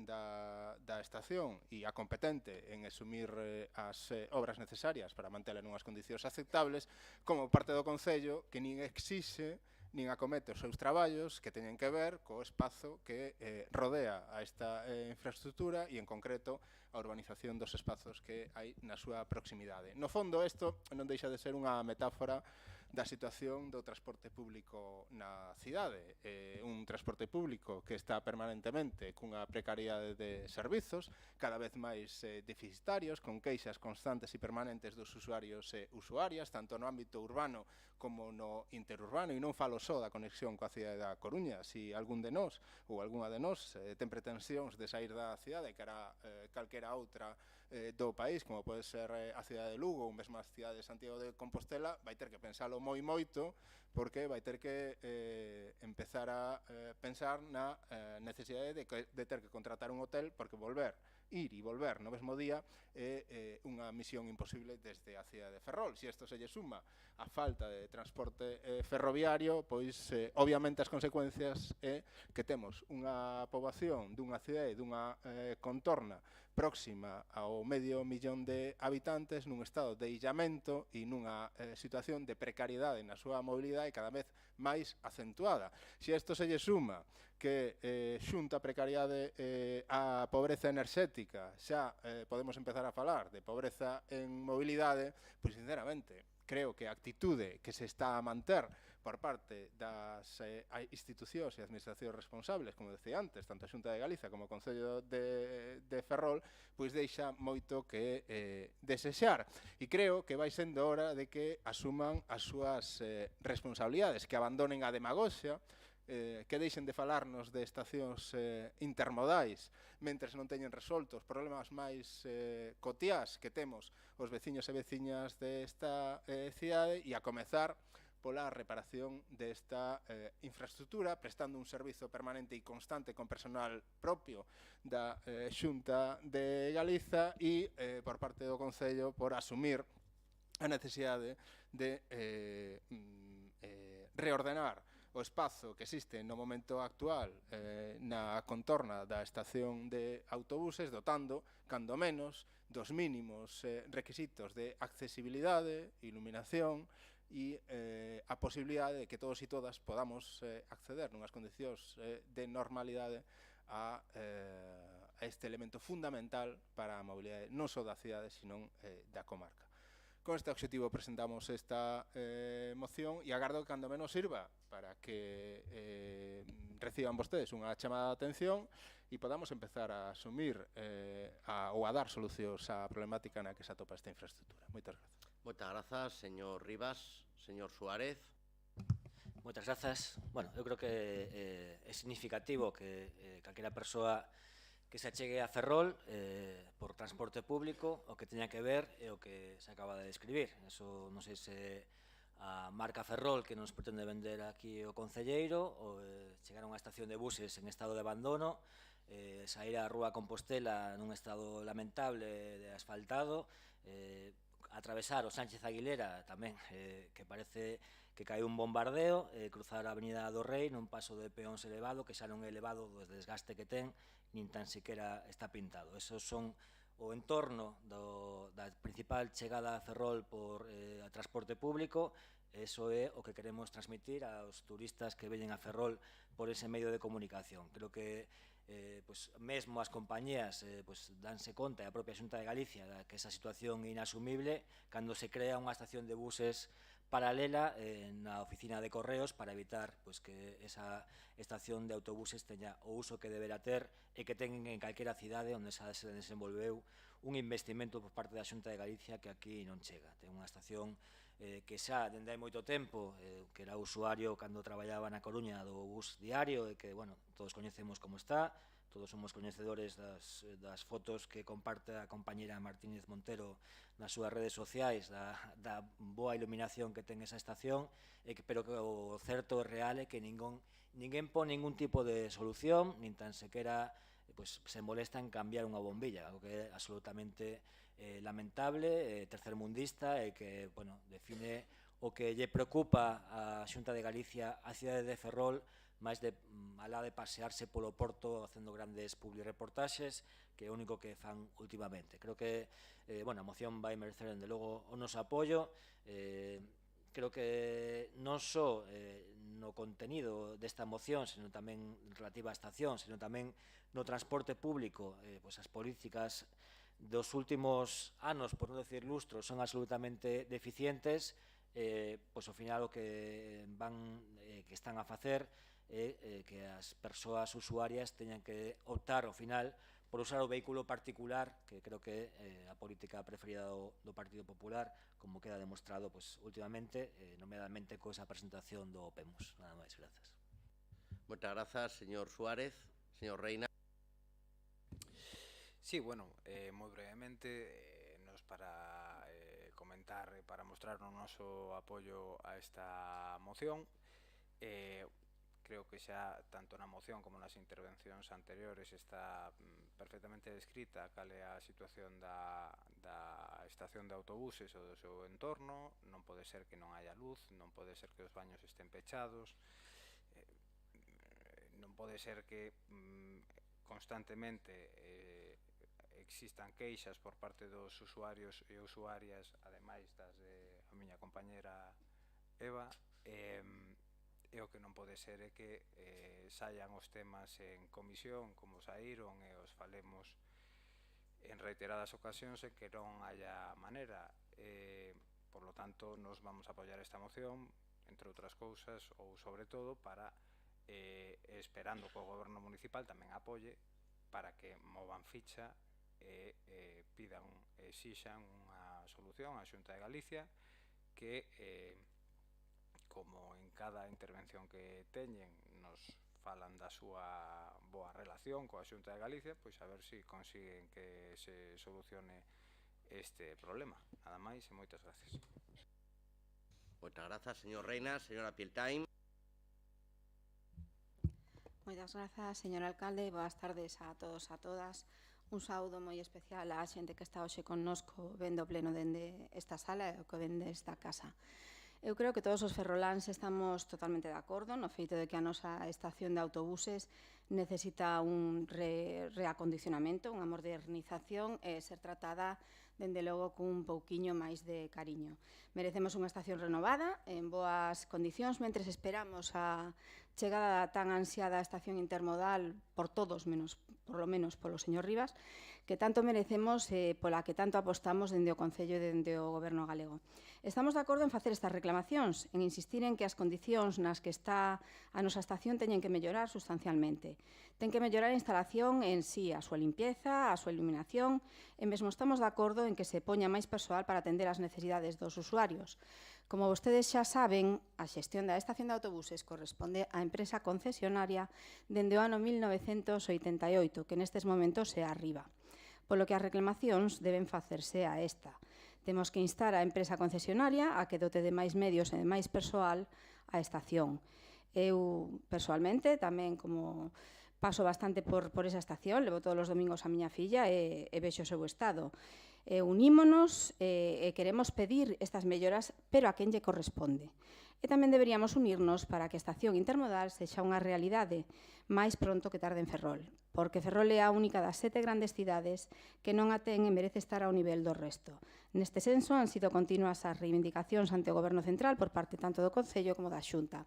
da estación e a competente en asumir as obras necesarias para mantela nunhas condicións aceptables, como parte do Concello que nin exixe nin acomete os seus traballos que teñen que ver co espazo que rodea a esta infraestructura e, en concreto, a urbanización dos espazos que hai na súa proximidade. No fondo, isto non deixa de ser unha metáfora da situación do transporte público na cidade. Un transporte público que está permanentemente cunha precariedade de servizos, cada vez máis deficitarios, con queixas constantes e permanentes dos usuarios e usuarias, tanto no ámbito urbano como no interurbano, e non falo só da conexión coa cidade da Coruña. Se algún de nós ou algunha de nós ten pretensións de sair da cidade que era calquera outra do país, como pode ser a cidade de Lugo ou mesmo a cidade de Santiago de Compostela, vai ter que pensalo moito, porque vai ter que empezar a pensar na necesidade de ter que contratar un hotel, porque ir e volver no mesmo día é unha misión imposible desde a cidade de Ferrol. Se isto se lle suma a falta de transporte ferroviario, pois obviamente as consecuencias é que temos unha poboación dunha cidade, dunha contorna próxima ao medio millón de habitantes nun estado de illamento e nunha situación de precariedade na súa mobilidade cada vez máis acentuada. Se isto se lle suma que xunta a precariedade a pobreza enerxética, xa podemos empezar a falar de pobreza en mobilidade, pois sinceramente creo que a actitude que se está a manter por parte das institucións e administracións responsables, como decía antes, tanto a Xunta de Galiza como o Concello de Ferrol, pois deixa moito que desexar. E creo que vai sendo hora de que asuman as súas responsabilidades, que abandonen a demagoxia, que deixen de falarnos de estacións intermodais mentres non teñen resoltos problemas máis cotiás que temos os veciños e veciñas desta cidade, e a comezar pola reparación desta infraestructura, prestando un servizo permanente e constante con personal propio da Xunta de Galiza e por parte do Concello por asumir a necesidade de reordenar o espazo que existe no momento actual na contorna da estación de autobuses, dotando, cando menos, dos mínimos requisitos de accesibilidade, iluminación e a posibilidade de que todos e todas podamos acceder nunhas condicións de normalidade a este elemento fundamental para a mobilidade non só da cidade, senón da comarca. Con este objetivo presentamos esta moción e agardo que cando menos sirva para que reciban vostedes unha chamada de atención e podamos empezar a asumir ou a dar solucións á problemática na que se atopa esta infraestructura. Moitas grazas. Moitas grazas, señor Rivas. Señor Suárez. Moitas grazas. Bueno, eu creo que é significativo que calquera persoa que se achegue a Ferrol por transporte público o que teña que ver é o que se acaba de describir. Eso non sei se a marca Ferrol que nos pretende vender aquí o concelleiro ou chegar a unha estación de buses en estado de abandono, sair á Rúa Compostela nun estado lamentable de asfaltado, atravesar o Sánchez Aguilera tamén, que parece que cae un bombardeo, cruzar a Avenida do Rei nun paso de peóns elevado, que xa non é elevado do desgaste que ten, nin tan sequera está pintado. Esos son o entorno da principal chegada a Ferrol por transporte público. Eso é o que queremos transmitir aos turistas que veñen a Ferrol por ese medio de comunicación. Creo que mesmo as compañías danse conta, e a propia Xunta de Galicia, que esa situación é inasumible cando se crea unha estación de buses paralela na oficina de correos para evitar que esa estación de autobuses teña o uso que deberá ter e que ten en calquera cidade onde se desenvolveu un investimento por parte da Xunta de Galicia que aquí non chega. Ten unha estación que xa dende hai moito tempo, que era usuario cando traballaba na Coruña do bus diario e que, bueno, todos coñecemos como está, todos somos coñecedores das fotos que comparte a compañera Martínez Montero nas súas redes sociais, da boa iluminación que ten esa estación, pero que o certo e real é que ninguén pon ningún tipo de solución, nin tan sequera se molesta en cambiar unha bombilla, algo que é absolutamente lamentable, tercermundista e que define o que lle preocupa a Xunta de Galicia a cidade de Ferrol, máis alá de pasearse polo porto facendo grandes publireportaxes, que é o único que fan últimamente. Creo que a moción vai merecer, dende logo, o noso apoio. Creo que non só no contenido desta moción, senón tamén relativa á estación, senón tamén no transporte público, as políticas dos últimos anos, por non decir lustros, son absolutamente deficientes. Ao final o que están a facer é que as persoas usuarias teñan que optar ao final por usar o vehículo particular, que creo que é a política preferida do Partido Popular, como queda demostrado últimamente, nomeadamente co esa presentación do PEMUS. Nada máis, grazas. Moitas grazas, señor Suárez. Señor Reina. Sí, bueno, moi brevemente, nos para comentar, para mostrar o noso apoio a esta moción. Creo que xa tanto na moción como nas intervencións anteriores está perfectamente descrita cal é a situación da estación de autobuses ou do seu entorno. Non pode ser que non haya luz, non pode ser que os baños estén pechados, non pode ser que constantemente existan queixas por parte dos usuarios e usuarias, ademais das de a miña compañera Eva, e o que non pode ser é que saian os temas en comisión como saíron e os falemos en reiteradas ocasións e que non haya manera. Por lo tanto, nos vamos a apoiar esta moción, entre outras cousas, ou sobre todo para esperando que o goberno municipal tamén apoie para que movan ficha e pidan, exixan unha solución á Xunta de Galicia que como en cada intervención que teñen nos falan da súa boa relación coa Xunta de Galicia, pois a ver se consiguen que se solucione este problema. Nada máis e moitas gracias. Moitas grazas, señor Reina. Señora Pieltain. Moitas grazas, señor alcalde. Boas tardes a todos e a todas. Un saúdo moi especial á xente que está hoxe connosco vendo pleno dende esta sala e o que vende esta casa. Eu creo que todos os ferroláns estamos totalmente de acordo no feito de que a nosa estación de autobuses necesita un reacondicionamento, unha modernización e ser tratada, dende logo, cun pouquiño máis de cariño. Merecemos unha estación renovada, en boas condicións, mentres esperamos a chegada da tan ansiada estación intermodal por todos, por lo menos polo señor Rivas, que tanto merecemos e pola que tanto apostamos dende o Concello e dende o Goberno galego. Estamos de acordo en facer estas reclamacións, en insistir en que as condicións nas que está a nosa estación teñen que mellorar sustancialmente. Ten que mellorar a instalación en sí, a súa limpieza, a súa iluminación, e mesmo estamos de acordo en que se poña máis persoal para atender as necesidades dos usuarios. Como vostedes xa saben, a xestión da estación de autobuses corresponde á empresa concesionaria dende o ano 1988, que nestes momentos é arriba, polo que as reclamacións deben facerse a esta. Temos que instar a empresa concesionaria a que dote de máis medios e de máis persoal a estación. Eu, persoalmente, tamén como paso bastante por esa estación, levo todos os domingos a miña filla e vexo o seu estado. Unímonos e queremos pedir estas melloras, pero a quen lle corresponde. E tamén deberíamos unirnos para que a estación intermodal sexa unha realidade máis pronto que tarde en Ferrol, porque Ferrol é a única das 7 grandes cidades que non a ten e merece estar ao nivel do resto. Neste senso, han sido continuas as reivindicacións ante o Goberno Central por parte tanto do Concello como da Xunta.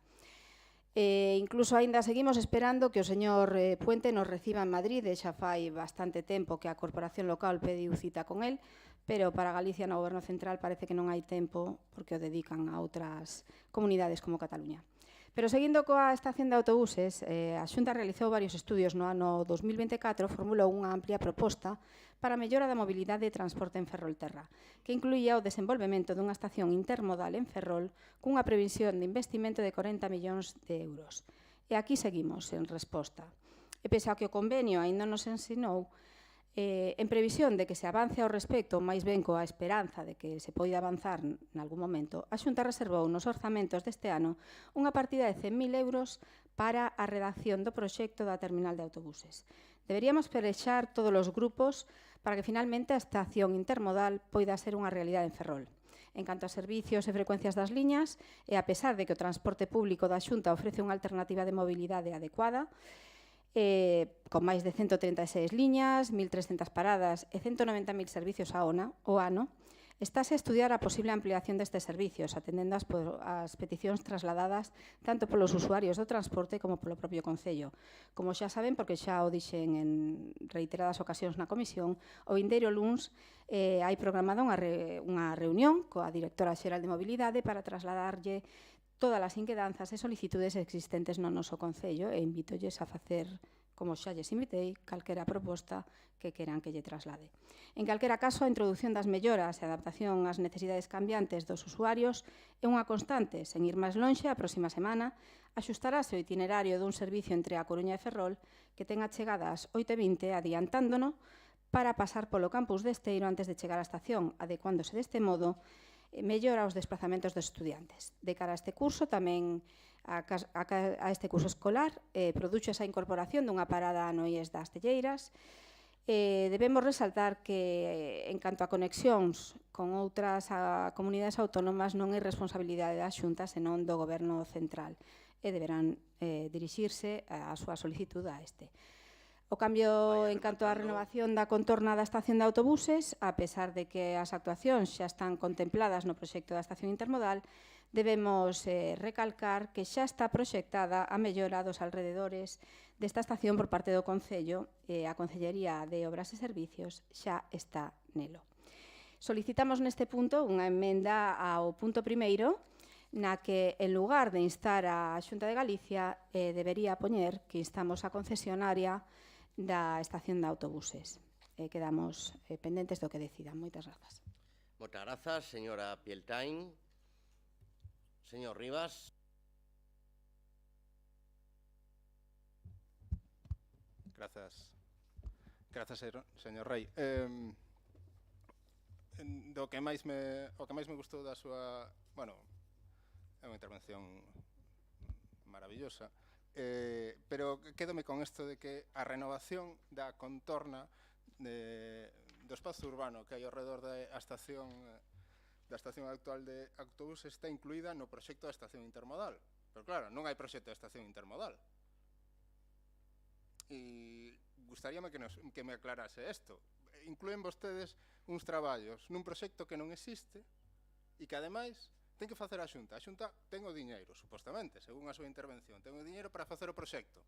Incluso aínda seguimos esperando que o señor Puente nos reciba en Madrid, e xa fai bastante tempo que a Corporación Local pediu cita con el, pero para Galicia no Goberno Central parece que non hai tempo porque o dedican a outras comunidades como Cataluña. Pero seguindo coa estación de autobuses, a Xunta realizou varios estudios no ano 2024, formulou unha amplia proposta para a mellora da mobilidade e transporte en Ferrolterra, que incluía o desenvolvemento dunha estación intermodal en Ferrol cunha previsión de investimento de 40 millóns de euros. E aquí seguimos en resposta. E pese ao que o convenio aínda nos ensinou, en previsión de que se avance ao respecto, máis ben coa esperanza de que se poida avanzar nalgún momento, a Xunta reservou nos orzamentos deste ano unha partida de 100.000 euros para a redacción do proxecto da terminal de autobuses. Deberíamos pelexar todos os grupos para que finalmente a estación intermodal poida ser unha realidade en Ferrol. En canto a servicios e frecuencias das liñas, e a pesar de que o transporte público da Xunta ofrece unha alternativa de mobilidade adecuada, con máis de 136 liñas, 1.300 paradas e 190.000 servicios ao ano, estáse a estudiar a posible ampliación destes servicios, atendendo as peticións trasladadas tanto polos usuarios do transporte como polo propio Concello. Como xa saben, porque xa o dixen en reiteradas ocasións na comisión, o vindeiro luns hai programada unha reunión coa directora xeral de mobilidade para trasladarlle todas as inquedanzas e solicitudes existentes no noso Concello e invítolles a facer, como xa lles invitei, calquera proposta que queran que lle traslade. En calquera caso, a introdución das melloras e a adaptación ás necesidades cambiantes dos usuarios é unha constante. Sen ir máis lonxe, a próxima semana axustarase o itinerario dun servicio entre a Coruña e Ferrol que ten a chegada ás 8:20, adiantándono para pasar polo campus de Esteiro antes de chegar á estación, adecuándose deste modo mellora os desplazamentos dos estudiantes. De cara a este curso, tamén a este curso escolar, producho esa incorporación dunha parada no IES das Telleiras. Debemos resaltar que, en canto a conexións con outras comunidades autónomas, non é responsabilidade da Xunta, senón do Goberno Central, e deberán dirixirse a súa solicitud a este. O cambio en canto á renovación da contorna da estación de autobuses, a pesar de que as actuacións xa están contempladas no proxecto da estación intermodal, debemos recalcar que xa está proxectada a mellora dos alrededores desta estación por parte do Concello e a Concellería de Obras e Servicios xa está nelo. Solicitamos neste punto unha emenda ao punto primeiro, na que, en lugar de instar a Xunta de Galicia, debería poñer que instamos a concesionaria da estación de autobuses. Quedamos pendentes do que decidan. Moitas grazas. Moitas grazas, señora Pieltain. Señor Rivas. Grazas, señor Rei. O que máis me gustou da súa... Bueno, é unha intervención maravillosa, pero quédome con isto de que a renovación da contorna do espazo urbano que hai ao redor da estación actual de autobuses está incluída no proxecto da estación intermodal. Pero claro, non hai proxecto da estación intermodal. E gustaríame que me aclarase isto. Inclúen vostedes uns traballos nun proxecto que non existe e que ademais ten que facer a Xunta. A Xunta ten o diñeiro, supostamente, según a súa intervención. Ten o diñeiro para facer o proxecto.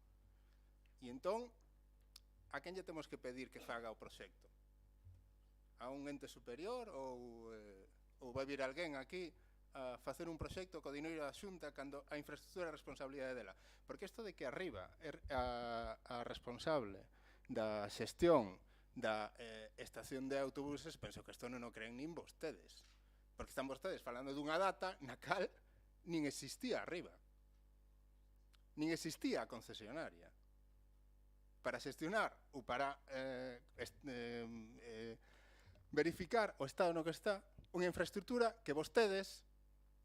E entón, a quen lle temos que pedir que faga o proxecto? a un ente superior ou vai vir alguén aquí a facer un proxecto co dineiro da Xunta cando a infraestructura é a responsabilidade dela. Porque isto de que arriba a responsable da xestión da estación de autobuses, penso que isto non o creen nin vostedes. Porque están vostedes falando dunha data na cal nin existía arriba. Nin existía a concesionaria. Para xestionar ou para verificar o estado no que está unha infraestructura que vostedes,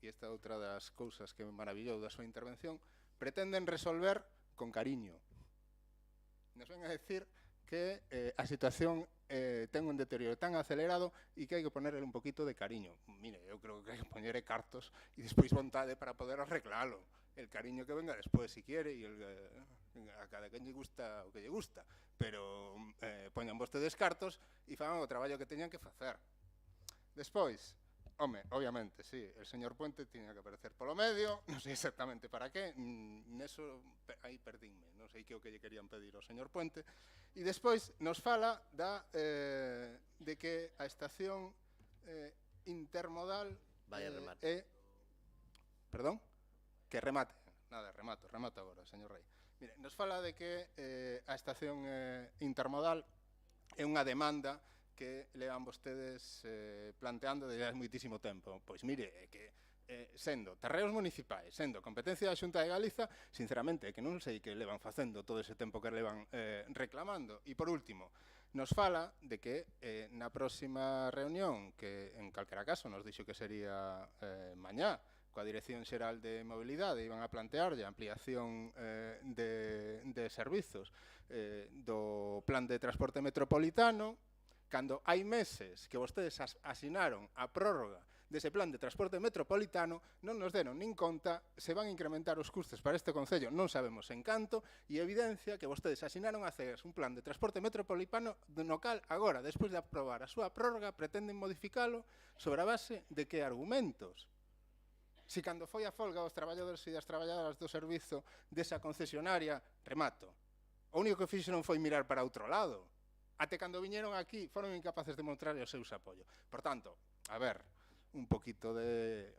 e esta é outra das cousas que me maravillou da súa intervención, pretenden resolver con cariño. Nos ven a decir que a situación ten un deterioro tan acelerado e que hai que ponerle un poquito de cariño. Mire, eu creo que hai que poñerle cartos e despois vontade para poder arreglalo. El cariño que venga despois, si quiere, e a cada quen lle gusta o que lle gusta. Pero poñan vostedes cartos e fagan o traballo que teñan que facer. Despois, home, obviamente, sí, el señor Puente tiña que aparecer polo medio, non sei exactamente para qué, neso aí perdínme, non sei que o que lle querían pedir ao señor Puente. E despois nos fala de que a estación intermodal é... Perdón? Que remate. Nada, remato agora, señor Rei. Mire, nos fala de que a estación intermodal é unha demanda que levan vostedes planteando desde hai moitísimo tempo. Pois mire, que sendo terreos municipais, sendo competencia da Xunta de Galiza, sinceramente, que non sei que levan facendo todo ese tempo que levan reclamando. E por último, nos fala de que na próxima reunión, que en calquera caso nos dixo que sería mañá, coa Dirección Xeral de Mobilidade, iban a plantearlle a ampliación de servizos do Plan de Transporte Metropolitano, cando hai meses que vostedes asinaron a prórroga dese Plan de Transporte Metropolitano, non nos deron nin conta, se van a incrementar os custos para este Concello, non sabemos en canto, e evidencia que vostedes asinaron a cegas un Plan de Transporte Metropolitano no cal agora, despois de aprobar a súa prórroga, pretenden modificalo sobre a base de que argumentos. Si cando foi a folga os traballadores e as traballadoras do servizo desa concesionaria, remato, o único que fixeron foi mirar para outro lado. Até cando viñeron aquí foron incapaces de mostrar os seus apoios. Por tanto, a ver, un poquito de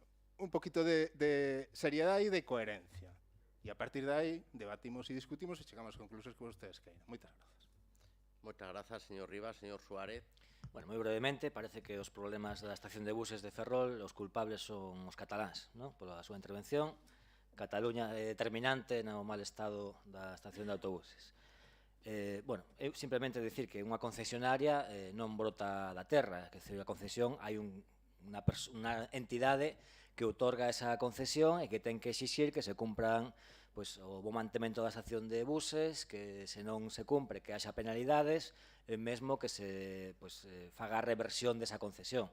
seriedade e de coherencia. E a partir de aí debatimos e discutimos e chegamos a conclusións que vostedes queiran. Moitas grazas. Moitas grazas, señor Rivas. Señor Suárez. Bueno, moi brevemente, parece que os problemas da estación de buses de Ferrol, os culpables son os cataláns, non? Pola súa intervención. Cataluña é determinante no mal estado da estación de autobuses. Bueno, eu simplemente dicir que unha concesionaria non brota da terra, que a concesión hai unha entidade que outorga esa concesión e que ten que exixir que se cumpran o bo mantemento da estación de buses, que se non se cumpre que haxa penalidades, e mesmo que se faga a reversión desa concesión.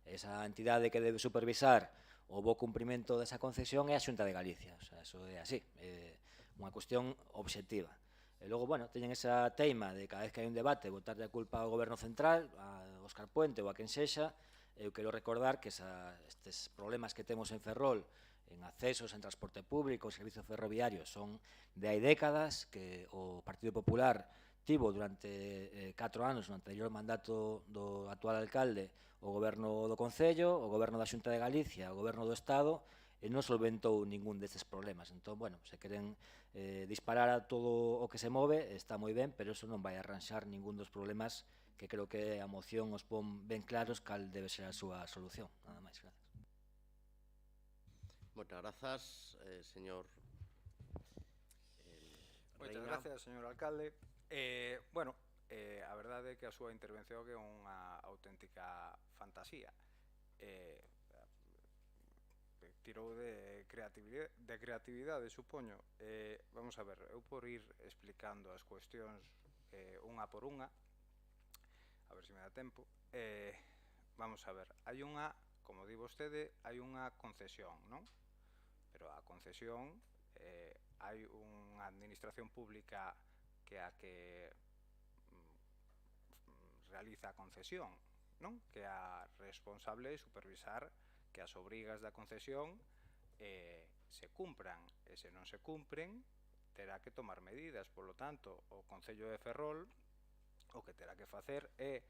Esa entidade que debe supervisar o bo cumprimento desa concesión é a Xunta de Galicia, o sea, eso é así, é unha cuestión obxectiva. E logo, bueno, teñen esa teima de cada vez que hai un debate botarlle a culpa ao Goberno Central, a Óscar Puente ou a quen sexa. Eu quero recordar que estes problemas que temos en Ferrol, en accesos, en transporte público, servizos ferroviarios, son de hai décadas, que o Partido Popular tivo durante 4 anos no anterior mandato do actual alcalde, o Goberno do Concello, o Goberno da Xunta de Galicia, o Goberno do Estado, e non solventou ningún destes problemas. Entón, bueno, se queren disparar a todo o que se move, está moi ben, pero eso non vai arranxar ningún dos problemas que creo que a moción os pon ben claros cal debe ser a súa solución. Nada máis, gracias. Moitas grazas, señor Moitas gracias, señor alcalde. Bueno, a verdade é que a súa intervención é unha auténtica fantasía. Tirou de creatividade, supoño. Vamos a ver, eu por ir explicando as cuestións unha por unha, a ver se me dá tempo. Vamos a ver, hai unha, como di vostede, hai unha concesión, non? Pero a concesión hai unha administración pública que a que realiza a concesión, non? Que a responsable é supervisar que as obrigas da concesión se cumpran, e se non se cumpren terá que tomar medidas. Por lo tanto, o Concello de Ferrol o que terá que facer é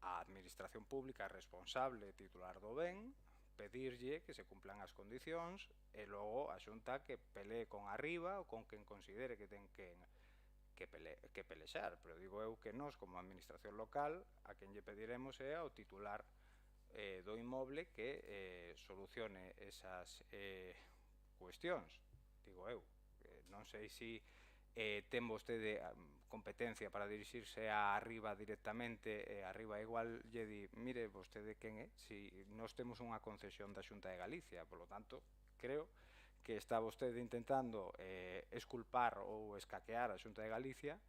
a administración pública responsable titular do ben, pedirlle que se cumplan as condicións e logo a Xunta que pelee con arriba ou con quen considere que ten que pelexar. Pero digo eu que nós, como administración local, a quen lle pediremos é ao titular do inmoble que solucione esas cuestións, digo eu. Non sei se ten vostede competencia para dirixirse a arriba directamente, e arriba igual lle di, mire, vostede quen é? Si nós temos unha concesión da Xunta de Galicia, polo tanto, creo que está vostede intentando esculpar ou escaquear a Xunta de Galicia,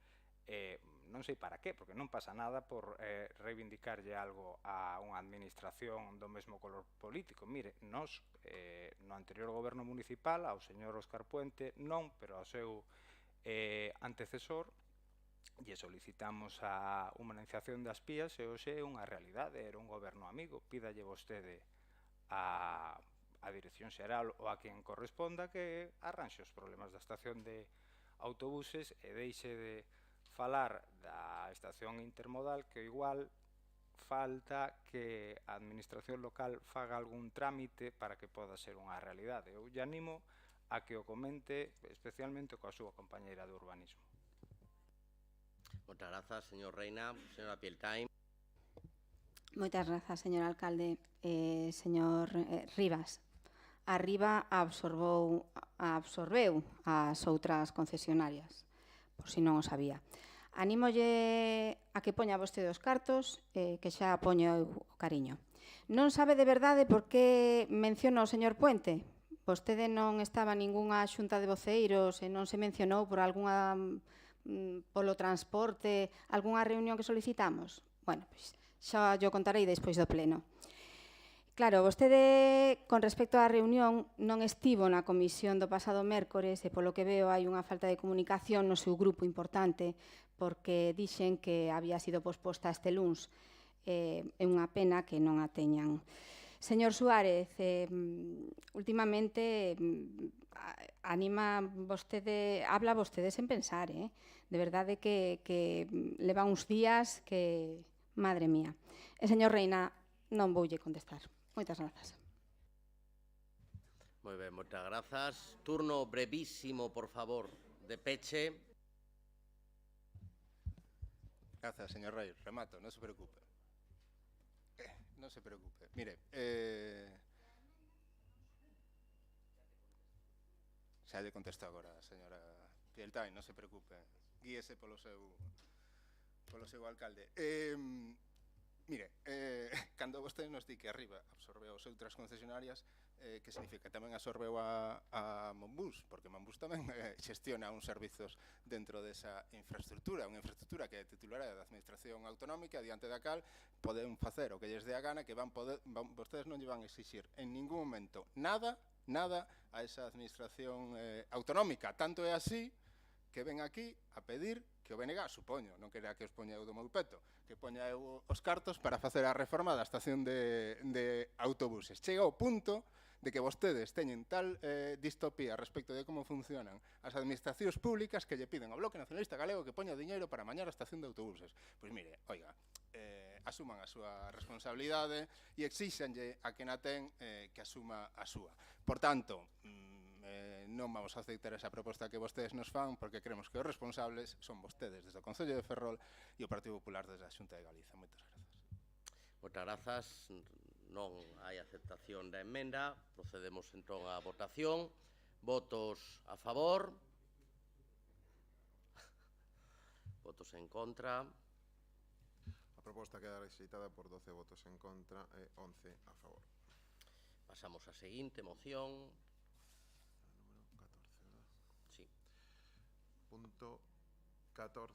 non sei para qué, porque non pasa nada por reivindicarlle algo a unha administración do mesmo color político. Mire, nós, no anterior goberno municipal, ao señor Óscar Puente, non, pero ao seu antecesor, lle solicitamos a humanización das pías e hoxe é unha realidade, era un goberno amigo. Pídalle vostede a Dirección Xeral ou a quen corresponda que arranxe os problemas da estación de autobuses e deixe de falar da estación intermodal, que igual falta que a administración local faga algún trámite para que poda ser unha realidade. Eu lle animo a que o comente especialmente coa súa compañeira de urbanismo. Moitas grazas, señor Reina. Señora Pieltain. Moitas grazas, señor alcalde. Señor Rivas, Arriba absorbeu as outras concesionarias, por si non o sabía. Anímolle a que poña vostede os cartos, que xa poño o cariño. Non sabe de verdade por que menciona o señor Puente? Vostede non estaba en ningunha xunta de voceiros e non se mencionou por algunha polo transporte, algunha reunión que solicitamos? Bueno, pois xa yo contarei despois do pleno. Claro, vostede, con respecto á reunión, non estivo na comisión do pasado mércores e polo que veo hai unha falta de comunicación no seu grupo importante porque dixen que había sido posposta este luns. É unha pena que non a teñan. Señor Suárez, últimamente habla vostede sen pensar, de verdade que leva uns días que, madre mía. E señor Reina, non voulle contestar. Moitas grazas. Moi ben, moitas grazas. Turno brevísimo, por favor, de peche. Grazas, señor Rey. Remato, non se preocupe. Non se preocupe. Mire, xa lle contesto agora, señora Pieltain, non se preocupe. Guíese polo seu alcalde. Mire, cando vostede nos di que arriba absorbeu as outras concesionarias, que significa que tamén absorbeu a Monbus, porque Monbus tamén xestiona uns servizos dentro desa infraestructura, unha infraestructura que é titularidade da Administración Autonómica, diante da cal poden facer o que lles dé a gana, que vostedes non lle van a exixir en ningún momento nada a esa Administración Autonómica. Tanto é así que ven aquí a pedir que o BNG, supoño, non quería que os poña eu do meu peto, que poña eu os cartos para facer a reforma da estación de autobuses. Chega ao punto de que vostedes teñen tal distopía respecto de como funcionan as administracións públicas que lle piden ao Bloque Nacionalista Galego que poña diñeiro para mañar a estación de autobuses. Pois mire, oiga, asuman a súa responsabilidade e exíxanlle a quen a ten que asuma a súa. Por tanto, non vamos a aceitar esa proposta que vostedes nos fan porque creemos que os responsables son vostedes desde o Concello de Ferrol e o Partido Popular desde a Xunta de Galiza. Moitas grazas. Moitas grazas. Non hai aceptación da emenda. Procedemos entón á votación. Votos a favor. Votos en contra. A proposta queda rexeitada por 12 votos en contra e 11 a favor. Pasamos á seguinte moción. Punto 14.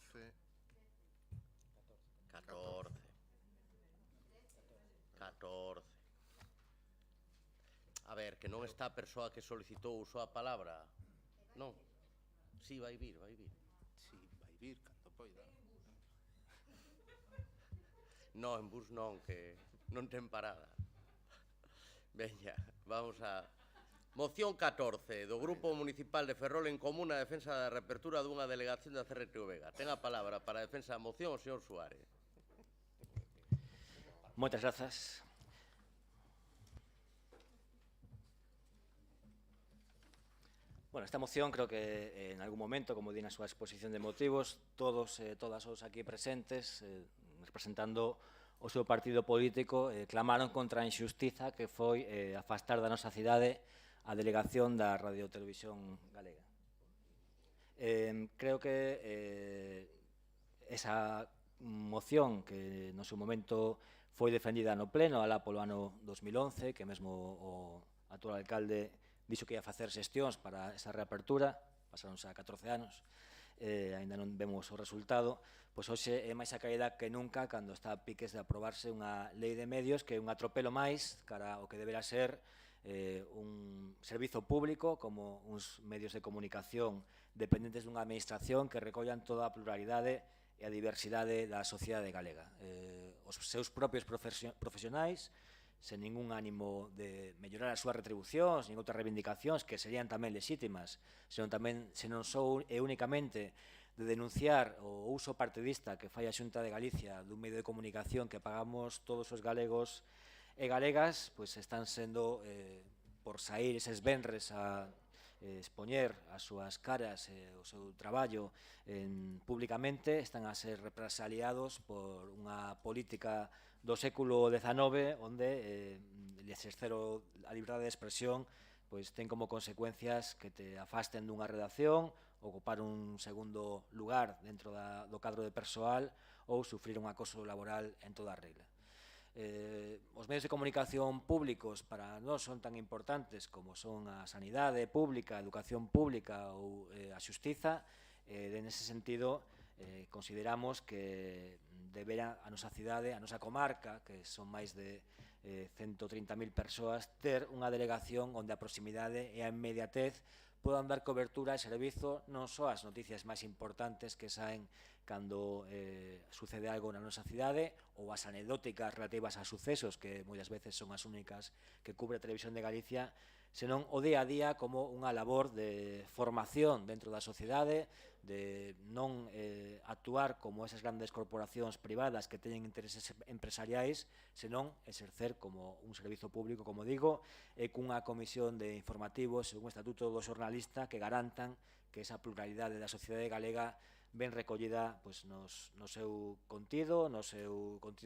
14. A ver, que non está a persoa que solicitou uso a palabra. Non. Si, vai vir. Si, vai vir, cando poida. Non, en bus non, que non ten parada. Veña, vamos a... Moción 14, do Grupo Municipal de Ferrol en común a defensa da reapertura dunha delegación da CRTV Vega. Ten a palabra para a defensa da moción o señor Suárez. Moitas grazas. Bueno, esta moción creo que en algún momento, como di na súa exposición de motivos, todos e todas os aquí presentes, representando o seu partido político, clamaron contra a injustiza que foi afastar da nosa cidade a delegación da Radio Televisión Galega. Creo que esa moción que no seu momento foi defendida no pleno alá polo ano 2011, que mesmo o actual alcalde dixo que ia facer xestións para esa reapertura, pasaron xa 14 anos, aínda non vemos o resultado, pois hoxe é máis a caída que nunca cando está a piques de aprobarse unha lei de medios que é un atropelo máis cara ao que deberá ser un servizo público como uns medios de comunicación dependentes dunha administración que recollan toda a pluralidade e a diversidade da sociedade galega. Os seus propios profesionais, sen ningún ánimo de mellorar as súas retribucións, nin outras reivindicacións que serían tamén lexítimas, senón só e únicamente de denunciar o uso partidista que fai a Xunta de Galicia dun medio de comunicación que pagamos todos os galegos e galegas, pois están sendo, por sair eses venres a expoñer as súas caras e o seu traballo públicamente, están a ser represaliados por unha política do século XIX, onde exercer a liberdade de expresión pois ten como consecuencias que te afasten dunha redacción, ocupar un segundo lugar dentro do cadro de persoal ou sufrir un acoso laboral en toda a regla. Os medios de comunicación públicos para nós son tan importantes como son a sanidade pública, a educación pública ou a xustiza. Nese sentido, consideramos que debera a nosa cidade, a nosa comarca, que son máis de 130.000 persoas, ter unha delegación onde a proximidade e a inmediatez podan dar cobertura e servizo non só as noticias máis importantes que saen cando sucede algo na nosa cidade ou as anecdóticas relativas a sucesos que moitas veces son as únicas que cubre a Televisión de Galicia, senón o día a día como unha labor de formación dentro da sociedade, de non actuar como esas grandes corporacións privadas que teñen intereses empresariais, senón exercer como un servizo público, como digo, e cunha comisión de informativos e un estatuto do xornalista que garantan que esa pluralidade da sociedade galega ben recollida no seu contido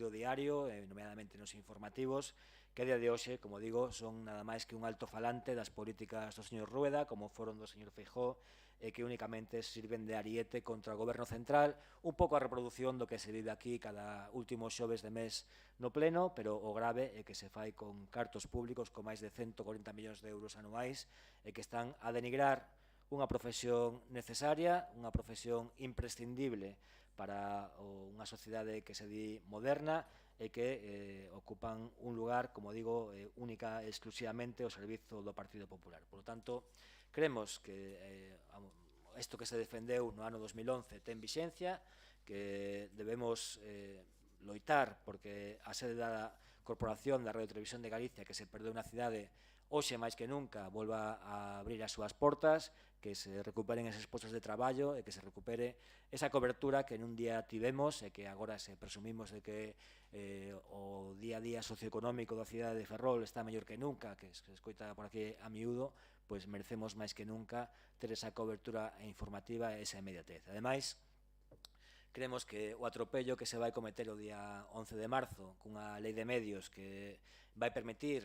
diario, nomeadamente nos informativos, que a día de hoxe, como digo, son nada máis que un altofalante das políticas do señor Rueda, como foron do señor Feijóo, e que únicamente sirven de ariete contra o goberno central, un pouco a reproducción do que se vive aquí cada último xoves de mes no pleno, pero o grave é que se fai con cartos públicos con máis de 140 millóns de euros anuais e que están a denigrar unha profesión necesaria, unha profesión imprescindible para unha sociedade que se di moderna e que ocupan un lugar, como digo, única e exclusivamente ao servizo do Partido Popular. Por lo tanto, creemos que isto que se defendeu no ano 2011 ten vixencia, que debemos loitar porque a sede da Corporación da Radio Televisión de Galicia, que se perdeu na cidade, hoxe máis que nunca volva a abrir as súas portas, que se recuperen eses postos de traballo e que se recupere esa cobertura que nun día tivemos e que agora se presumimos de que o día a día socioeconómico da cidade de Ferrol está mellor que nunca, que se escoita por aquí a miúdo, pois merecemos máis que nunca ter esa cobertura informativa e esa inmediatez. Ademais, creemos que o atropello que se vai cometer o día 11 de marzo cunha lei de medios que vai permitir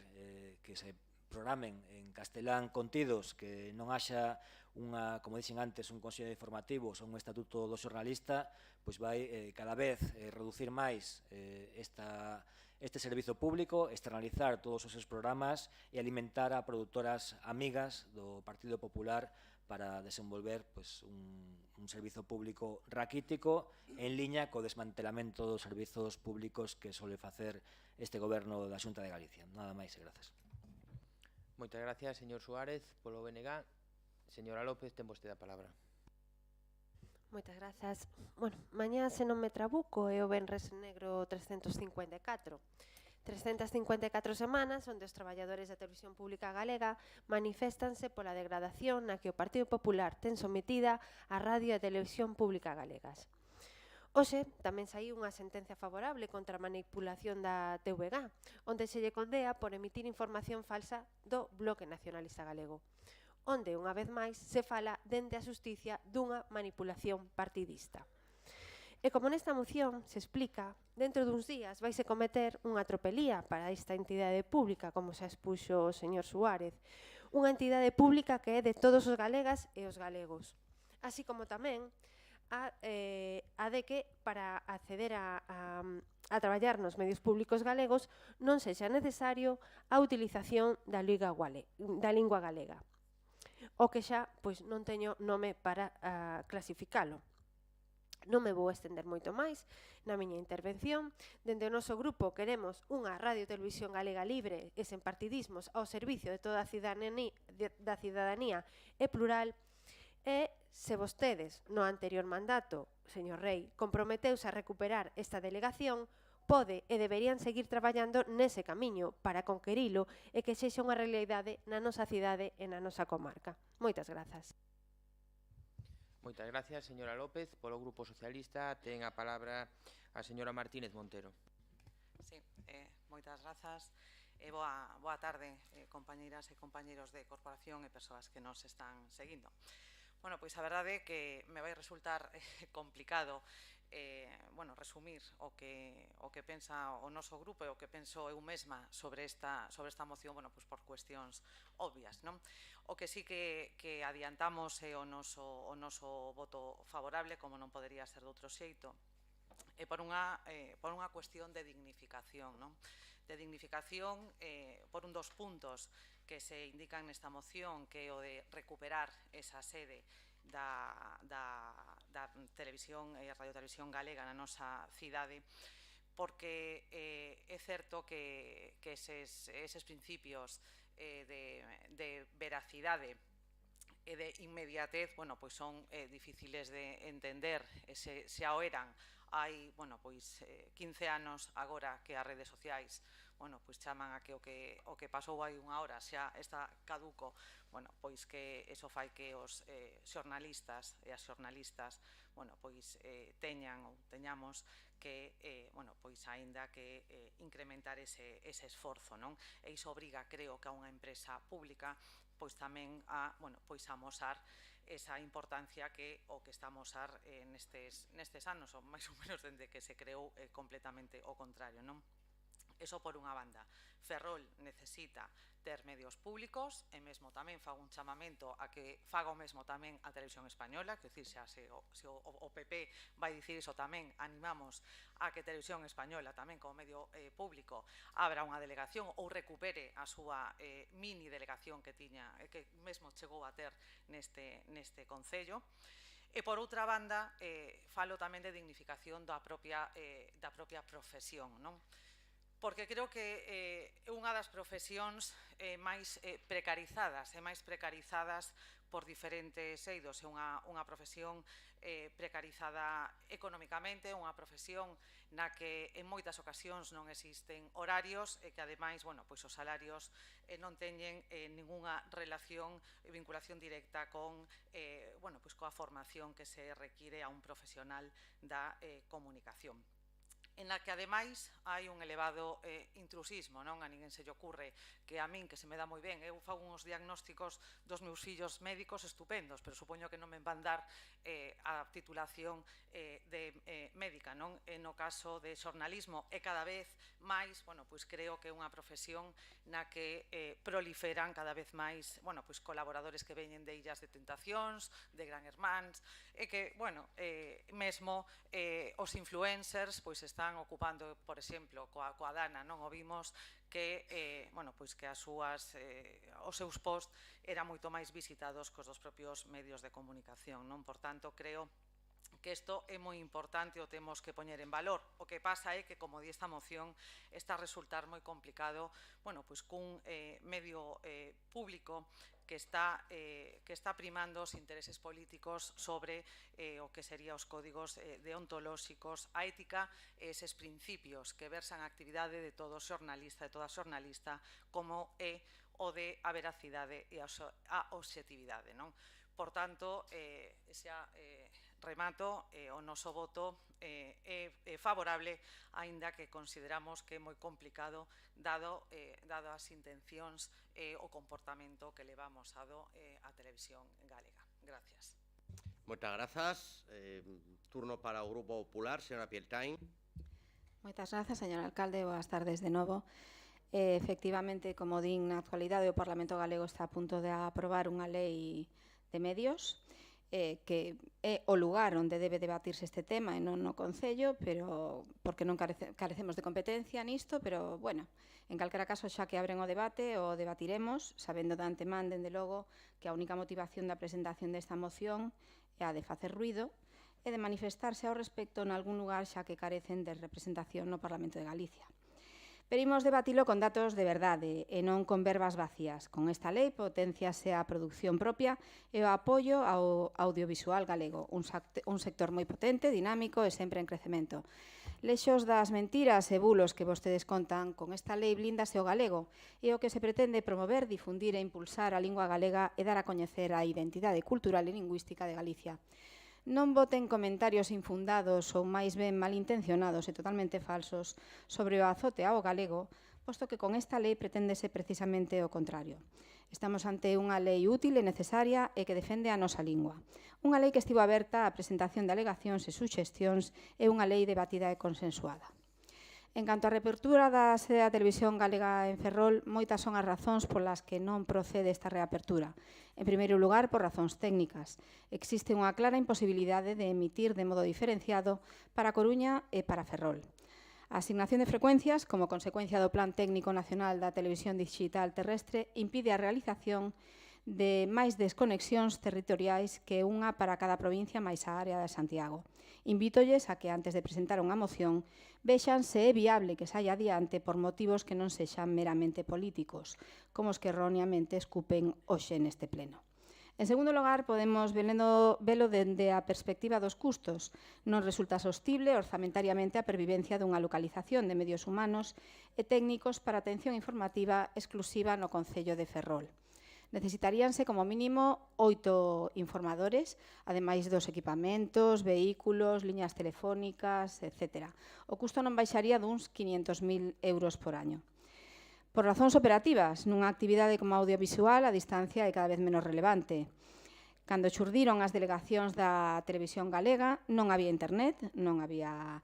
que se programen en castelán contidos, que non haxa unha, como dixen antes, un consello de informativos ou un estatuto do xornalista, pois vai cada vez reducir máis este servizo público, externalizar todos os seus programas e alimentar a produtoras amigas do Partido Popular para desenvolver un servizo público raquítico en liña co desmantelamento dos servizos públicos que sole facer este goberno da Xunta de Galicia. Nada máis e grazas. Moitas gracias, señor Suárez, polo BNG. Señora López, ten vostede a palabra. Moitas grazas. Bueno, mañá, se non me trabuco, é o Venres Negro 354. 354 semanas onde os traballadores da Televisión Pública Galega maniféstanse pola degradación na que o Partido Popular ten sometida a Radio e Televisión Pública Galegas. Hoxe tamén saiu unha sentencia favorable contra a manipulación da TVG, onde se lle condea por emitir información falsa do Bloque Nacionalista Galego, onde, unha vez máis, se fala dende a xusticia dunha manipulación partidista. E como nesta moción se explica, dentro duns días vaise cometer unha tropelía para esta entidade pública, como xa expuxo o señor Suárez, unha entidade pública que é de todos os galegas e os galegos, así como tamén a de que para acceder a traballar nos medios públicos galegos non sexa necesario a utilización da lingua galega, o que xa pois non teño nome para clasificalo. Non me vou estender moito máis na miña intervención. Dende o noso grupo queremos unha radio e televisión galega libre e sen partidismos ao servicio de toda a cidadanía e plural. E se vostedes no anterior mandato, señor Rei, comprometeuse a recuperar esta delegación, pode e deberían seguir traballando nese camiño para conquerilo e que sexa unha realidade na nosa cidade e na nosa comarca. Moitas grazas. Moitas gracias, señora López. Polo Grupo Socialista ten a palabra a señora Martínez Montero. Sí, moitas grazas. Boa tarde, compañeiras e compañeiros de corporación e persoas que nos están seguindo. Bueno, pois a verdade é que me vai resultar complicado resumir o que pensa o noso grupo e o que penso eu mesma sobre esta moción, por cuestións obvias, non? O que sí que adiantamos é o noso voto favorable, como non podería ser de outro xeito, e por unha cuestión de dignificación, non? De dignificación por un dos puntos que se indican nesta moción, que é o de recuperar esa sede da televisión e radiotelevisión galega na nosa cidade, porque é certo que eses principios de veracidade e de inmediatez son difíciles de entender, se ao eran hai 15 anos agora que as redes sociais chaman a que o que pasou hai unha hora xa está caduco, que eso fai que os xornalistas e as xornalistas teñamos que aínda que incrementar ese esforzo, non? E iso obriga, creo, que a unha empresa pública tamén a amosar esa importancia que o que está a amosar nestes anos, ou máis ou menos dende que se creou completamente o contrario, non? Eso por unha banda. Ferrol necesita ter medios públicos e mesmo tamén fago un chamamento a que faga o mesmo tamén a Televisión Española, que dicir, se o PP vai dicir iso tamén, animamos a que Televisión Española tamén como medio público abra unha delegación ou recupere a súa mini delegación que tiña, que mesmo chegou a ter neste concello. E por outra banda, falo tamén de dignificación da propia profesión, non? Porque creo que é unha das profesións máis precarizadas por diferentes eidos. É unha profesión precarizada economicamente, unha profesión na que en moitas ocasións non existen horarios e que ademais os salarios non teñen ningunha relación e vinculación directa coa formación que se require a un profesional da comunicación, en la que ademais hai un elevado intrusismo, non? A ninguén se lle ocurre que a min, que se me dá moi ben, eu fago uns diagnósticos dos meus fillos médicos estupendos, pero supoño que non me van dar a titulación de médica, non? No caso de xornalismo é cada vez máis, creo que é unha profesión na que proliferan cada vez máis colaboradores que veñen de Illas de Tentacións, de Gran Hermáns, e que, mesmo os influencers están ocupando, por exemplo, coa Dana, non o vimos, que os seus posts eran moito máis visitados cos dos propios medios de comunicación, non? Por tanto, creo que isto é moi importante, o temos que poñer en valor. O que pasa é que, como di esta moción, está a resultar moi complicado cun medio público que está primando os intereses políticos sobre o que serían os códigos deontolóxicos, a ética e eses principios que versan a actividade de todo xornalista, de toda xornalista, como é o de a veracidade e a obxectividade, non? Por tanto, xa remato, o noso voto é favorable, aínda que consideramos que é moi complicado dado as intencións e o comportamento que levamos a televisión galega. Gracias. Moitas grazas. Turno para o Grupo Popular, señora Pieltain. Moitas grazas, señor alcalde. Boas tardes de novo. Efectivamente, como din na actualidade, o Parlamento Galego está a punto de aprobar unha lei de medios que é o lugar onde debe debatirse este tema e non no Concello, pero porque non carecemos de competencia nisto, pero, bueno, en calquera caso, xa que abren o debate, o debatiremos, sabendo de antemán, dende logo, que a única motivación da presentación desta moción é a de facer ruido e de manifestarse ao respecto nalgún lugar xa que carecen de representación no Parlamento de Galicia. Pero imos debatilo con datos de verdade e non con verbas vacías. Con esta lei potenciase a produción propia e o apoio ao audiovisual galego, un sector moi potente, dinámico e sempre en crecemento. Lexos das mentiras e bulos que vostedes contan, con esta lei blíndase o galego e o que se pretende promover, difundir e impulsar a lingua galega e dar a coñecer a identidade cultural e lingüística de Galicia. Non voten comentarios infundados ou máis ben malintencionados e totalmente falsos sobre o azote ao galego, posto que con esta lei preténdese precisamente o contrario. Estamos ante unha lei útil e necesaria e que defende a nosa lingua. Unha lei que estivo aberta á presentación de alegacións e suxestións e unha lei debatida e consensuada. En canto á reapertura da sede da Televisión Galega en Ferrol, moitas son as razóns polas que non procede esta reapertura. En primeiro lugar, por razóns técnicas. Existe unha clara imposibilidade de emitir de modo diferenciado para a Coruña e para Ferrol. A asignación de frecuencias, como consecuencia do Plan Técnico Nacional da Televisión Digital Terrestre, impide a realización de máis desconexións territoriais que unha para cada provincia máis a área de Santiago. Invítolles a que, antes de presentar unha moción, vexan se é viable que saia adiante por motivos que non sexan meramente políticos, como os que erróneamente escupen hoxe neste pleno. En segundo lugar, podemos velo dende a perspectiva dos custos. Non resulta sostible orzamentariamente a pervivencia dunha localización de medios humanos e técnicos para atención informativa exclusiva no Concello de Ferrol. Necesitaríanse como mínimo 8 informadores, ademais dos equipamentos, vehículos, liñas telefónicas, etc. O custo non baixaría duns 500.000 euros por año. Por razóns operativas, nunha actividade como audiovisual, a distancia é cada vez menos relevante. Cando xurdiron as delegacións da Televisión Galega, non había internet, non había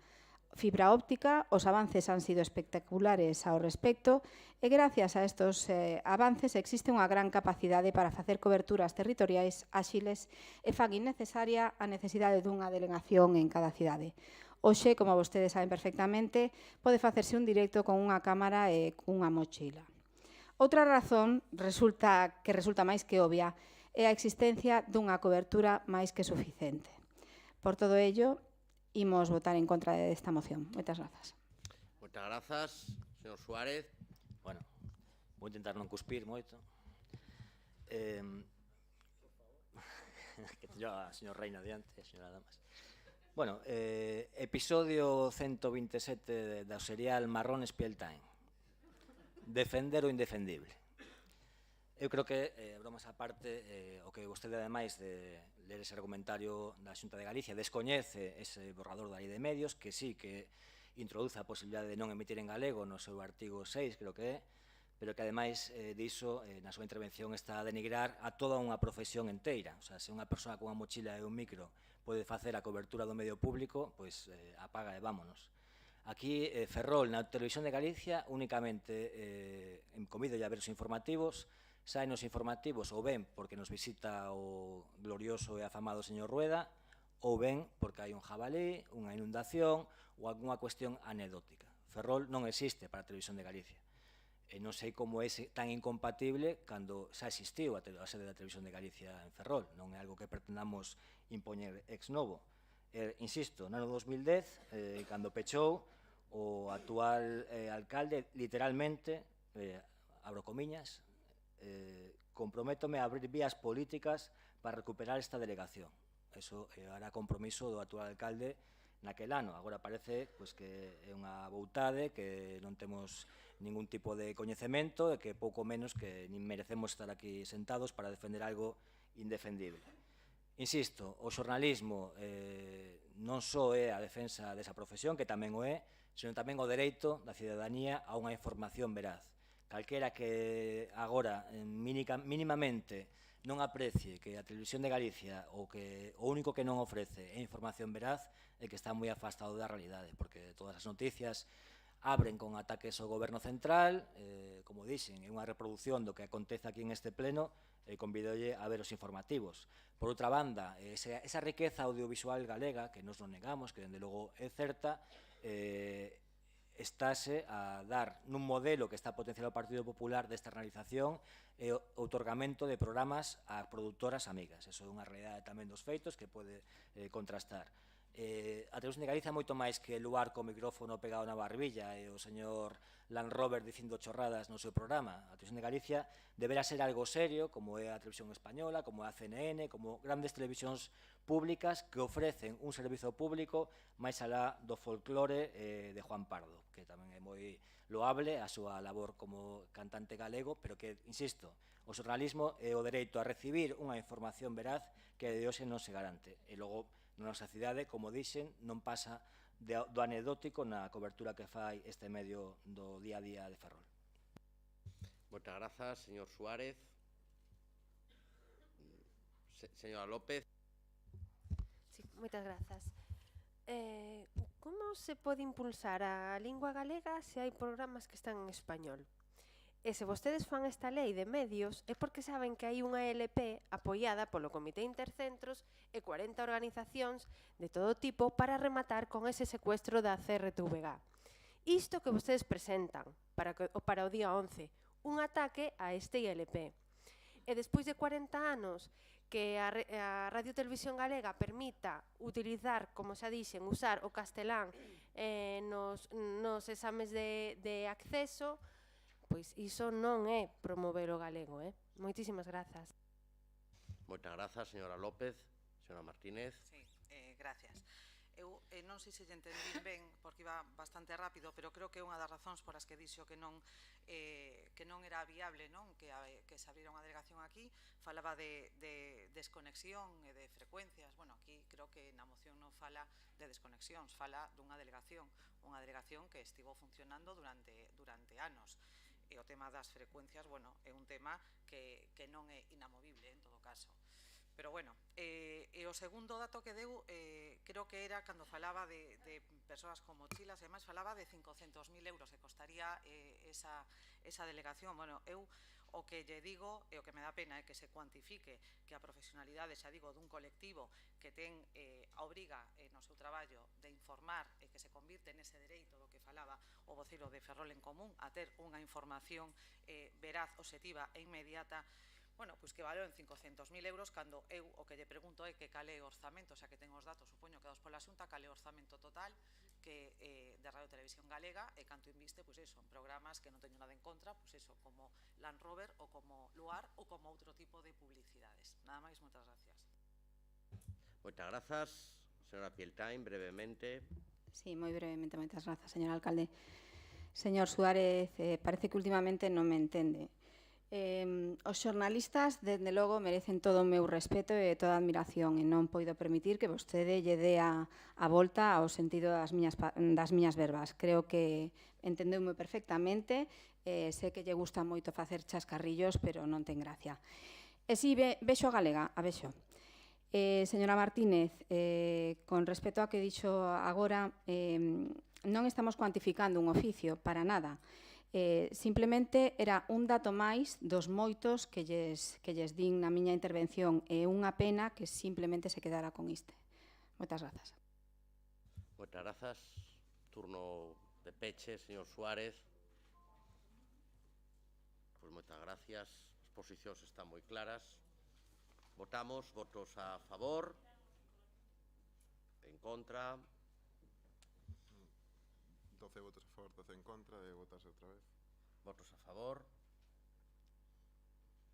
fibra óptica, os avances han sido espectaculares ao respecto e gracias a estes avances existe unha gran capacidade para facer coberturas territoriais áxiles e fan innecesaria a necesidade dunha delegación en cada cidade. Hoxe, como vostedes saben perfectamente, pode facerse un directo con unha cámara e cunha mochila. Outra razón que resulta máis que obvia é a existencia dunha cobertura máis que suficiente. Por todo ello, imos votar en contra desta moción. Moitas grazas. Moitas grazas, señor Suárez. Bueno, vou intentar non cuspir moito. Que teño a señor Reina diante, a señora Damas. Bueno, episodio 127 do serial Marrones Pieltain. Defender o indefendible. Eu creo que, bromas á parte, o que vostede, ademais de ler ese argumentario da Xunta de Galicia, descoñece ese borrador da Lei de Medios, que sí que introduce a posibilidade de non emitir en galego no seu artigo 6, creo que é, pero que, ademais diso, na súa intervención está a denigrar a toda unha profesión inteira. O sea, se unha persoa con unha mochila e un micro pode facer a cobertura do medio público, pois apaga e vámonos. Aquí, Ferrol, na Televisión de Galicia, únicamente convido a ver os informativos, saen os informativos ou ben porque nos visita o glorioso e afamado señor Rueda, ou ben porque hai un jabalí, unha inundación ou algunha cuestión anecdótica. Ferrol non existe para a Televisión de Galicia. E non sei como é tan incompatible cando xa existiu a sede da Televisión de Galicia en Ferrol. Non é algo que pretendamos impoñer ex novo. Insisto, no ano 2010, cando pechou, o actual alcalde, literalmente, abro comiñas, comprométome a abrir vías políticas para recuperar esta delegación. Eso era compromiso do actual alcalde naquel ano. Agora parece que é unha voutade, que non temos ningún tipo de coñecemento e que pouco menos que nin merecemos estar aquí sentados para defender algo indefendible. Insisto, o xornalismo non só é a defensa desa profesión, que tamén o é, senón tamén o dereito da cidadanía a unha información veraz. Calquera que agora mínimamente non aprecie que a Televisión de Galicia o único que non ofrece é información veraz é que está moi afastado da realidade, porque todas as noticias abren con ataques ao goberno central, como dixen, é unha reproducción do que acontece aquí en este pleno, e convidolle a ver os informativos. Por outra banda, esa riqueza audiovisual galega, que nos non negamos, que dende logo é certa, estáse a dar nun modelo que está potenciado o Partido Popular de externalización e o outorgamento de programas a produtoras amigas. Eso é unha realidade tamén dos feitos que pode contrastar. A Televisión de Galicia é moito máis que luar co micrófono pegado na barbilla e o señor Land Rover dicindo chorradas no seu programa. A Televisión de Galicia deberá ser algo serio, como é a Televisión Española, como é a CNN, como grandes televisións públicas que ofrecen un servizo público máis alá do folclore de Juan Pardo, que tamén é moi loable a súa labor como cantante galego, pero que, insisto, o xornalismo é o dereito a recibir unha información veraz que de hoxe non se garante. E logo, na nosa cidade, como dixen, non pasa do anecdótico na cobertura que fai este medio do día a día de Ferrol. Moitas grazas, señor Suárez. Señora López. Sí, moitas grazas. Como se pode impulsar a lingua galega se hai programas que están en español? E se vostedes fan esta lei de medios é porque saben que hai unha LP apoiada polo Comité Intercentros e 40 organizacións de todo tipo para rematar con ese secuestro da CRTVG. Isto que vostedes presentan para o día 11, un ataque a este ILP. E despois de 40 anos que a Radio Televisión Galega permita utilizar, como xa dixen, usar o castelán nos exames de acceso, pois iso non é promover o galego, Moitísimas grazas. Moitas grazas, señora López. Señora Martínez. Sí, gracias. Eu non sei se lle entendín ben, porque iba bastante rápido, pero creo que é unha das razóns por as que dixo que non era viable, non, que se abrira unha delegación aquí. Falaba de desconexión e de frecuencias. Bueno, aquí creo que na moción non fala de desconexións, fala dunha delegación que estivo funcionando durante anos. E o tema das frecuencias, bueno, é un tema que non é inamovible en todo caso. Pero bueno, e o segundo dato que deu, creo que era cando falaba de persoas con mochilas, e máis falaba de 500.000 euros que costaría esa delegación. Bueno, eu o que lle digo e o que me dá pena é que se cuantifique que a profesionalidade, xa digo, dun colectivo que ten a obriga no seu traballo de informar e que se convirte nese dereito do que falaba o voceiro de Ferrol en Común a ter unha información veraz, obxectiva e inmediata. Bueno, pois que valoren 500.000 euros cando eu o que lle pregunto é que cale o orzamento, xa que ten os datos, supoño que dados pola Xunta, cale o orzamento total que de Radio Televisión Galega e canto inviste, pois eso, en programas que non teño nada en contra, pois eso, como Land Rover ou como Luar ou como outro tipo de publicidades. Nada máis, moitas gracias. Moitas grazas. Señora Pieltain, brevemente. Sí, moi brevemente, moitas grazas, señor alcalde. Señor Suárez, parece que últimamente non me entende. Os xornalistas, dende logo, merecen todo o meu respeto e toda a admiración e non poido permitir que vostede lle dé a volta ao sentido das miñas verbas. Creo que entendeume perfectamente, sei que lle gusta moito facer chascarrillos, pero non ten gracia. E si, vexo a galega, a vexo. Señora Martínez, con respecto a que dixo agora, non estamos cuantificando un oficio, para nada. Simplemente era un dato máis dos moitos que lles din na miña intervención. É unha pena que simplemente se quedara con isto. Moitas grazas. Moitas grazas. Turno de peche, señor Suárez. Pois moitas gracias. As posicións están moi claras. Votamos. Votos a favor. En contra. 12 votos a favor, 12 en contra, de votarse outra vez. Votos a favor.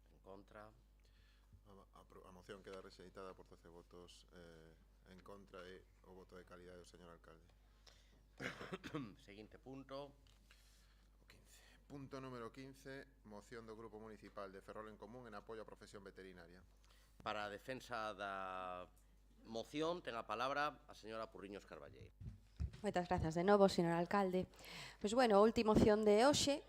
En contra. A moción queda rexeitada por 12 votos en contra e o voto de calidade do señor alcalde. Seguinte punto. Punto número 15, moción do Grupo Municipal de Ferrol en Común en apoio á profesión veterinaria. Para a defensa da moción, ten a palabra a señora Purriños Carballeira. Moitas grazas de novo, señor alcalde. Pois bueno, a última moción de hoxe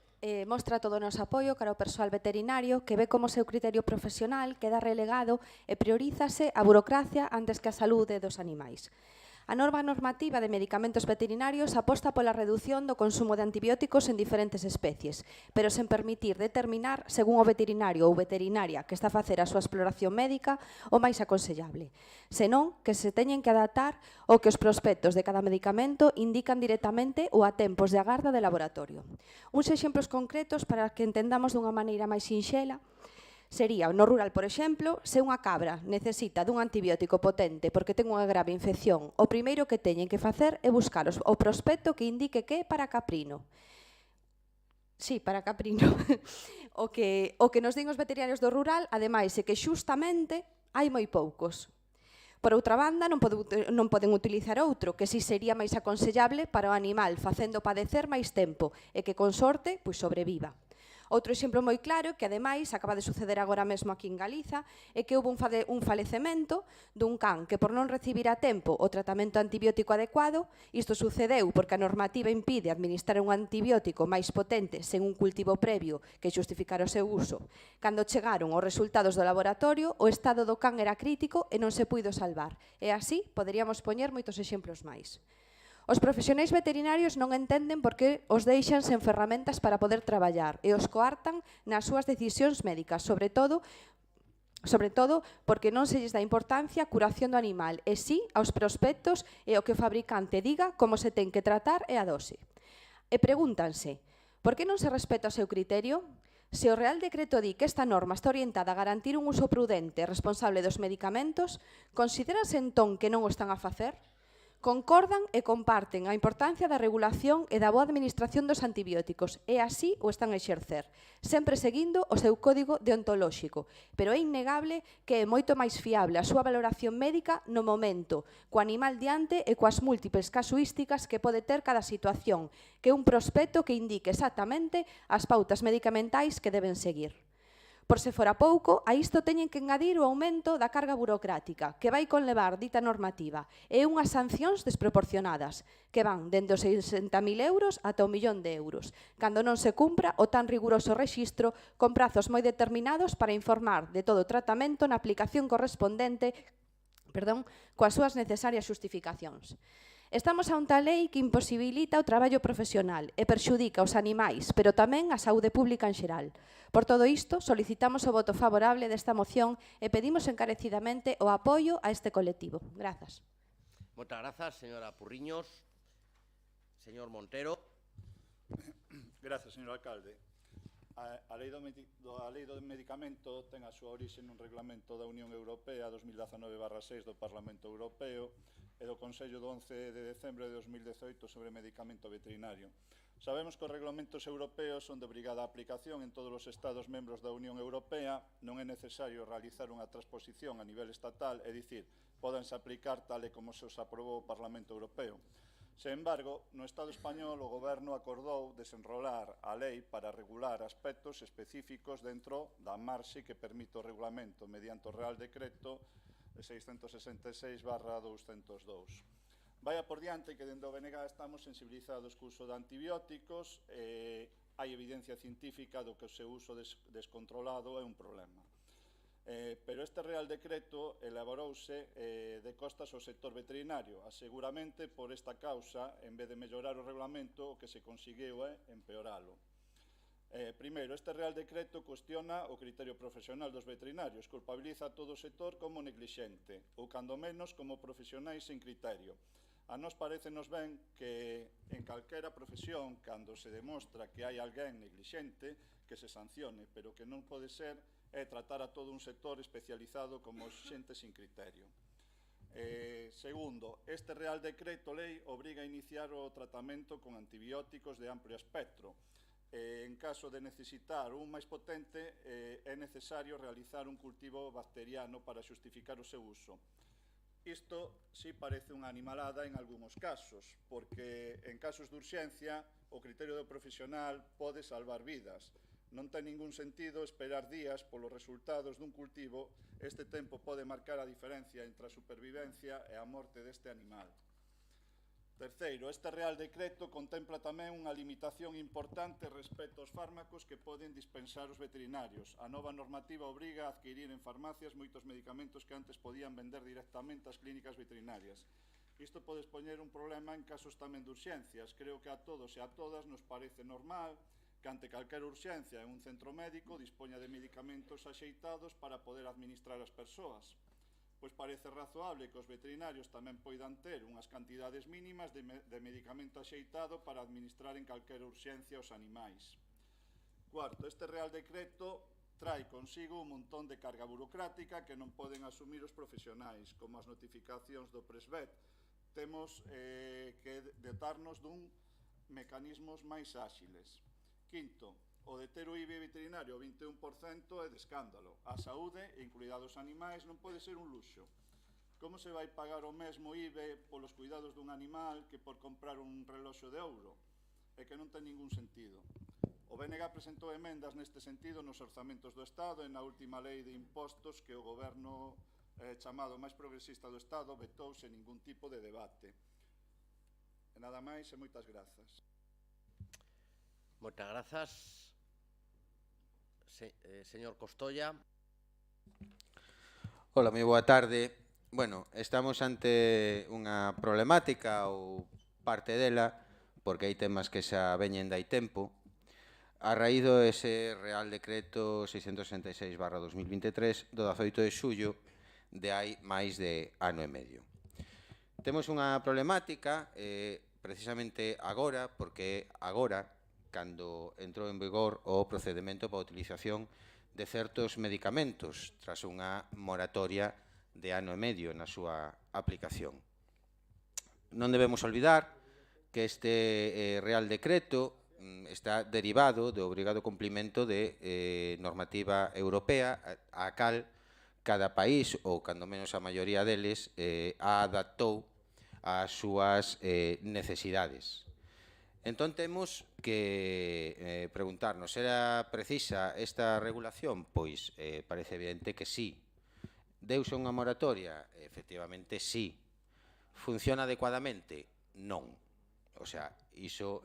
mostra todo o noso apoio cara ao persoal veterinario que ve como o seu criterio profesional queda relegado e priorízase a burocracia antes que a saúde dos animais. A norma normativa de medicamentos veterinarios aposta pola redución do consumo de antibióticos en diferentes especies, pero sen permitir determinar, según o veterinario ou veterinaria que está a facer a súa exploración médica, o máis aconsellable, senón que se teñen que adaptar ao que os prospectos de cada medicamento indican directamente ou a tempos de agarda de laboratorio. Uns exemplos concretos para que entendamos dunha maneira máis sinxela sería, no rural, por exemplo, se unha cabra necesita dun antibiótico potente porque ten unha grave infección, o primeiro que teñen que facer é buscar o prospecto que indique que é para caprino. Sí, para caprino. o que nos din os veterinarios do rural, ademais, é que xustamente hai moi poucos. Por outra banda, non poden utilizar outro, que si sería máis aconsellable para o animal, facendo padecer máis tempo e que, con sorte, pois sobreviva. Outro exemplo moi claro, que ademais acaba de suceder agora mesmo aquí en Galiza, é que houve un falecemento dun can que por non recibir a tempo o tratamento antibiótico adecuado, isto sucedeu porque a normativa impide administrar un antibiótico máis potente sen un cultivo previo que justificar o seu uso. Cando chegaron os resultados do laboratorio, o estado do can era crítico e non se puido salvar. E así poderíamos poñer moitos exemplos máis. Os profesionais veterinarios non entenden por que os deixan sen ferramentas para poder traballar e os coartan nas súas decisións médicas, sobre todo porque non se lles dá importancia á curación do animal e sí aos prospectos e ao que o fabricante diga como se ten que tratar e a dose. E pregúntanse, por que non se respeta o seu criterio? Se o Real Decreto di que esta norma está orientada a garantir un uso prudente e responsable dos medicamentos, considérase entón que non o están a facer? Concordan e comparten a importancia da regulación e da boa administración dos antibióticos e así o están a exercer, sempre seguindo o seu código deontolóxico, pero é innegable que é moito máis fiable a súa valoración médica no momento, co animal diante e coas múltiples casuísticas que pode ter cada situación, que un prospecto que indique exactamente as pautas medicamentais que deben seguir. Por se fora pouco, a isto teñen que engadir o aumento da carga burocrática que vai conlevar dita normativa e unhas sancións desproporcionadas que van dende os 60.000 euros ata o 1.000.000 de euros, cando non se cumpra o tan riguroso rexistro con prazos moi determinados para informar de todo o tratamento na aplicación correspondente coas súas necesarias xustificacións. Estamos a unha lei que imposibilita o traballo profesional e perxudica os animais, pero tamén a saúde pública en xeral. Por todo isto, solicitamos o voto favorable desta moción e pedimos encarecidamente o apoio a este colectivo. Grazas. Moitas grazas, señora Purriños. Señor Montero. Grazas, señor alcalde. A lei do medicamento ten a súa orixe nun reglamento da Unión Europea 2019/6 do Parlamento Europeo e do Consello do 11 de decembre de 2018 sobre medicamento veterinario. Sabemos que os reglamentos europeos son de obrigada aplicación en todos os Estados membros da Unión Europea, non é necesario realizar unha transposición a nivel estatal, é dicir, pódense aplicar tal e como se os aprobou o Parlamento Europeo. Sen embargo, no Estado español o Goberno acordou desenrolar a lei para regular aspectos específicos dentro da marxe que permite o regulamento mediante o Real Decreto 666/202. Vaya por diante que dende o BNG estamos sensibilizados co uso de antibióticos e hai evidencia científica do que o seu uso descontrolado é un problema. Pero este Real Decreto elaborouse de costas ao sector veterinario. Seguramente por esta causa, en vez de mellorar o regulamento, o que se conseguiu é empeoralo. Primeiro, este Real Decreto cuestiona o criterio profesional dos veterinarios, culpabiliza a todo o sector como neglixente, ou cando menos como profesionais sen criterio. A nós parecenos ben que en calquera profesión, cando se demostra que hai alguén neglixente, que se sancione, pero que non pode ser é tratar a todo un sector especializado como xente sin criterio. Segundo, este Real Decreto Lei obriga a iniciar o tratamento con antibióticos de amplio espectro. En caso de necesitar un máis potente, é necesario realizar un cultivo bacteriano para xustificar o seu uso. Isto sí parece unha animalada en algúns casos, porque en casos de urxencia o criterio do profesional pode salvar vidas. Non ten ningún sentido esperar días polos resultados dun cultivo. Este tempo pode marcar a diferencia entre a supervivencia e a morte deste animal. Terceiro, este Real Decreto contempla tamén unha limitación importante respecto aos fármacos que poden dispensar os veterinarios. A nova normativa obriga a adquirir en farmacias moitos medicamentos que antes podían vender directamente ás clínicas veterinarias. Isto pode expoñer un problema en casos tamén de urxencias. Creo que a todos e a todas nos parece normal que ante calquera urxencia en un centro médico dispoña de medicamentos axeitados para poder administrar ás persoas. Pois parece razoable que os veterinarios tamén poidan ter unhas cantidades mínimas de medicamento axeitado para administrar en calquera urxencia aos animais. Cuarto, este Real Decreto trae consigo un montón de carga burocrática que non poden asumir os profesionais, como as notificacións do Presvet. Temos que dotarnos dun mecanismos máis áxiles. Quinto, o de ter o IBE veterinario ao 21% é de escándalo. A saúde, incluída dos animais, non pode ser un luxo. Como se vai pagar o mesmo IBE polos cuidados dun animal que por comprar un reloxo de ouro? É que non ten ningún sentido. O BNG presentou emendas neste sentido nos orzamentos do Estado e na última lei de impostos que o goberno chamado máis progresista do Estado vetou sen ningún tipo de debate. E nada máis e moitas grazas. Moitas grazas. Señor Costolla. Hola, moi boa tarde. Bueno, estamos ante unha problemática ou parte dela, porque hai temas que xa veñen dai tempo. A raíz do ese Real Decreto 666/2023 do 18 de xullo de hai máis de ano e medio. Temos unha problemática precisamente agora, porque agora cando entrou en vigor o procedimento para a utilización de certos medicamentos tras unha moratoria de ano e medio na súa aplicación. Non debemos olvidar que este Real Decreto está derivado do obrigado cumplimento de normativa europea a cal cada país, ou cando menos a maioría deles, a adaptou ás súas necesidades. Entón temos que preguntarnos, era precisa esta regulación? Pois parece evidente que sí. Deuse unha moratoria? Efectivamente sí. Funciona adecuadamente? Non. O sea, iso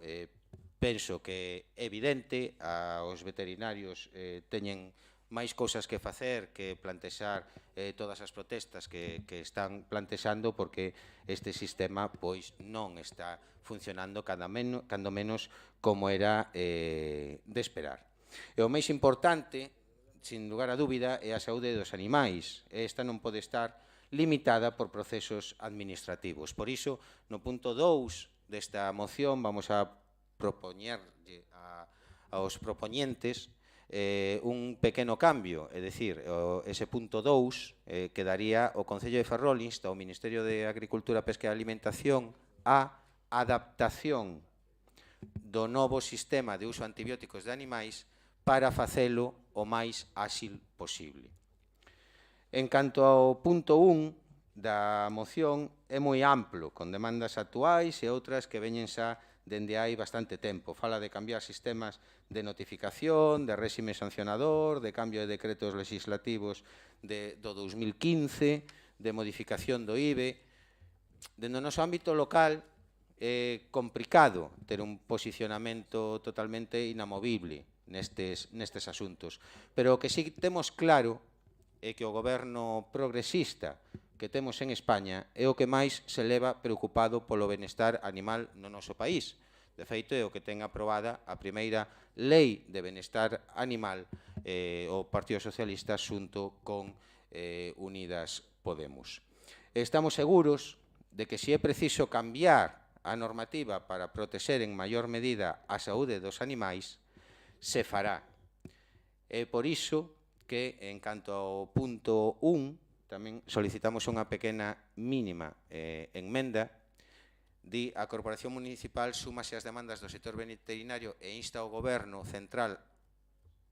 penso que é evidente, os veterinarios teñen máis cousas que facer que plantexar todas as protestas que están plantexando, porque este sistema pois non está funcionando cando menos como era de esperar. E o máis importante, sin lugar a dúbida, é a saúde dos animais. Esta non pode estar limitada por procesos administrativos. Por iso, no punto 2 desta moción vamos a propoñerlle aos propoñentes un pequeno cambio, é dicir, ese punto 2 quedaría: o Concello de Ferrol insta ao Ministerio de Agricultura, Pesca e Alimentación a adaptación do novo sistema de uso de antibióticos de animais para facelo o máis áxil posible. En canto ao punto 1 da moción, é moi amplo, con demandas actuais e outras que veñen xa dende hai bastante tempo. Fala de cambiar sistemas de notificación, de réxime sancionador, de cambio de decretos legislativos do 2015, de modificación do IBE. Dende o noso ámbito local é complicado ter un posicionamento totalmente inamovible nestes asuntos. Pero o que sí temos claro é que o goberno progresista que temos en España é o que máis se leva preocupado polo benestar animal no noso país. De feito, é o que ten aprobada a primeira lei de benestar animal o Partido Socialista xunto con Unidas Podemos. Estamos seguros de que se é preciso cambiar a normativa para protexer en maior medida a saúde dos animais, se fará. É por iso que, en canto ao punto 1, tamén solicitamos unha pequena mínima enmenda. Di: a Corporación Municipal súmase ás demandas do sector veterinario e insta ao Goberno Central,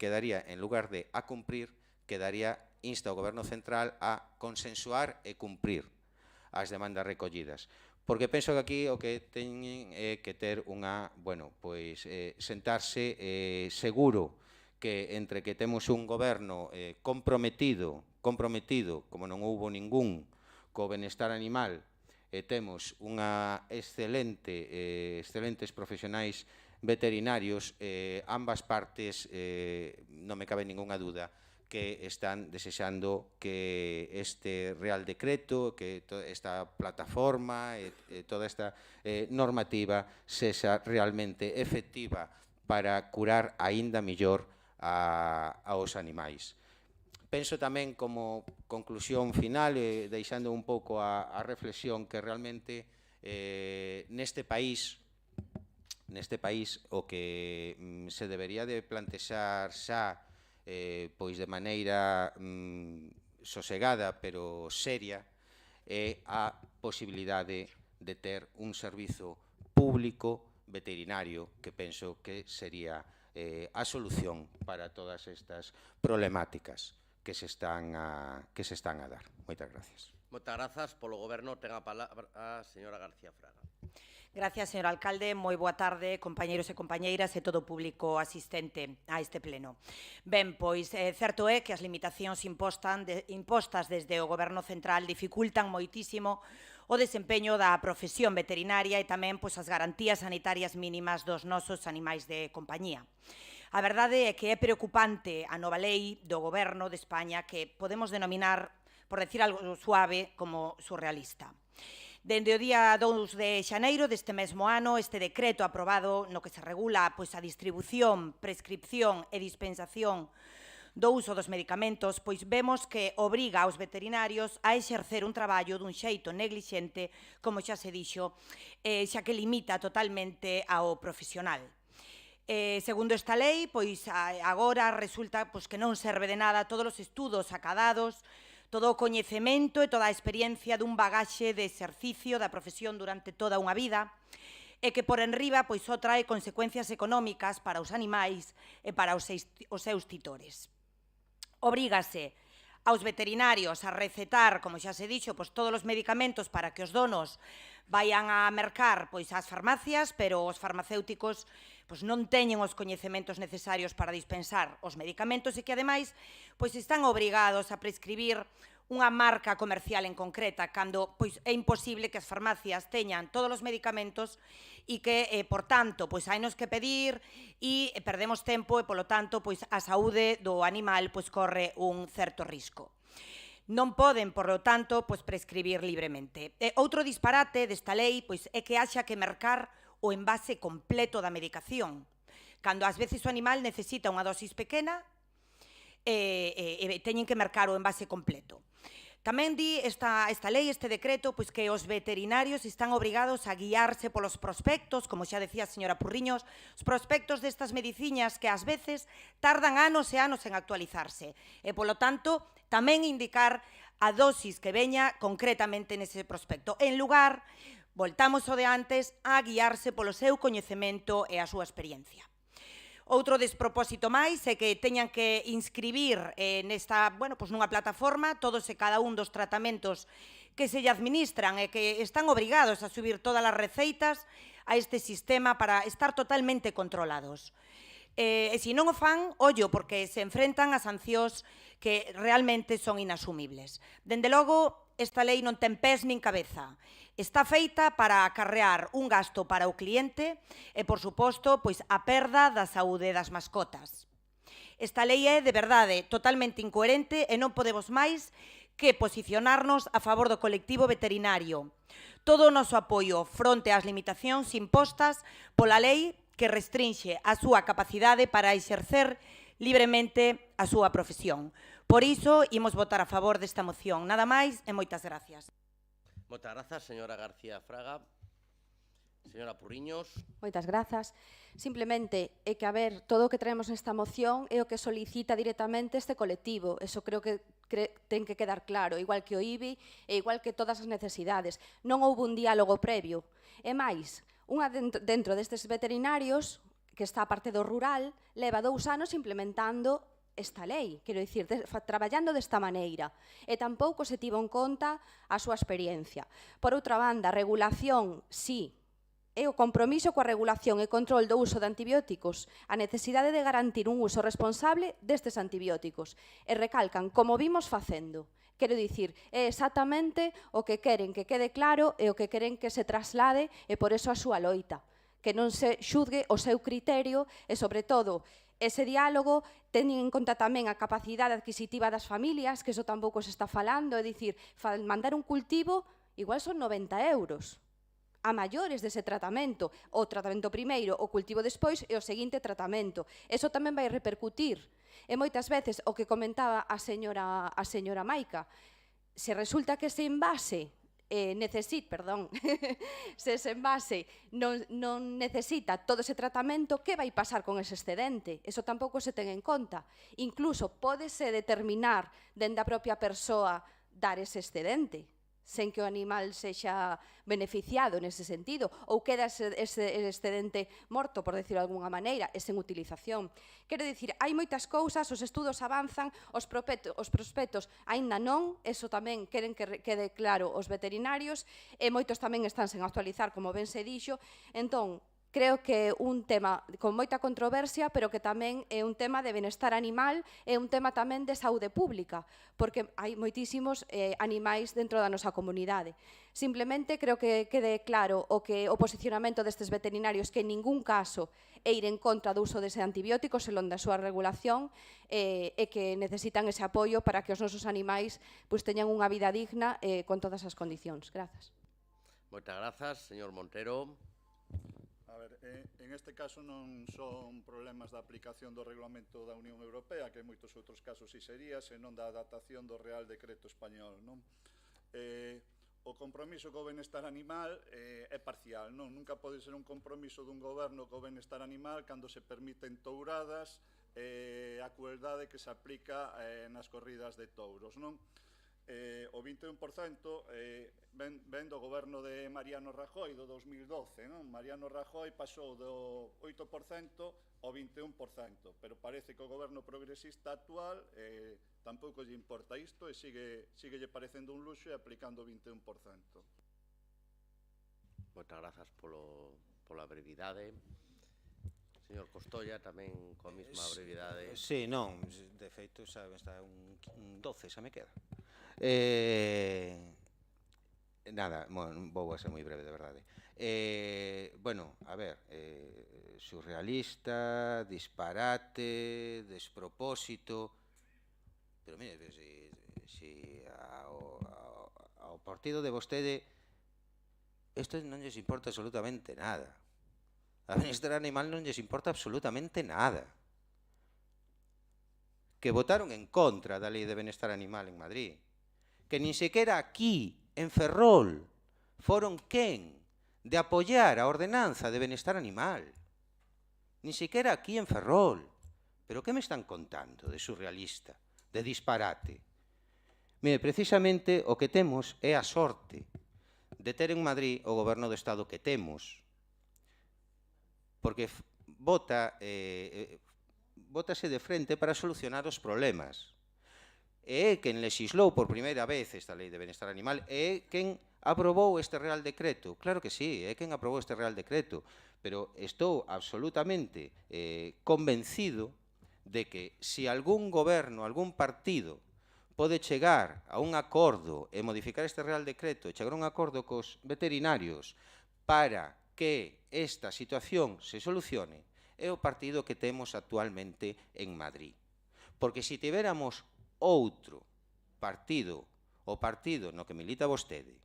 quedaría, en lugar de a cumprir, quedaría insta ao Goberno Central a consensuar e cumprir as demandas recollidas. Porque penso que aquí o que teñen é que ter unha, bueno, pois sentarse seguro que entre que temos un goberno comprometido, como non houbo ningún, co benestar animal, e temos unha excelentes profesionais veterinarios, ambas partes, non me cabe ningunha duda, que están desexando que este Real Decreto, que esta plataforma e toda esta normativa sexa realmente efectiva para curar aínda mellor aos animais. Penso tamén como conclusión final, deixando un pouco a reflexión, que realmente neste país o que se debería de plantexar xa pois de maneira sosegada pero seria é a posibilidade de ter un servizo público veterinario, que penso que sería a solución para todas estas problemáticas que se están a dar. Moitas gracias. Moitas grazas. Polo Goberno ten a palabra a señora García Fraga. Gracias, señor alcalde. Moi boa tarde, compañeiros e compañeiras e todo o público asistente a este pleno. Ben, pois, certo é que as limitacións impostas desde o Goberno central dificultan moitísimo o desempeño da profesión veterinaria e tamén pois, as garantías sanitarias mínimas dos nosos animais de compañía. A verdade é que é preocupante a nova lei do Goberno de España, que podemos denominar, por decir algo suave, como surrealista. Dende o día 2 de xaneiro deste mesmo ano, este decreto aprobado no que se regula pois, a distribución, prescripción e dispensación do uso dos medicamentos, pois vemos que obriga aos veterinarios a exercer un traballo dun xeito neglixente, como xa se dixo, xa que limita totalmente ao profesional. Segundo esta lei, pois agora resulta pois, que non serve de nada todos os estudos acadados, todo o coñecemento e toda a experiencia dun bagaxe de exercicio da profesión durante toda unha vida, e que por enriba pois, só trae consecuencias económicas para os animais e para os seus titores. Obrígase aos veterinarios a recetar, como xa se dixo, pois, todos os medicamentos para que os donos vayan a mercar pois, ás farmacias, pero os farmacéuticos pois, non teñen os coñecementos necesarios para dispensar os medicamentos e que, ademais, pois, están obrigados a prescribir unha marca comercial en concreta, cando pois, é imposible que as farmacias teñan todos os medicamentos e que, por tanto, pois, hainos que pedir e perdemos tempo e, polo tanto, pois, a saúde do animal pois, corre un certo risco. Non poden, por lo tanto, pois, prescribir libremente. Outro disparate desta lei pois, é que haxa que mercar o envase completo da medicación, cando ás veces o animal necesita unha dosis pequena e teñen que mercar o envase completo. Tamén di esta lei, este decreto, pois que os veterinarios están obrigados a guiarse polos prospectos, como xa decía a señora Purriños, os prospectos destas mediciñas que ás veces tardan anos e anos en actualizarse. E, polo tanto, tamén indicar a dosis que veña concretamente nese prospecto. En lugar, voltamos ao de antes, a guiarse polo seu coñecemento e a súa experiencia. Outro despropósito máis é que teñan que inscribir nunha plataforma todos e cada un dos tratamentos que se lle administran e que están obrigados a subir todas as receitas a este sistema para estar totalmente controlados. E se non o fan, ollo, porque se enfrentan a sancións que realmente son inasumibles. Dende logo, esta lei non ten pés nin cabeza. Está feita para acarrear un gasto para o cliente e, por suposto, pois a perda da saúde das mascotas. Esta lei é, de verdade, totalmente incoherente e non podemos máis que posicionarnos a favor do colectivo veterinario. Todo o noso apoio fronte ás limitacións impostas pola lei que restrinxe a súa capacidade para exercer libremente a súa profesión. Por iso, imos votar a favor desta moción. Nada máis e moitas gracias. Moitas grazas, señora García Fraga. Señora Purriños. Moitas grazas. Simplemente é que, a ver, todo o que traemos nesta moción é o que solicita directamente este colectivo. Eso creo que ten que quedar claro, igual que o IBI e igual que todas as necesidades. Non houve un diálogo previo. E máis, unha dentro destes veterinarios, que está a parte do rural, leva 2 anos implementando esta lei, quero dicir, traballando desta maneira, e tampouco se tivo en conta a súa experiencia. Por outra banda, regulación, sí, é o compromiso coa regulación e control do uso de antibióticos, a necesidade de garantir un uso responsable destes antibióticos. E recalcan, como vimos facendo. Quero dicir, é exactamente o que queren que quede claro e o que queren que se traslade e por eso a súa loita. Que non se xudgue o seu criterio e, sobre todo, ese diálogo, tendo en conta tamén a capacidade adquisitiva das familias, que iso tampouco se está falando, é dicir, mandar un cultivo igual son 90 euros a maiores dese tratamento, o tratamento primeiro, o cultivo despois e o seguinte tratamento. Eso tamén vai repercutir. E moitas veces, o que comentaba a señora Maica, se resulta que ese envase se ese envase non necesita todo ese tratamento, que vai pasar con ese excedente? Eso tampouco se ten en conta. Incluso pódese determinar dende a propia persoa dar ese excedente, sen que o animal sexa beneficiado nese sentido, ou queda ese excedente morto, por decirlo de alguna maneira, e sen utilización. Quero dicir, hai moitas cousas, os estudos avanzan, os prospectos aínda non, eso tamén queren que quede claro os veterinarios, e moitos tamén están sen actualizar, como ben se dixo. Entón, creo que é un tema con moita controversia, pero que tamén é un tema de benestar animal, é un tema tamén de saúde pública, porque hai moitísimos animais dentro da nosa comunidade. Simplemente creo que quede claro o posicionamento destes veterinarios, que en ningún caso é ir en contra do uso dese antibiótico, senón da súa regulación, e que necesitan ese apoio para que os nosos animais teñan unha vida digna con todas as condicións. Grazas. Moitas grazas, señor Montero. A ver, en este caso non son problemas da aplicación do Regulamento da Unión Europea, que en moitos outros casos si sería, senón da adaptación do Real Decreto Español, non? O compromiso co benestar animal é parcial, non? Nunca pode ser un compromiso dun goberno co benestar animal cando se permiten touradas e a crueldade que se aplica nas corridas de touros, non? O 21% ven do goberno de Mariano Rajoy do 2012, non? Mariano Rajoy pasou do 8% ao 21%, pero parece que o goberno progresista actual tampouco lle importa isto e sigue lle parecendo un luxo e aplicando o 21%. Moitas grazas pola brevidade. Señor Costolla, tamén coa mesma brevidade. Sí, non, de feito, xa está un 12, xa me queda. Nada, vou a ser moi breve, de verdade. Bueno, a ver, surrealista, disparate, despropósito, pero mire, se ao partido de vostede isto non lles importa absolutamente nada. A benestar animal non lles importa absolutamente nada. Que votaron en contra da Lei de Benestar Animal en Madrid, que nin sequera aquí, en Ferrol, foron quen de apoiar a ordenanza de benestar animal. Nin sequera aquí en Ferrol. Pero que me están contando de surrealista, de disparate? Mire, precisamente o que temos é a sorte de ter en Madrid o goberno do Estado que temos, porque bótase de frente para solucionar os problemas. É quen lexislou por primeira vez esta Lei de Benestar Animal, é quen aprobou este Real Decreto. Claro que sí, é quen aprobou este Real Decreto, pero estou absolutamente convencido de que se algún goberno, algún partido pode chegar a un acordo e modificar este Real Decreto, chegar a un acordo cos veterinarios para que esta situación se solucione, é o partido que temos actualmente en Madrid. Porque se tiveramos outro partido, o partido no que milita vostede,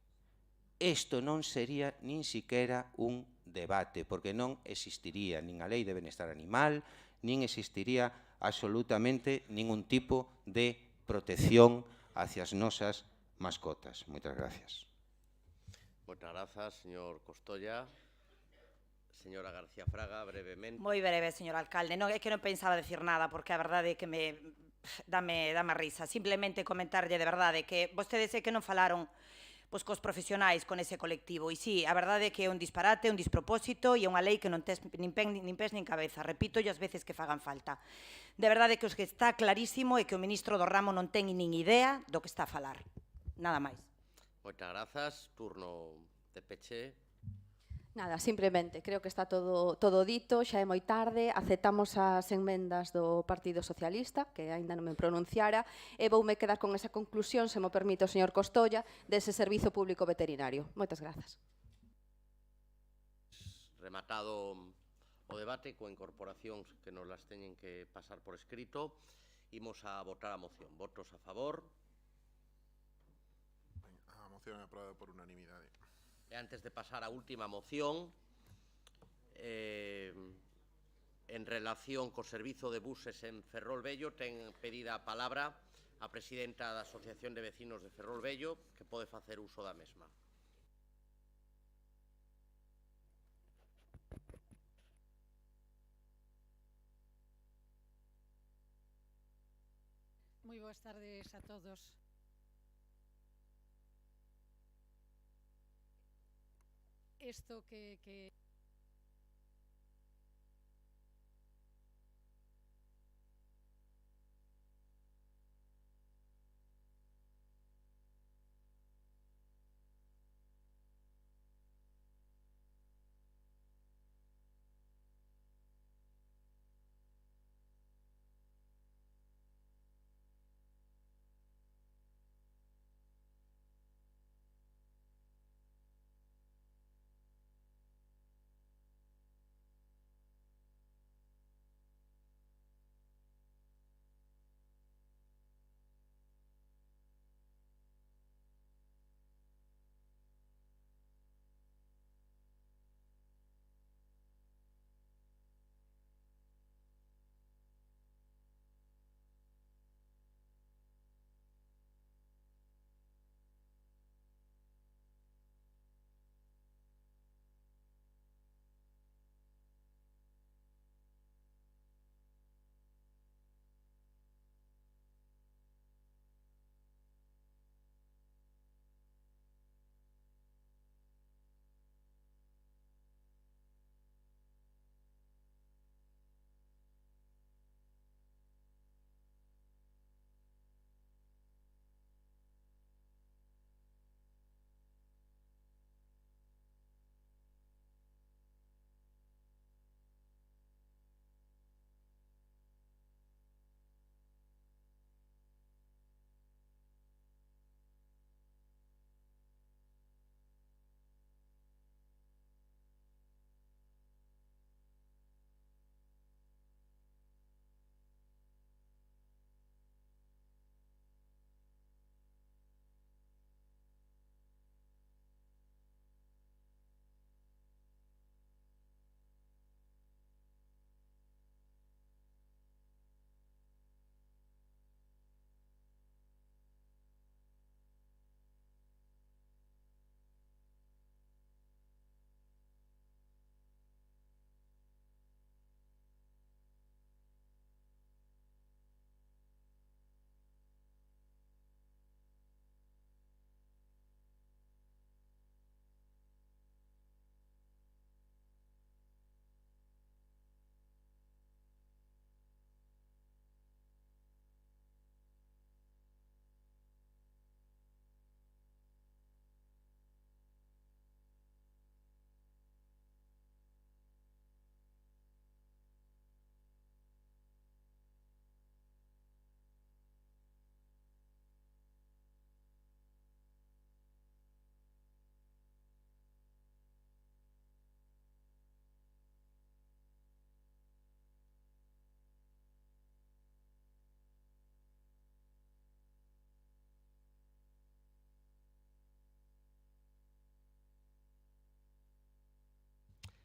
isto non sería nin siquiera un debate, porque non existiría nin a Lei de Benestar Animal, nin existiría absolutamente ningún tipo de protección hacia as nosas mascotas. Moitas gracias. Moitas grazas, señor Costolla. Señora García Fraga, brevemente. Moi breve, señor alcalde. Non, é que non pensaba decir nada, porque a verdade é que dame risa. Simplemente comentarlle de verdade que vostedes sei que non falaron cos profesionais, con ese colectivo. E sí, a verdade é que é un disparate, un despropósito e é unha lei que non tes nin pés nin cabeza. Repito as veces que fagan falta. De verdade que os que está clarísimo é que o ministro do ramo non ten nin idea do que está a falar. Nada máis. Moitas grazas. Turno de peche. Nada, simplemente, creo que está todo dito, xa é moi tarde, aceptamos as enmendas do Partido Socialista, que aínda non me pronunciara, e voume quedar con esa conclusión, se mo permite o señor Costolla, dese servizo público veterinario. Moitas grazas. Rematado o debate coa incorporacións que nos las teñen que pasar por escrito, imos a votar a moción. Votos a favor. A moción é aprobada por unanimidade. E antes de pasar á última moción, en relación co servizo de buses en Ferrolvello, ten pedida a palabra a presidenta da Asociación de Vecinos de Ferrolvello, que pode facer uso da mesma. Moi boas tardes a todos. Isto que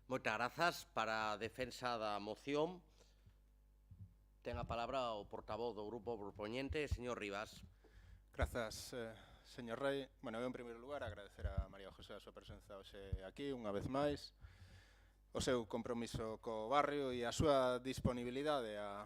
Moitas grazas. Para a defensa da moción, ten a palabra o portavoz do grupo propoñente, señor Rivas. Grazas, señor Rei. Bueno, eu en primeiro lugar agradecer a María José a súa presenza hoxe aquí, unha vez máis, o seu compromiso co barrio e a súa disponibilidade a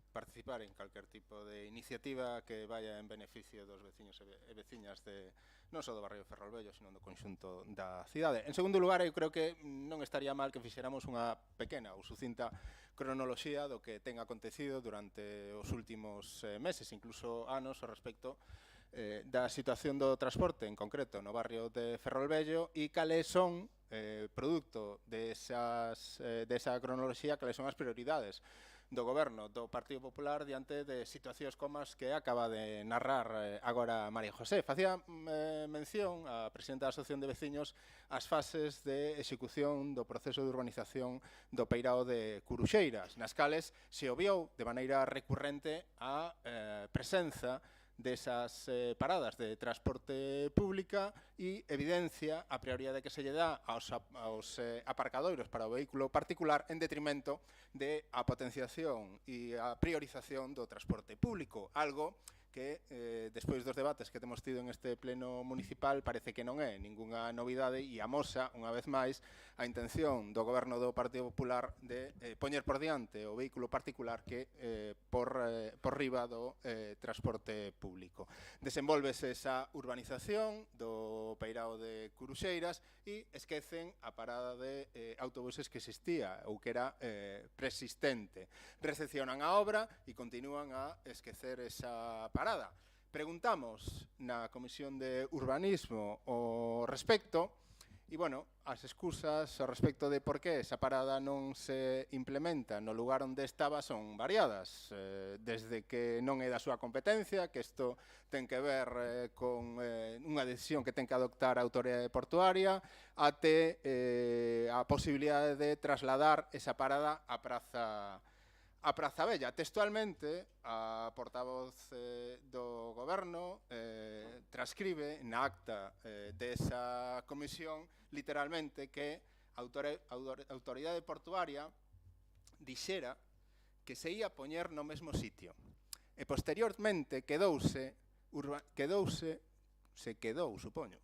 participar en calquer tipo de iniciativa que vaya en beneficio dos veciños e veciñas de non só do barrio de Ferrolvello, sino do conxunto da cidade. En segundo lugar, eu creo que non estaría mal que fixéramos unha pequena ou sucinta cronoloxía do que ten acontecido durante os últimos meses, incluso anos, ao respecto da situación do transporte, en concreto no barrio de Ferrolvello, e cales son produto desa cronoloxía, cales son as prioridades do goberno do Partido Popular diante de situacións como as que acaba de narrar agora María José. Facía mención a presidenta da Asociación de Veciños as fases de execución do proceso de urbanización do Peirao de Curuxeiras, nas cales se obviou de maneira recurrente a presenza desas paradas de transporte pública e evidencia a prioridade que se lle dá aos aparcadoiros para o vehículo particular en detrimento de a potenciación e a priorización do transporte público, algo que despois dos debates que temos tido en este pleno municipal parece que non é ningunha novidade e amosa, unha vez máis, a intención do goberno do Partido Popular de poñer por diante o vehículo particular que por riba do transporte público. Desenvolvese esa urbanización do Peirao de Curuxeiras e esquecen a parada de autobuses que existía ou que era preexistente. Recepcionan a obra e continúan a esquecer esa parada. Preguntamos na Comisión de Urbanismo ao respecto e, bueno, as excusas ao respecto de por que esa parada non se implementa no lugar onde estaba son variadas, desde que non é da súa competencia, que isto ten que ver con unha decisión que ten que adoptar a autoridade portuaria, até a posibilidade de trasladar esa parada á Praza Bella. Textualmente, a portavoz do goberno transcribe na acta desa comisión literalmente que a autoridade portuaria dixera que se ia poñer no mesmo sitio e posteriormente quedou, supoño,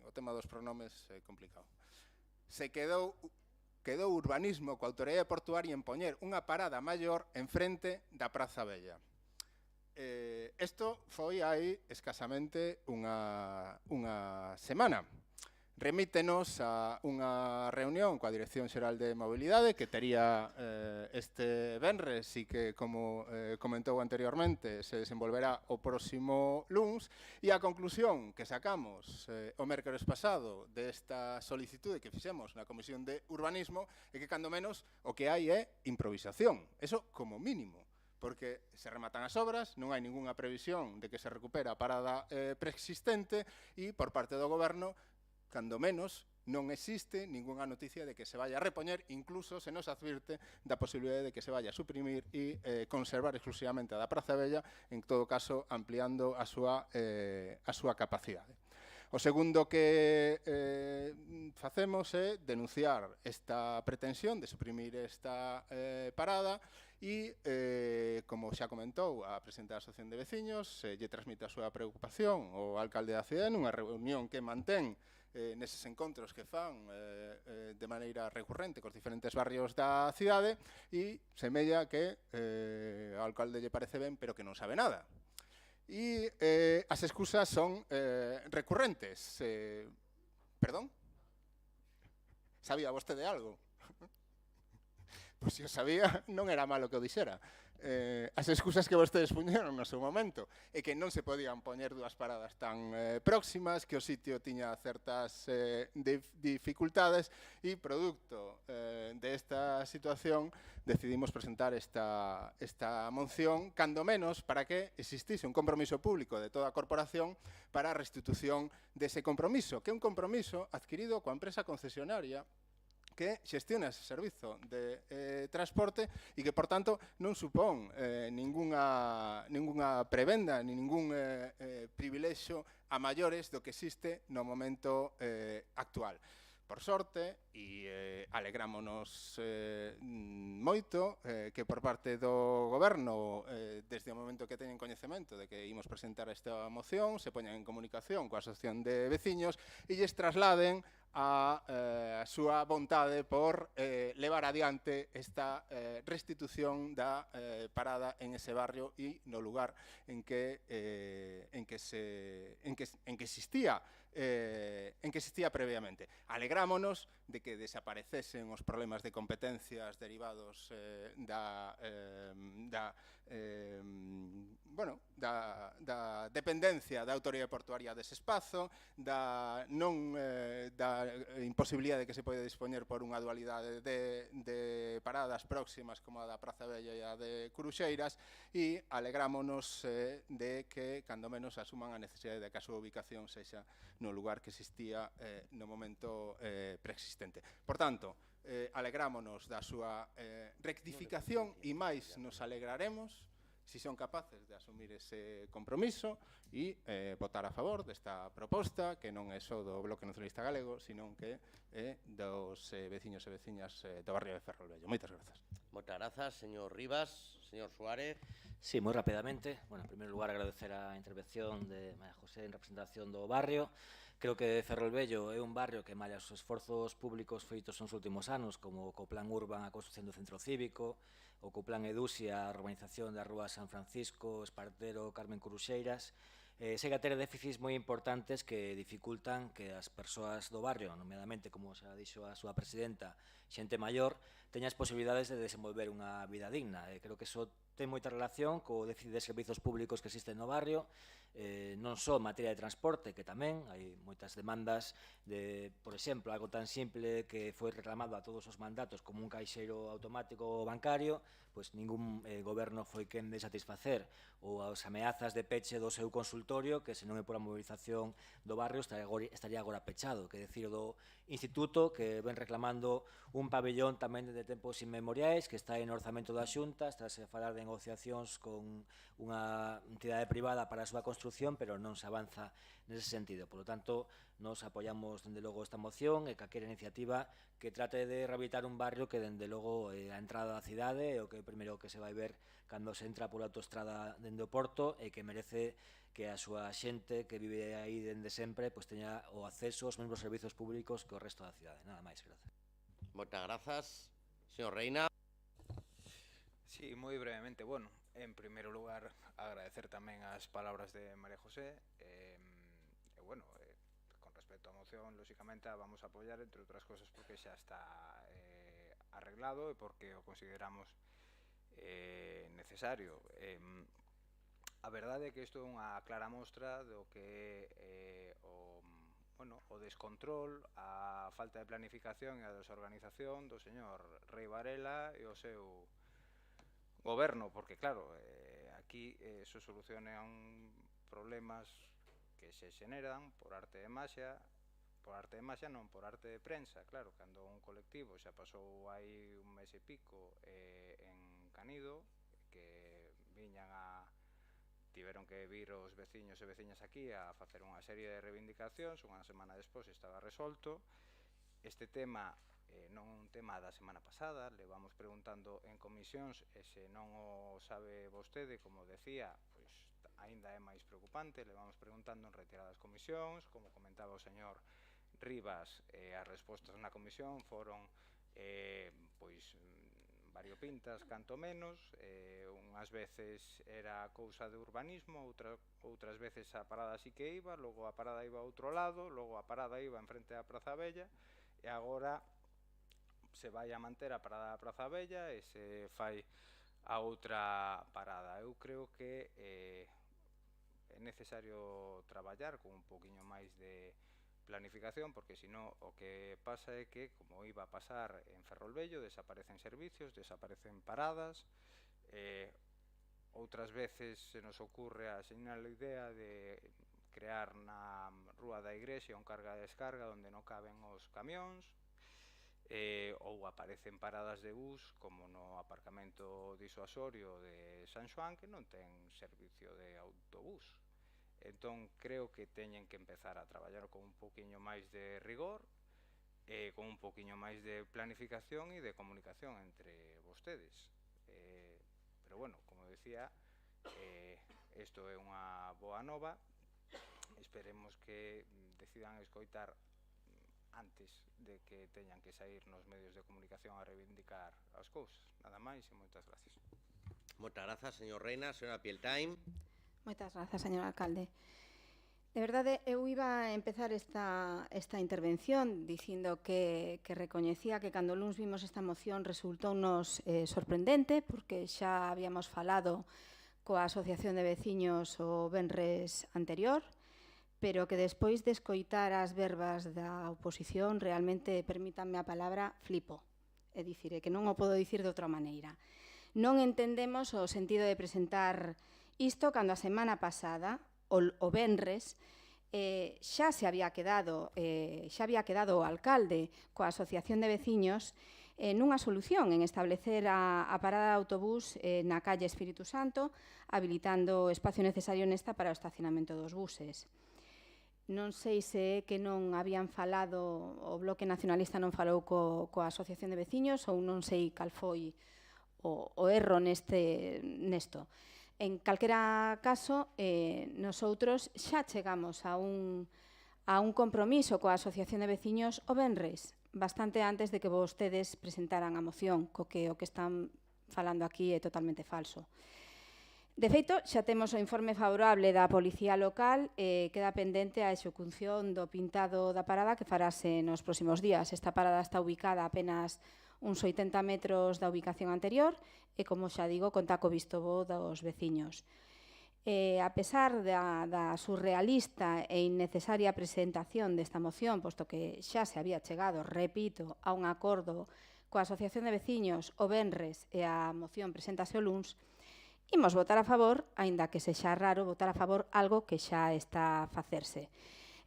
o tema dos pronomes é complicado, quedou urbanismo coa autoridade portuaria en poñer unha parada maior en frente da Praza Bella. Isto foi hai escasamente unha semana. Remítenos a unha reunión coa Dirección Xeral de Mobilidade que tería este venres e que, como comentou anteriormente, se desenvolverá o próximo luns, e a conclusión que sacamos o mércores pasado desta solicitude que fixemos na Comisión de Urbanismo é que, cando menos, o que hai é improvisación, eso como mínimo, porque se rematan as obras, non hai ningunha previsión de que se recupera a parada preexistente e, por parte do goberno, cando menos, non existe ningunha noticia de que se vaya a repoñer, incluso se nos advirte da posibilidade de que se vaya a suprimir e conservar exclusivamente a da Praza Bella, en todo caso ampliando a súa capacidade. O segundo que facemos é denunciar esta pretensión de suprimir esta parada e, como xa comentou a presidenta da Asociación de Veciños, lle transmite a súa preocupación ao alcalde da cidade nunha reunión que mantén neses encontros que fan de maneira recurrente cos diferentes barrios da cidade e semella que ao alcalde lle parece ben, pero que non sabe nada. E as excusas son recurrentes. Perdón? Sabía vostede algo? Pois se o sabía, non era malo que o dixera. As excusas que vostedes puñeron no seu momento é que non se podían poñer dúas paradas tan próximas, que o sitio tiña certas dificultades e, producto desta situación, decidimos presentar esta moción, cando menos para que existise un compromiso público de toda a corporación para a restitución dese compromiso, que é un compromiso adquirido coa empresa concesionaria que xestiona ese servizo de transporte e que, por tanto, non supón ningunha prebenda ni ningún privilexio a maiores do que existe no momento actual. Por sorte, e alegrámonos moito que por parte do goberno, desde o momento que teñen coñecemento de que imos presentar esta moción, se poñan en comunicación coa Asociación de Veciños e lles trasladen a súa vontade por levar adiante esta restitución da parada en ese barrio e no lugar en que existía previamente. Alegrámonos de que desaparecesen os problemas de competencias derivados da dependencia da autoridade portuaria dese espazo, da imposibilidade que se pode dispoñer por unha dualidade de paradas próximas como a da Praza Bella e a de Cruxeiras, e alegrámonos de que, cando menos, asuman a necesidade de que a súa ubicación sexa no lugar que existía no momento preexistente. Por tanto, alegrámonos da súa rectificación e máis nos alegraremos si son capaces de asumir ese compromiso e votar a favor desta proposta, que non é só do Bloque Nacionalista Galego, sino que é dos veciños e veciñas do barrio de Ferrolvello. Moitas grazas. Moitas grazas, señor Rivas. Señor Suárez. Sí, moi rapidamente. Bueno, en primeiro lugar, agradecer a intervención de María José en representación do barrio. Creo que Ferrolvello é un barrio que, malia os esforzos públicos feitos nos últimos anos, como co Plan Urban a construcción do centro cívico, ou co Plan Edusia a urbanización da Rúa San Francisco, Espartero, Carmen Curuxeiras, segue a ter déficits moi importantes que dificultan que as persoas do barrio, nomeadamente, como xa dixo a súa presidenta, xente maior, teña as posibilidades de desenvolver unha vida digna. Creo que iso ten moita relación co déficit de servizos públicos que existen no barrio, non só en materia de transporte, que tamén hai moitas demandas de, por exemplo, algo tan simple que foi reclamado a todos os mandatos como un caixeiro automático bancario, pois ningún goberno foi quen de satisfacer, ou as ameazas de peche do seu consultorio, que se non é por a mobilización do barrio estaría agora pechado, que decir do instituto que ven reclamando un pabellón tamén de tempos inmemoriais, que está en orzamento da Xunta, estáse a falar de negociacións con unha entidade privada para a súa construción, pero non se avanza nese sentido. Por lo tanto, nos apoiamos, dende logo, esta moción e calquera iniciativa que trate de rehabilitar un barrio que, dende logo, a entrada da cidade é o que primeiro que se vai ver cando se entra pola autoestrada dende o Porto e que merece que a súa xente que vive aí dende sempre pois teña o acceso aos mesmos servizos públicos que o resto da cidade. Nada máis, gracias. Moitas grazas. Señor Reina. Sí, moi brevemente. Bueno, en primeiro lugar, agradecer tamén as palabras de María José. Bueno, con respecto á moción, lóxicamente, a vamos a apoiar, entre outras cosas, porque xa está arreglado e porque o consideramos necesario. A verdade é que isto é unha clara mostra do que o descontrol, a falta de planificación e a desorganización do señor Rei Varela e o seu goberno, porque claro, aquí se solucionan problemas que se xeneran por arte de magia, non, por arte de prensa. Claro, cando un colectivo xa pasou hai un mes e pico en Canido, que tiveron que vir os veciños e veciñas aquí a facer unha serie de reivindicacións, unha semana despois estaba resolto. Este tema non é un tema da semana pasada, levamos preguntando en comisións e se non o sabe vostede, como decía, pois aínda é máis preocupante, levamos preguntando en reiteradas comisións, como comentaba o señor Rivas, as respostas na comisión foron pois variopintas, canto menos, unhas veces era cousa de urbanismo, outras veces a parada sí que iba, logo a parada iba a outro lado, logo a parada iba en frente á Praza Bella, e agora se vai a manter a parada da Praza Bella e se fai a outra parada. Eu creo que é necesario traballar con un poquinho máis de planificación, porque senón o que pasa é que, como iba a pasar en Ferrolvello, desaparecen servicios, desaparecen paradas, outras veces se nos ocurre a señal idea de crear na Rúa da Igrexa un carga e descarga onde non caben os camións, ou aparecen paradas de bus como no aparcamento disuasorio de San Xoán, que non ten servicio de autobús. Entón, creo que teñen que empezar a traballar con un poquinho máis de rigor, con un poquinho máis de planificación e de comunicación entre vostedes. Pero, bueno, como decía, isto é unha boa nova. Esperemos que decidan escoitar antes de que teñan que sair nos medios de comunicación a reivindicar as cousas. Nada máis e moitas gracias. Moitas grazas, señor Reina. Señora Pieltime. Moitas grazas, señor alcalde. De verdade, eu iba a empezar esta intervención dicindo que recoñecía que cando luns vimos esta moción resultounos sorprendente, porque xa habíamos falado coa Asociación de Veciños o venres anterior, pero que despois de escoitar as verbas da oposición realmente, permítanme a palabra, flipo. É dicir, que non o podo dicir de outra maneira. Non entendemos o sentido de presentar isto cando a semana pasada, o venres, xa había quedado o alcalde coa Asociación de Veciños nunha solución en establecer a parada de autobús na calle Espírito Santo, habilitando o espacio necesario nesta para o estacionamento dos buses. Non sei se é que non habían falado, o Bloque Nacionalista non falou coa Asociación de Veciños ou non sei cal foi o erro nesto. En calquera caso, nosoutros xa chegamos a un compromiso coa Asociación de Veciños o venres, bastante antes de que vostedes presentaran a moción, o que están falando aquí é totalmente falso. De feito, xa temos o informe favorable da Policía Local e queda pendente a execución do pintado da parada que farase nos próximos días. Esta parada está ubicada apenas uns 80 metros da ubicación anterior e, como xa digo, conta co visto bo dos veciños. A pesar da surrealista e innecesaria presentación desta moción, posto que xa se había chegado, repito, a un acordo coa Asociación de Veciños o venres e a moción presentase o luns, imos votar a favor, aínda que sexa raro votar a favor algo que xa está a facerse.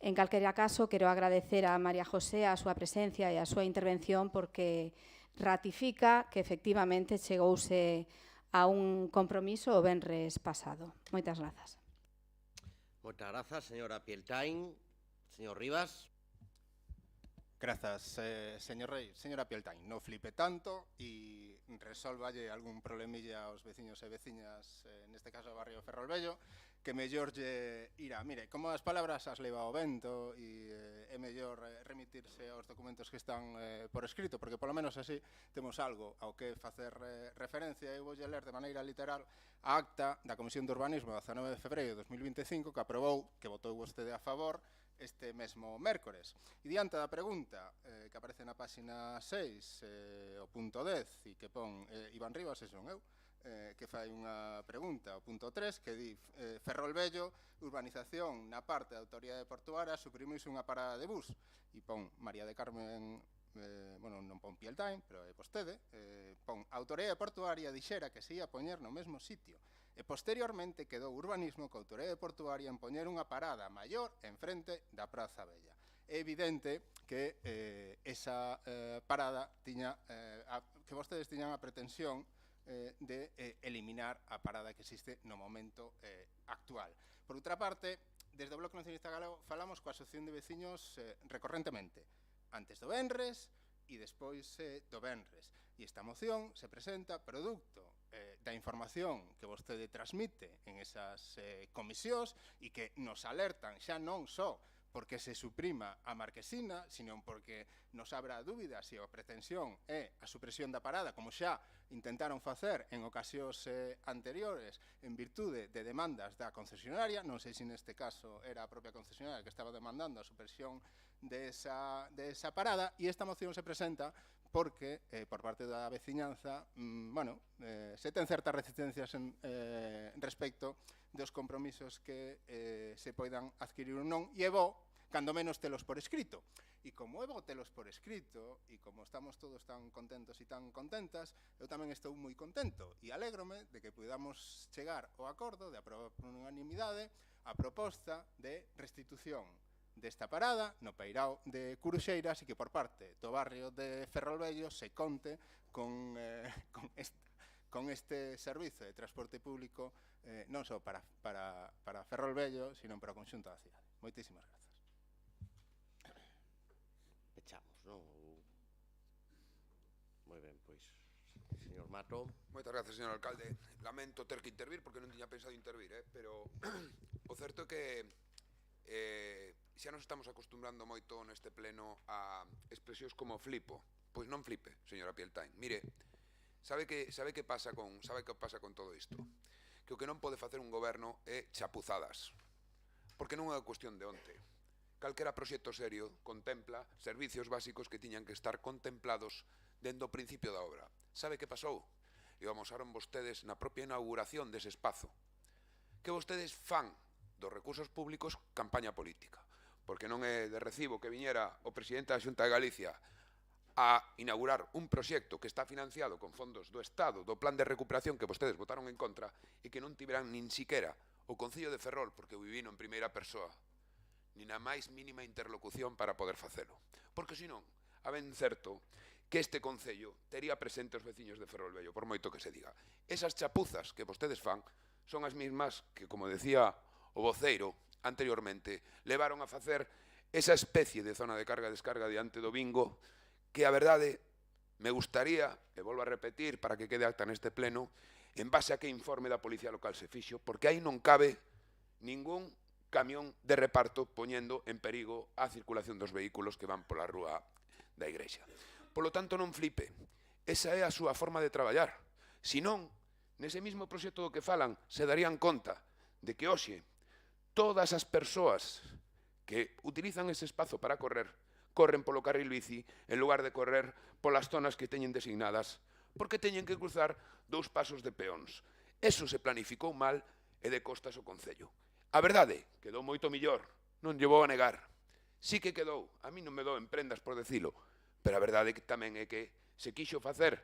En calquera caso, quero agradecer a María José a súa presencia e a súa intervención porque ratifica que efectivamente chegouse a un compromiso o venres pasado. Moitas grazas. Moitas grazas, señora Pieltain. Señor Rivas. Grazas, señor Rei. Señora Pieltain, non flipe tanto e resolvalle algún problemilla aos veciños e veciñas, neste caso do barrio Ferrolvello, que mellor lle irá. Mire, como as palabras as leva o vento e é mellor remitirse aos documentos que están por escrito, porque polo menos así temos algo ao que facer referencia. Eu voulle ler de maneira literal a acta da Comisión de Urbanismo de 19 de febreiro de 2025 que aprobou, que votou vostede a favor, este mesmo mércores. E diante da pregunta que aparece na páxina 6, o punto 10, e que pon Iván Rivas, e son eu, que fai unha pregunta, o punto 3, que di Ferrolvello, urbanización na parte da autoridade portuaria, suprimiuse unha parada de bus, e pon María de Carmen, non pon Pieltain, pero é vostede, pon autoridade portuaria dixera que se ia poñer no mesmo sitio, e posteriormente quedou urbanismo co autoridade portuaria en poñer unha parada maior en frente da Praza Bella. É evidente que esa parada tiña, que vostedes tiñan a pretensión de eliminar a parada que existe no momento actual. Por outra parte, desde o Bloque Nacionalista Galego falamos coa Asociación de Veciños recorrentemente, antes do venres e despois do venres. E esta moción se presenta produto da información que vostede transmite en esas comisións e que nos alertan xa non só porque se suprima a Marquesina, sino porque nos abra a dúbida se a pretensión é a supresión da parada, como xa intentaron facer en ocasións anteriores en virtude de demandas da concesionaria. Non sei se neste caso era a propia concesionaria que estaba demandando a supresión de esa parada, e esta moción se presenta porque por parte da veciñanza se ten certas resistencias respecto dos compromisos que se poidan adquirir ou non, e é bo, cando menos, telos por escrito. E como é bo telos por escrito, e como estamos todos tan contentos e tan contentas, eu tamén estou moi contento e alégrome de que podamos chegar ao acordo de aprobar por unanimidade a proposta de restitución desta parada no peirao de Curuxeiras e que por parte do barrio de Ferrolvello se conte con este servizo de transporte público non só para Ferrolvello, sino para o conxunto da cidade. Moitísimas grazas. Pechamos, non? Moi ben, pois, señor Mato. Moitas grazas, señor alcalde. Lamento ter que intervir porque non tiña pensado intervir, pero o certo é que xa nos estamos acostumbrando moito neste pleno a expresións como flipo. Pois non flipe, señora Pieltain. Mire, sabe que pasa con todo isto? Que o que non pode facer un goberno é chapuzadas. Porque non é cuestión de onte. Calquera proxecto serio contempla servicios básicos que tiñan que estar contemplados dende o principio da obra. Sabe que pasou? E o amosaron vostedes na propia inauguración dese espazo. que vostedes fan dos recursos públicos campaña política, porque non é de recibo que viñera o presidente da Xunta de Galicia a inaugurar un proxecto que está financiado con fondos do Estado, do plan de recuperación que vostedes votaron en contra, e que non tiveran nin siquera o Concello de Ferrol, porque o vivino en primeira persoa, nin a máis mínima interlocución para poder facelo. Porque senón, a ben certo que este Concello tería presente os veciños de Ferrolvello, por moito que se diga. Esas chapuzas que vostedes fan son as mismas que, como decía o voceiro anteriormente, levaron a facer esa especie de zona de carga e descarga diante do bingo, que a verdade me gustaría, e volvo a repetir para que quede acta neste pleno, en base a que informe da Policía Local se fixo, porque aí non cabe ningún camión de reparto poñendo en perigo a circulación dos vehículos que van pola rúa da Igrexa. Polo tanto, non flipe. Esa é a súa forma de traballar. Si non, nese mismo proxecto do que falan, se darían conta de que hoxe todas as persoas que utilizan ese espazo para correr corren polo carril bici en lugar de correr polas zonas que teñen designadas, porque teñen que cruzar 2 pasos de peóns. Eso se planificou mal e de costas o Concello. A verdade, quedou moito millor, non lle vou a negar. Sí que quedou, a mí non me dou en prendas por decilo, pero a verdade que tamén é que se quixo facer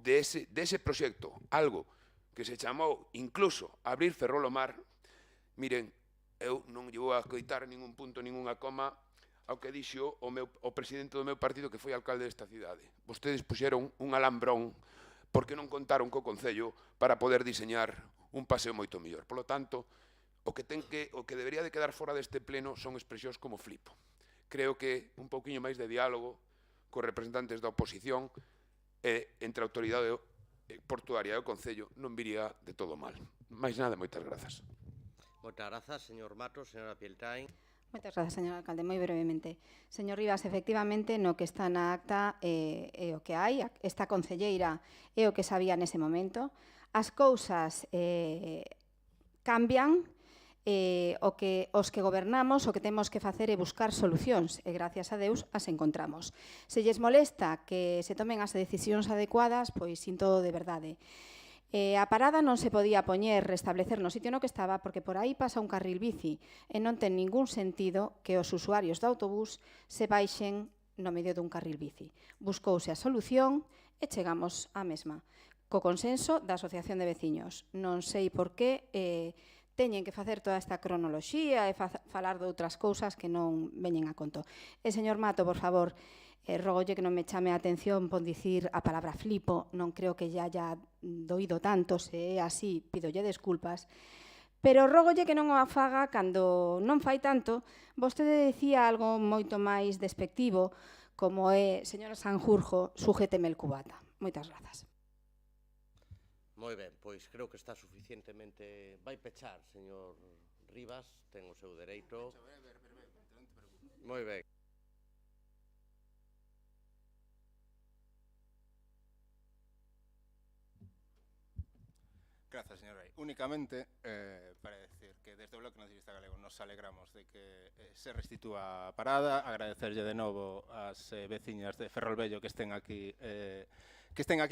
dese proxecto algo que se chamou incluso abrir Ferrol ao mar. Miren, eu non lle vou a coitar ningún punto, ninguna coma ao que dixo o presidente do meu partido que foi alcalde desta cidade. Vostedes puxeron un alambrón porque non contaron co Concello para poder diseñar un paseo moito mellor. Por lo tanto, o que debería de quedar fora deste pleno son expresións como flipo. Creo que un pouquiño máis de diálogo cos representantes da oposición entre a autoridade portuaria e o Concello non viría de todo mal. Máis nada, moitas grazas. Moitas grazas, señor Matos, señora Pieltain. Moitas grazas, señor alcalde. Moi brevemente. Señor Rivas, efectivamente, no que está na acta é o que hai, esta concelleira é o que sabía nese momento. As cousas cambian, os que gobernamos o que temos que facer é buscar solucións e gracias a Deus as encontramos. Se lles molesta que se tomen as decisións adecuadas, pois sinto de verdade. A parada non se podía restablecer no sitio no que estaba porque por aí pasa un carril bici e non ten ningún sentido que os usuarios de autobús se baixen no medio dun carril bici. Buscouse a solución e chegamos á mesma, co consenso da Asociación de Veciños. Non sei por que teñen que facer toda esta cronoloxía e falar de outras cousas que non veñen a conto. E, señor Mato, por favor, rogolle que non me chame a atención por dicir a palabra flipo, non creo que ya haya doído tanto, se é así, pídolle desculpas, pero rogolle que non o afaga cando non fai tanto. Vostede decía algo moito máis despectivo, como é, señora Sanjurjo, sujéteme el cubata. Moitas grazas. Moi ben, pois creo que está suficientemente... Vai pechar, señor Rivas, ten o seu dereito. Moi ben. Grazas, señor Rei. Únicamente para decir que desde o Bloque Nacionalista Galego nos alegramos de que se restitúa a parada, agradecerlle de novo ás veciñas de Ferrolvello que estén aquí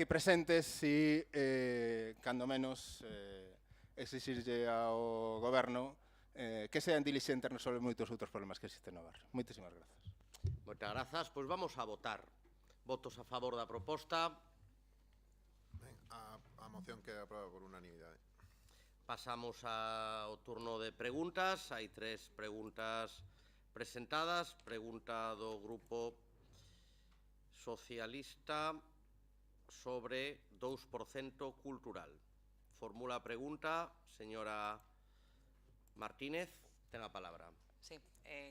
presentes e, cando menos, exixirlle ao Goberno que sean dilixentes en resolver moitos outros problemas que existen no barrio. Moitísimas grazas. Moitas grazas. Pois vamos a votar. Votos a favor da proposta. A moción queda aprobada por unanimidade. Pasamos ao turno de preguntas. Hai 3 preguntas presentadas. Pregunta do Grupo Socialista sobre 2% cultural. Formula a pregunta, señora Martínez, ten a palabra. Sí,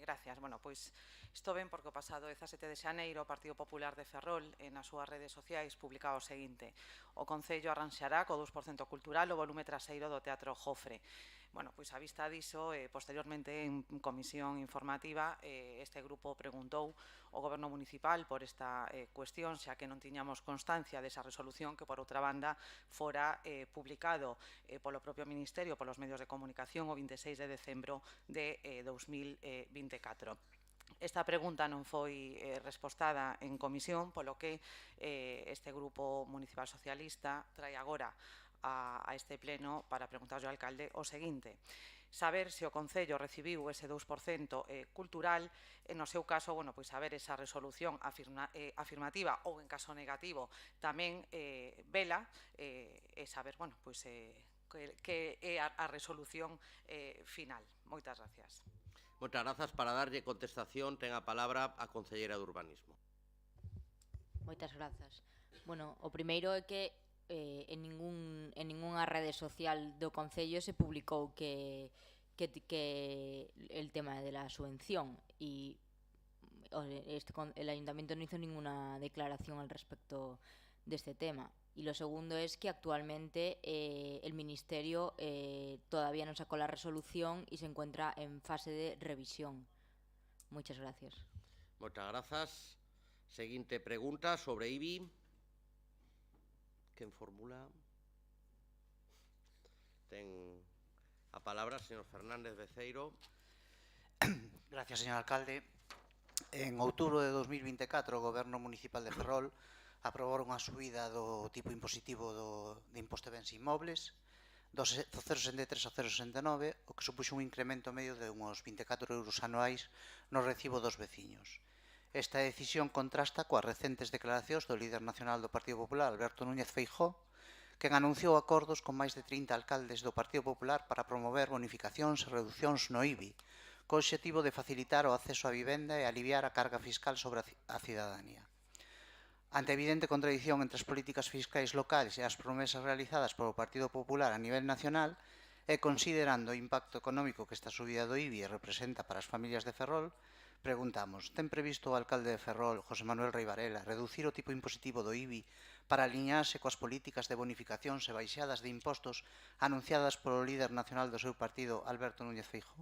gracias. Bueno, pois isto ben porque o pasado 17 de xaneiro o Partido Popular de Ferrol nas súas redes sociais publicaba o seguinte: o Concello arranxará co 2% cultural o volume traseiro do Teatro Jofre. Bueno, pois a vista diso, posteriormente en comisión informativa, este grupo preguntou ao Goberno Municipal por esta cuestión, xa que non tiñamos constancia desa resolución que, por outra banda, fora publicado polo propio Ministerio, polos medios de comunicación, o 26 de decembro de 2024. Esta pregunta non foi respostada en comisión, polo que este Grupo Municipal Socialista trae agora a este pleno para preguntarlle ao alcalde o seguinte: saber se o Concello recibiu ese 2% cultural, e no seu caso, bueno, pois saber esa resolución afirmativa ou en caso negativo tamén vela e saber, bueno, pois que é a resolución final. Moitas gracias. Moitas grazas. Para darlle contestación, ten a palabra a concelleira de Urbanismo. Moitas grazas. Bueno, o primeiro é que en ningunha rede social do Concello se publicou que el tema de la subvención y el Ayuntamiento no hizo ninguna declaración al respecto de este tema. Y lo segundo es que actualmente el Ministerio todavía no sacó la resolución y se encuentra en fase de revisión. Muchas gracias. Moitas grazas. Seguinte pregunta sobre IBI. Quen formula? Ten a palabra señor Fernández Beceiro. Gracias, señor alcalde. En outubro de 2024, o Goberno Municipal de Ferrol aprobou unha subida do tipo impositivo de imposto de bens inmobles do 0,63 ao 0,69, o que supuxo un incremento medio de uns 24 euros anuais no recibo dos veciños. Esta decisión contrasta coas recentes declaracións do líder nacional do Partido Popular, Alberto Núñez Feijóo, quen anunciou acordos con máis de 30 alcaldes do Partido Popular para promover bonificacións e reduccións no IBI, co obxectivo de facilitar o acceso á vivenda e aliviar a carga fiscal sobre a cidadanía. Ante a evidente contradición entre as políticas fiscais locais e as promesas realizadas polo Partido Popular a nivel nacional, e considerando o impacto económico que esta subida do IBI representa para as familias de Ferrol, preguntamos, ten previsto o alcalde de Ferrol, José Manuel Rei Varela, reducir o tipo impositivo do IBI para aliñarse coas políticas de bonificacións e baixadas de impostos anunciadas polo líder nacional do seu partido, Alberto Núñez Feijóo?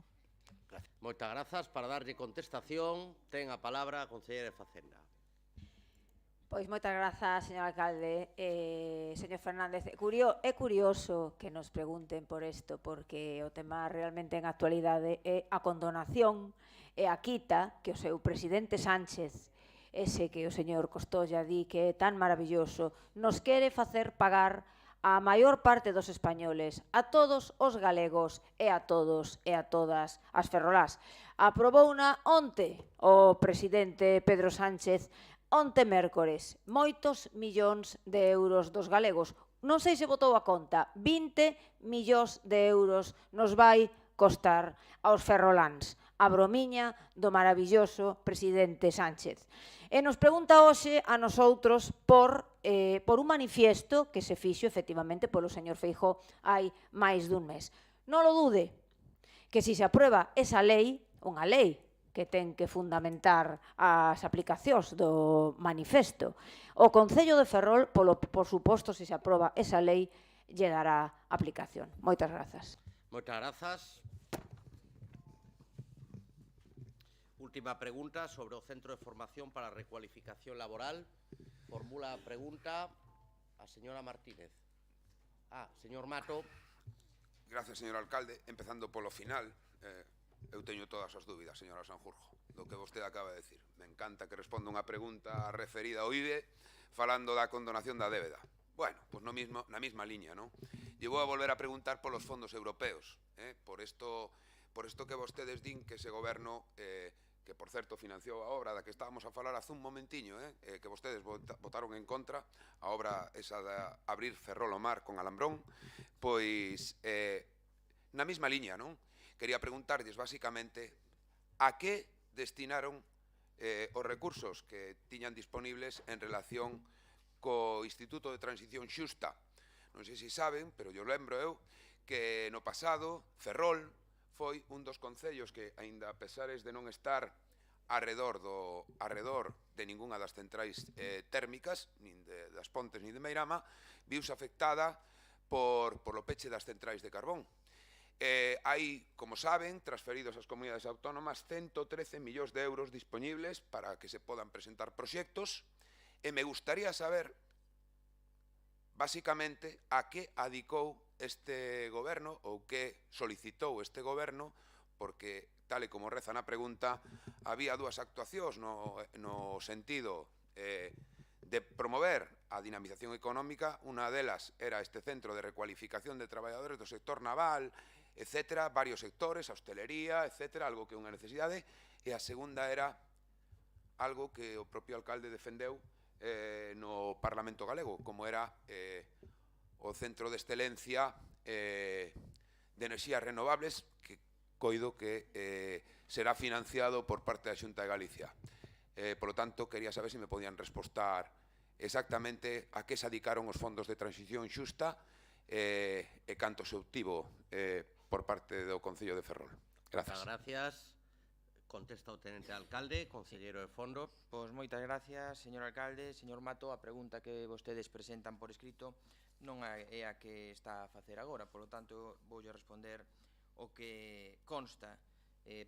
Moitas grazas. Para darlle contestación, ten a palabra a concelleira de Facenda. Pois moitas grazas, señor alcalde. Señor Fernández, é curioso que nos pregunten por isto, porque o tema realmente en actualidade é a condonación e a quita que o seu presidente Sánchez, ese que o señor Costolla di que é tan maravilloso, nos quere facer pagar a maior parte dos españoles, a todos os galegos e a todos e a todas as ferrolás. Aprobouna onte o presidente Pedro Sánchez, onte mércores, moitos millóns de euros dos galegos. Non sei se botou a conta, 20 millóns de euros nos vai costar aos ferroláns a bromiña do maravilloso presidente Sánchez. E nos pregunta hoxe a nosoutros por un manifiesto que se fixo efectivamente polo señor Feijóo hai máis dun mes. Non lo dude, que se aprueba esa lei, unha lei que ten que fundamentar as aplicacións do manifesto, o Concello de Ferrol, por suposto, se aproba esa lei, lle dará aplicación. Moitas grazas. Moitas grazas. Última pregunta sobre o Centro de Formación para a Recualificación Laboral. Formula a pregunta a señora Martínez. Señor Mato. Gracias, señor alcalde. Empezando polo final, eu teño todas as dúbidas, señora Sanjurjo, do que vostede acaba de decir. Me encanta que responda unha pregunta referida ao IBE falando da condonación da débeda. Bueno, pois na mesma liña, non? E vou a volver a preguntar polos fondos europeos, por isto que vostedes din que ese goberno, que por certo financiou a obra da que estábamos a falar hace un momentiño, que vostedes votaron en contra, a obra esa de abrir Ferrol o mar con Alambrón, pois na mesma liña, non? Quería preguntarlles, basicamente, a que destinaron os recursos que tiñan disponibles en relación co Instituto de Transición Xusta. Non sei se saben, pero yo lembro eu, que no pasado Ferrol foi un dos concellos que, aínda a pesares de non estar arredor de ningunha das centrais térmicas, nin das Pontes nin de Meirama, viuse afectada por o peche das centrais de carbón. Hai, como saben, transferidos ás comunidades autónomas 113 millóns de euros disponibles para que se podan presentar proxectos, e me gustaría saber, basicamente, a que adicou este goberno ou que solicitou este goberno, porque, tal e como reza na pregunta, había dúas actuacións no sentido de promover a dinamización económica. Unha delas era este centro de recualificación de traballadores do sector naval, etc., varios sectores, a hostelería, etc., algo que é unha necesidade, e a segunda era algo que o propio alcalde defendeu no Parlamento galego, como era o Centro de Excelencia de Enerxías Renovables, que coido que será financiado por parte da Xunta de Galicia. Por lo tanto, quería saber se me podían respostar exactamente a que se adicaron os fondos de transición xusta e canto se obtivo por parte do Concello de Ferrol. Gracias. Gracias. Contesta o tenente alcalde, conselleiro de fondos. Pois moitas gracias, señor alcalde. Señor Mato, a pregunta que vostedes presentan por escrito non é a que está a facer agora, polo tanto, voulle responder o que consta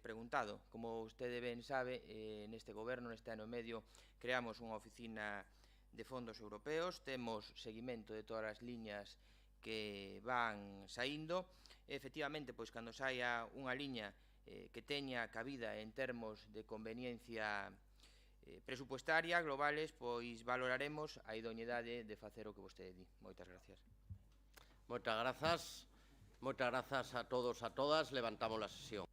preguntado. Como vostede ben sabe, neste goberno, neste ano e medio, creamos unha oficina de fondos europeos, temos seguimento de todas as liñas que van saindo. Efectivamente, pois cando saia unha liña que teña cabida en termos de conveniencia presupuestaria globales, pois valoraremos a idoneidade de facer o que vostede di. Moitas gracias. Moitas grazas a todos, a todas. Levantamos a sesión.